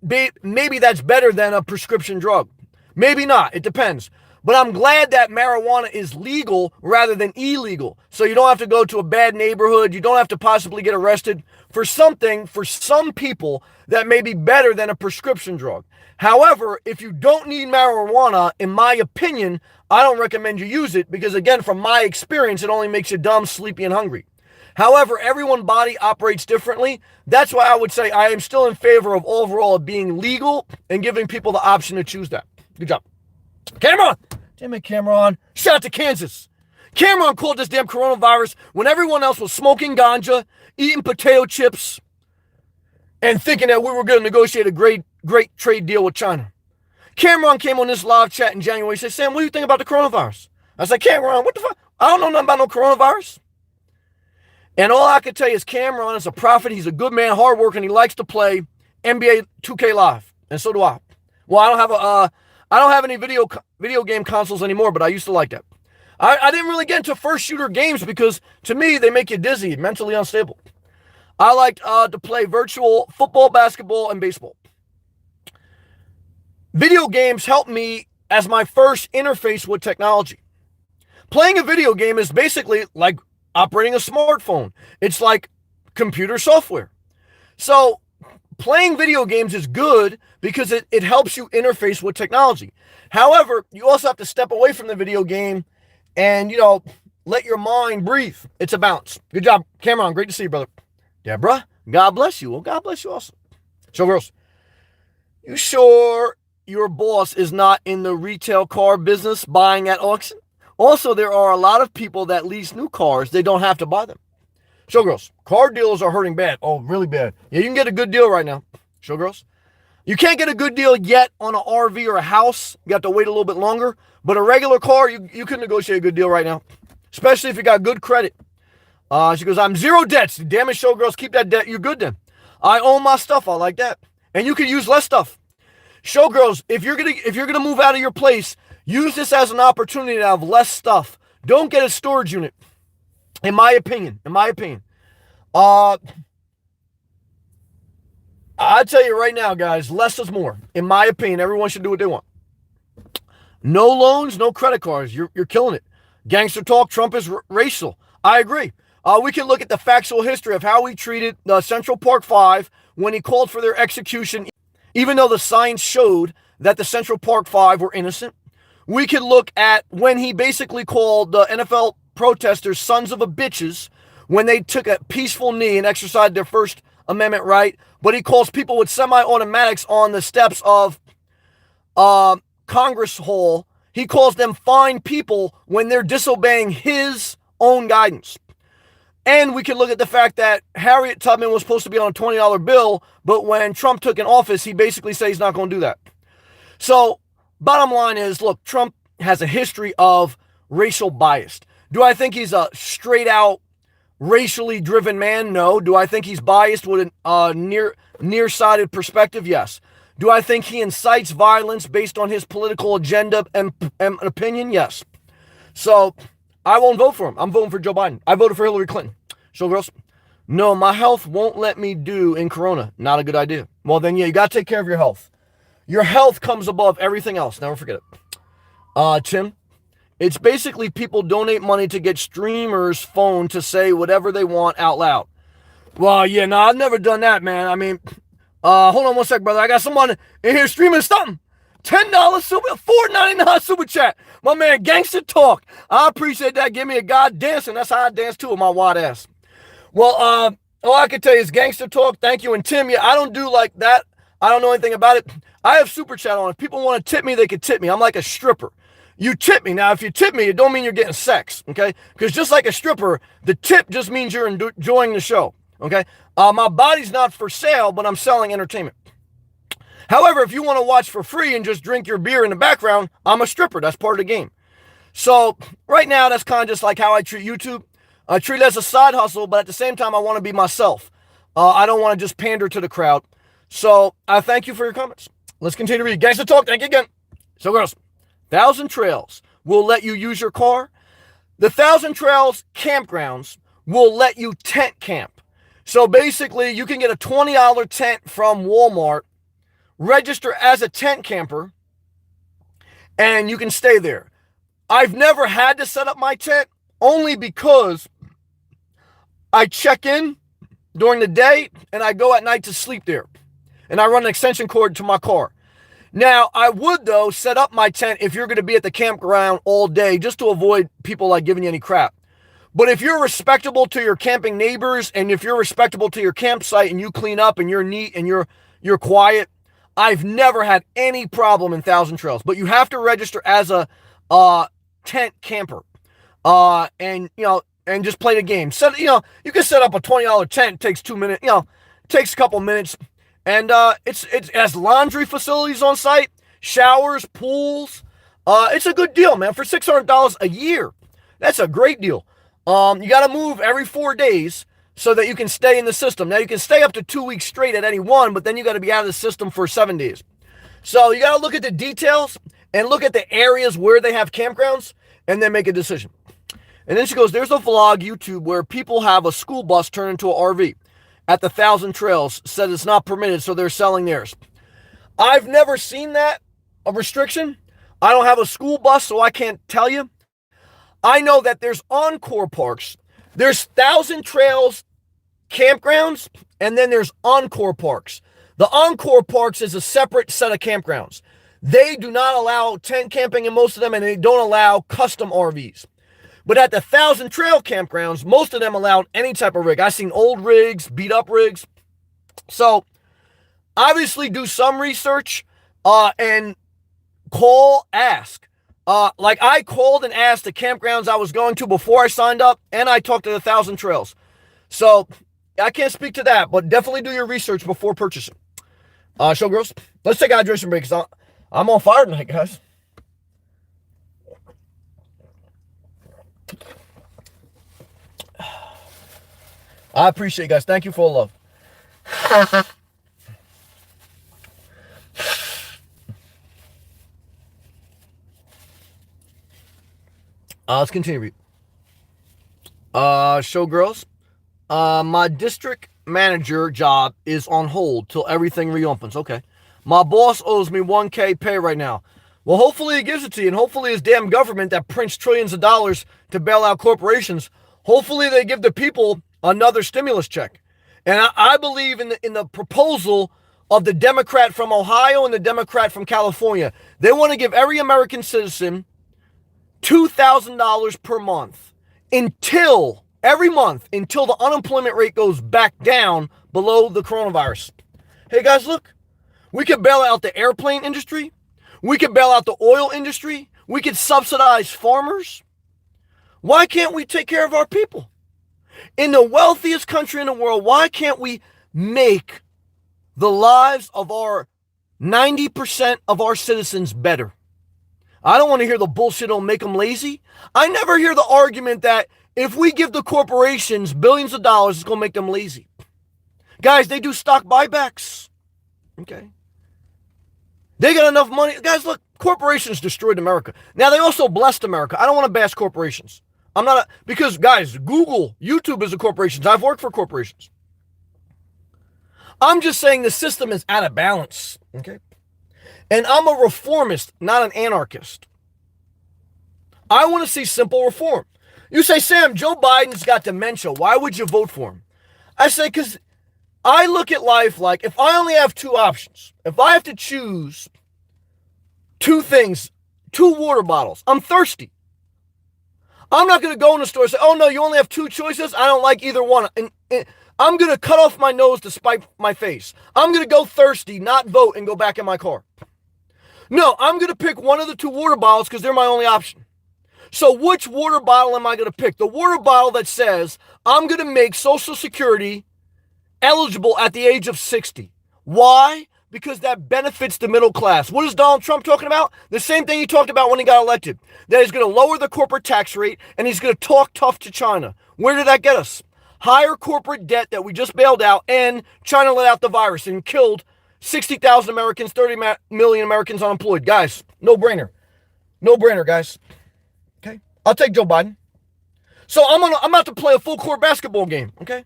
Maybe that's better than a prescription drug. Maybe not. It depends. But I'm glad that marijuana is legal rather than illegal. So you don't have to go to a bad neighborhood. You don't have to possibly get arrested for something, for some people, that may be better than a prescription drug. However, if you don't need marijuana, in my opinion, I don't recommend you use it because, again, from my experience, it only makes you dumb, sleepy, and hungry. However, everyone's body operates differently. That's why I would say I am still in favor of overall being legal and giving people the option to choose that. Good job. Cameron! Damn it, Cameron. Shout out to Kansas. Cameron called this damn coronavirus when everyone else was smoking ganja, eating potato chips, and thinking that we were going to negotiate a great trade deal with China. Cameron came on this live chat in January and said, Sam, what do you think about the coronavirus? I said, Cameron, what the fuck? I don't know nothing about no coronavirus. And all I can tell you is Cameron is a prophet. He's a good man, hard working. He likes to play NBA 2K Live, and so do I. Well, I don't have any video game consoles anymore, but I used to like that. I didn't really get into first shooter games because to me they make you dizzy, mentally unstable. I liked to play virtual football, basketball, and baseball. Video games helped me as my first interface with technology. Playing a video game is basically like operating a smartphone. It's like computer software. So playing video games is good because it helps you interface with technology. However, you also have to step away from the video game and, let your mind breathe. It's a balance. Good job, Cameron. Great to see you, brother. Deborah, God bless you. Well, God bless you also. So, girls, you sure your boss is not in the retail car business buying at auction? Also, there are a lot of people that lease new cars. They don't have to buy them. Showgirls, car dealers are hurting bad. Oh, really bad. Yeah, you can get a good deal right now. Showgirls. You can't get a good deal yet on an RV or a house. You have to wait a little bit longer. But a regular car, you can negotiate a good deal right now. Especially if you got good credit. She goes, I'm zero debts. Damn it, showgirls, keep that debt. You're good then. I own my stuff. I like that. And you can use less stuff. Showgirls, if you're gonna move out of your place, use this as an opportunity to have less stuff. Don't get a storage unit. In my opinion. I tell you right now, guys, less is more. In my opinion, everyone should do what they want. No loans, no credit cards. You're killing it. Gangster talk, Trump is racial. I agree. We can look at the factual history of how he treated Central Park 5 when he called for their execution, even though the science showed that the Central Park 5 were innocent. We can look at when he basically called the NFL protesters sons of a bitches when they took a peaceful knee and exercised their First Amendment right. But he calls people with semi-automatics on the steps of Congress Hall. He calls them fine people when they're disobeying his own guidance. And we can look at the fact that Harriet Tubman was supposed to be on a $20 bill, but when Trump took in office, he basically said he's not going to do that. So, bottom line is, look, Trump has a history of racial bias. Do I think he's a straight-out racially driven man? No. Do I think he's biased with a nearsighted perspective? Yes. Do I think he incites violence based on his political agenda and opinion? Yes. So, I won't vote for him. I'm voting for Joe Biden. I voted for Hillary Clinton. Showgirls, no, my health won't let me do in Corona. Not a good idea. Well, then, yeah, you got to take care of your health. Your health comes above everything else. Never forget it. Tim, it's basically people donate money to get streamers' phone to say whatever they want out loud. Well, yeah, no, I've never done that, man. I mean, hold on one sec, brother. I got someone in here streaming something. $10 super, $4.99 super chat. My man, Gangster Talk. I appreciate that. Give me a God dancing. That's how I dance too with my wide ass. Well, all I can tell you is Gangster Talk. Thank you. And Tim, yeah, I don't do like that. I don't know anything about it. I have super chat on. If people want to tip me, they can tip me. I'm like a stripper. You tip me. Now, if you tip me, it don't mean you're getting sex, okay? Because just like a stripper, the tip just means you're enjoying the show, okay? My body's not for sale, but I'm selling entertainment. However, if you want to watch for free and just drink your beer in the background, I'm a stripper. That's part of the game. So right now, that's kind of just like how I treat YouTube. I treat it as a side hustle, but at the same time, I want to be myself. I don't want to just pander to the crowd. So I thank you for your comments. Let's continue to read. Gangster Talk, thank you again. So girls, 1,000 Trails will let you use your car. The 1,000 Trails campgrounds will let you tent camp. So basically, you can get a $20 tent from Walmart, register as a tent camper, and you can stay there. I've never had to set up my tent only because I check in during the day and I go at night to sleep there. And I run an extension cord to my car. Now, I would, though, set up my tent if you're going to be at the campground all day just to avoid people like giving you any crap. But if you're respectable to your camping neighbors and if you're respectable to your campsite and you clean up and you're neat and you're quiet, I've never had any problem in 1,000 Trails. But you have to register as a tent camper. And just play the game. You can set up a $20 tent. It takes 2 minutes. It takes a couple minutes. And it has laundry facilities on site, showers, pools. It's a good deal, man. For $600 a year, that's a great deal. You got to move every 4 days so that you can stay in the system. Now, you can stay up to 2 weeks straight at any one, but then you got to be out of the system for 7 days. So you got to look at the details and look at the areas where they have campgrounds and then make a decision. And then she goes, there's a vlog YouTube where people have a school bus turn into an RV at the Thousand Trails, said it's not permitted, so they're selling theirs. I've never seen that, a restriction. I don't have a school bus, so I can't tell you. I know that there's Encore parks. There's Thousand Trails campgrounds, and then there's Encore parks. The Encore parks is a separate set of campgrounds. They do not allow tent camping in most of them, and they don't allow custom RVs. But at the Thousand Trail campgrounds, most of them allowed any type of rig. I've seen old rigs, beat up rigs. So obviously do some research and ask. Like I called and asked the campgrounds I was going to before I signed up, and I talked to the Thousand Trails. So I can't speak to that, but definitely do your research before purchasing. Showgirls, let's take a hydration break because I'm on fire tonight, guys. I appreciate you guys. Thank you for all love. Let's continue. Showgirls. My district manager job is on hold till everything reopens. Okay. My boss owes me $1,000 pay right now. Well, hopefully he gives it to you, and hopefully his damn government that prints trillions of dollars to bail out corporations, hopefully they give the people another stimulus check. And I believe in the proposal of the Democrat from Ohio and the Democrat from California. They want to give every American citizen $2,000 per month every month until the unemployment rate goes back down below the coronavirus. Hey guys, look, we could bail out the airplane industry. We could bail out the oil industry. We could subsidize farmers. Why can't we take care of our people? In the wealthiest country in the world, why can't we make the lives of our 90% of our citizens better? I don't want to hear the bullshit that'll make them lazy. I never hear the argument that if we give the corporations billions of dollars, it's going to make them lazy. Guys, they do stock buybacks. Okay. They got enough money. Guys, look, corporations destroyed America. Now, they also blessed America. I don't want to bash corporations. Because, guys, Google, YouTube is a corporation. I've worked for corporations. I'm just saying the system is out of balance. Okay. And I'm a reformist, not an anarchist. I want to see simple reform. You say, Sam, Joe Biden's got dementia. Why would you vote for him? I say, because I look at life like if I only have two options, if I have to choose two things, 2 water bottles, I'm thirsty. I'm not going to go in the store and say, oh, no, you only have 2 choices. I don't like either one. And I'm going to cut off my nose to spite my face. I'm going to go thirsty, not vote, and go back in my car. No, I'm going to pick one of the 2 water bottles because they're my only option. So which water bottle am I going to pick? The water bottle that says I'm going to make Social Security eligible at the age of 60. Why? Because that benefits the middle class. What is Donald Trump talking about? The same thing he talked about when he got elected. That he's going to lower the corporate tax rate and he's going to talk tough to China. Where did that get us? Higher corporate debt that we just bailed out, and China let out the virus and killed 60,000 Americans, 30 million Americans unemployed. Guys, no brainer. No brainer, guys. Okay? I'll take Joe Biden. So I'm about to play a full court basketball game, okay?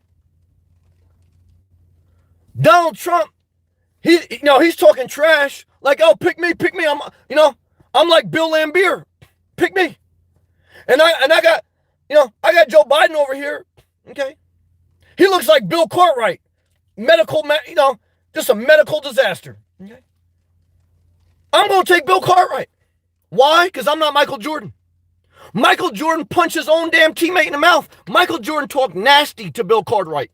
Donald Trump, he's talking trash. Like, oh, pick me. I'm like Bill Lambier. Pick me. And I got Joe Biden over here, okay? He looks like Bill Cartwright. Just a medical disaster, okay? I'm going to take Bill Cartwright. Why? Because I'm not Michael Jordan. Michael Jordan punched his own damn teammate in the mouth. Michael Jordan talked nasty to Bill Cartwright.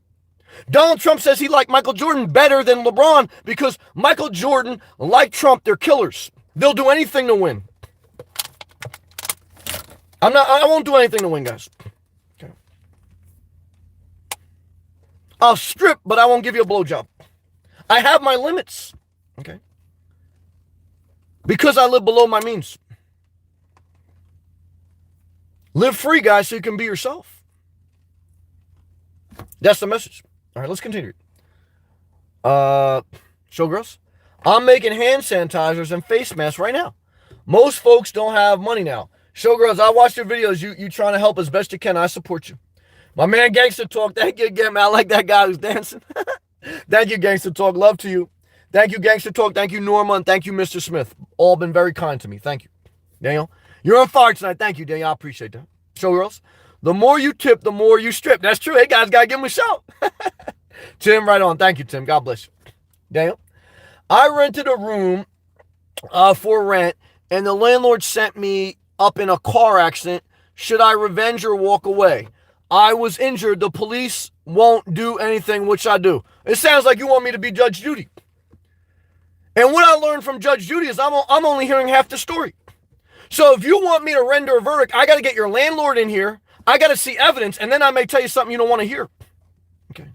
Donald Trump says he liked Michael Jordan better than LeBron because Michael Jordan, like Trump, they're killers. They'll do anything to win. I won't do anything to win, guys. Okay. I'll strip, but I won't give you a blowjob. I have my limits. Okay. Because I live below my means. Live free, guys, so you can be yourself. That's the message. All right, let's continue. Showgirls, I'm making hand sanitizers and face masks right now. Most folks don't have money now. Showgirls, I watched your videos. You trying to help as best you can. I support you. My man, Gangster Talk. Thank you again, man. I like that guy who's dancing. Thank you, Gangster Talk. Love to you. Thank you, Gangster Talk. Thank you, Norma. And thank you, Mr. Smith. All been very kind to me. Thank you. Daniel, you're on fire tonight. Thank you, Daniel. I appreciate that. Showgirls, the more you tip, the more you strip. That's true. Hey, guys, got to give him a shout. Tim, right on. Thank you, Tim. God bless you. Daniel, I rented a room for rent, and the landlord sent me up in a car accident. Should I revenge or walk away? I was injured. The police won't do anything, which I do. It sounds like you want me to be Judge Judy. And what I learned from Judge Judy is I'm only hearing half the story. So if you want me to render a verdict, I got to get your landlord in here. I got to see evidence, and then I may tell you something you don't want to hear. Okay.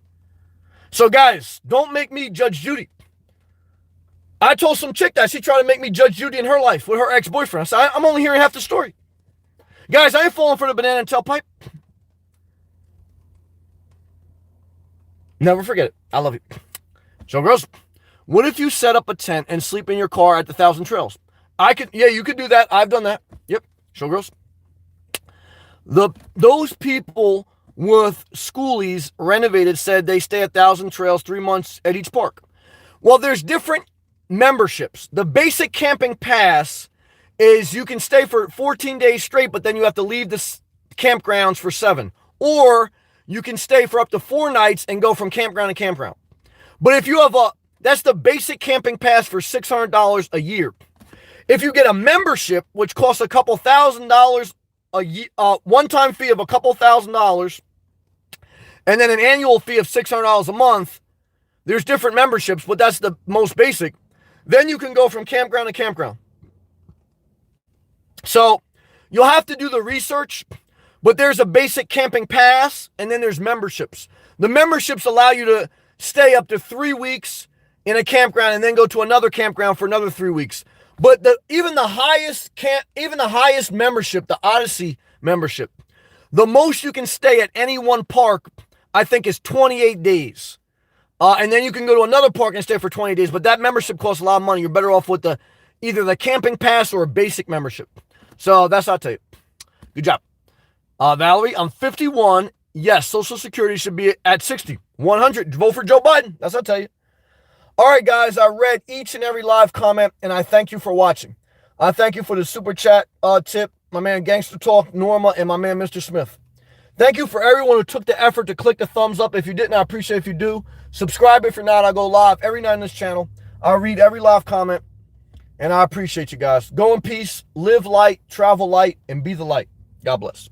So guys, don't make me Judge Judy. I told some chick that she tried to make me Judge Judy in her life with her ex-boyfriend. I said, I'm only hearing half the story. Guys, I ain't falling for the banana and tailpipe. Never forget it. I love you. So, girls, what if you set up a tent and sleep in your car at the Thousand Trails? You could do that. I've done that. Yep. Showgirls. Those people with schoolies renovated said they stay at Thousand Trails 3 months at each park. Well, there's different memberships. The basic camping pass is you can stay for 14 days straight, but then you have to leave the campgrounds for 7. Or you can stay for up to 4 nights and go from campground to campground. But if you have that's the basic camping pass for $600 a year. If you get a membership, which costs a couple $1,000 a year, one-time fee of a couple $1,000, and then an annual fee of $600 a month, there's different memberships, but that's the most basic. Then you can go from campground to campground. So you'll have to do the research, but there's a basic camping pass, and then there's memberships. The memberships allow you to stay up to 3 weeks in a campground and then go to another campground for another 3 weeks. But even the highest membership, the Odyssey membership, the most you can stay at any one park, I think, is 28 days. And then you can go to another park and stay for 20 days. But that membership costs a lot of money. You're better off with either the camping pass or a basic membership. So that's what I'll tell you. Good job. Valerie, I'm 51. Yes, Social Security should be at 60. 100. Vote for Joe Biden. That's what I'll tell you. All right, guys, I read each and every live comment, and I thank you for watching. I thank you for the super chat tip, my man Gangster Talk, Norma, and my man Mr. Smith. Thank you for everyone who took the effort to click the thumbs up. If you didn't, I appreciate if you do. Subscribe if you're not. I go live every night on this channel. I read every live comment, and I appreciate you guys. Go in peace, live light, travel light, and be the light. God bless.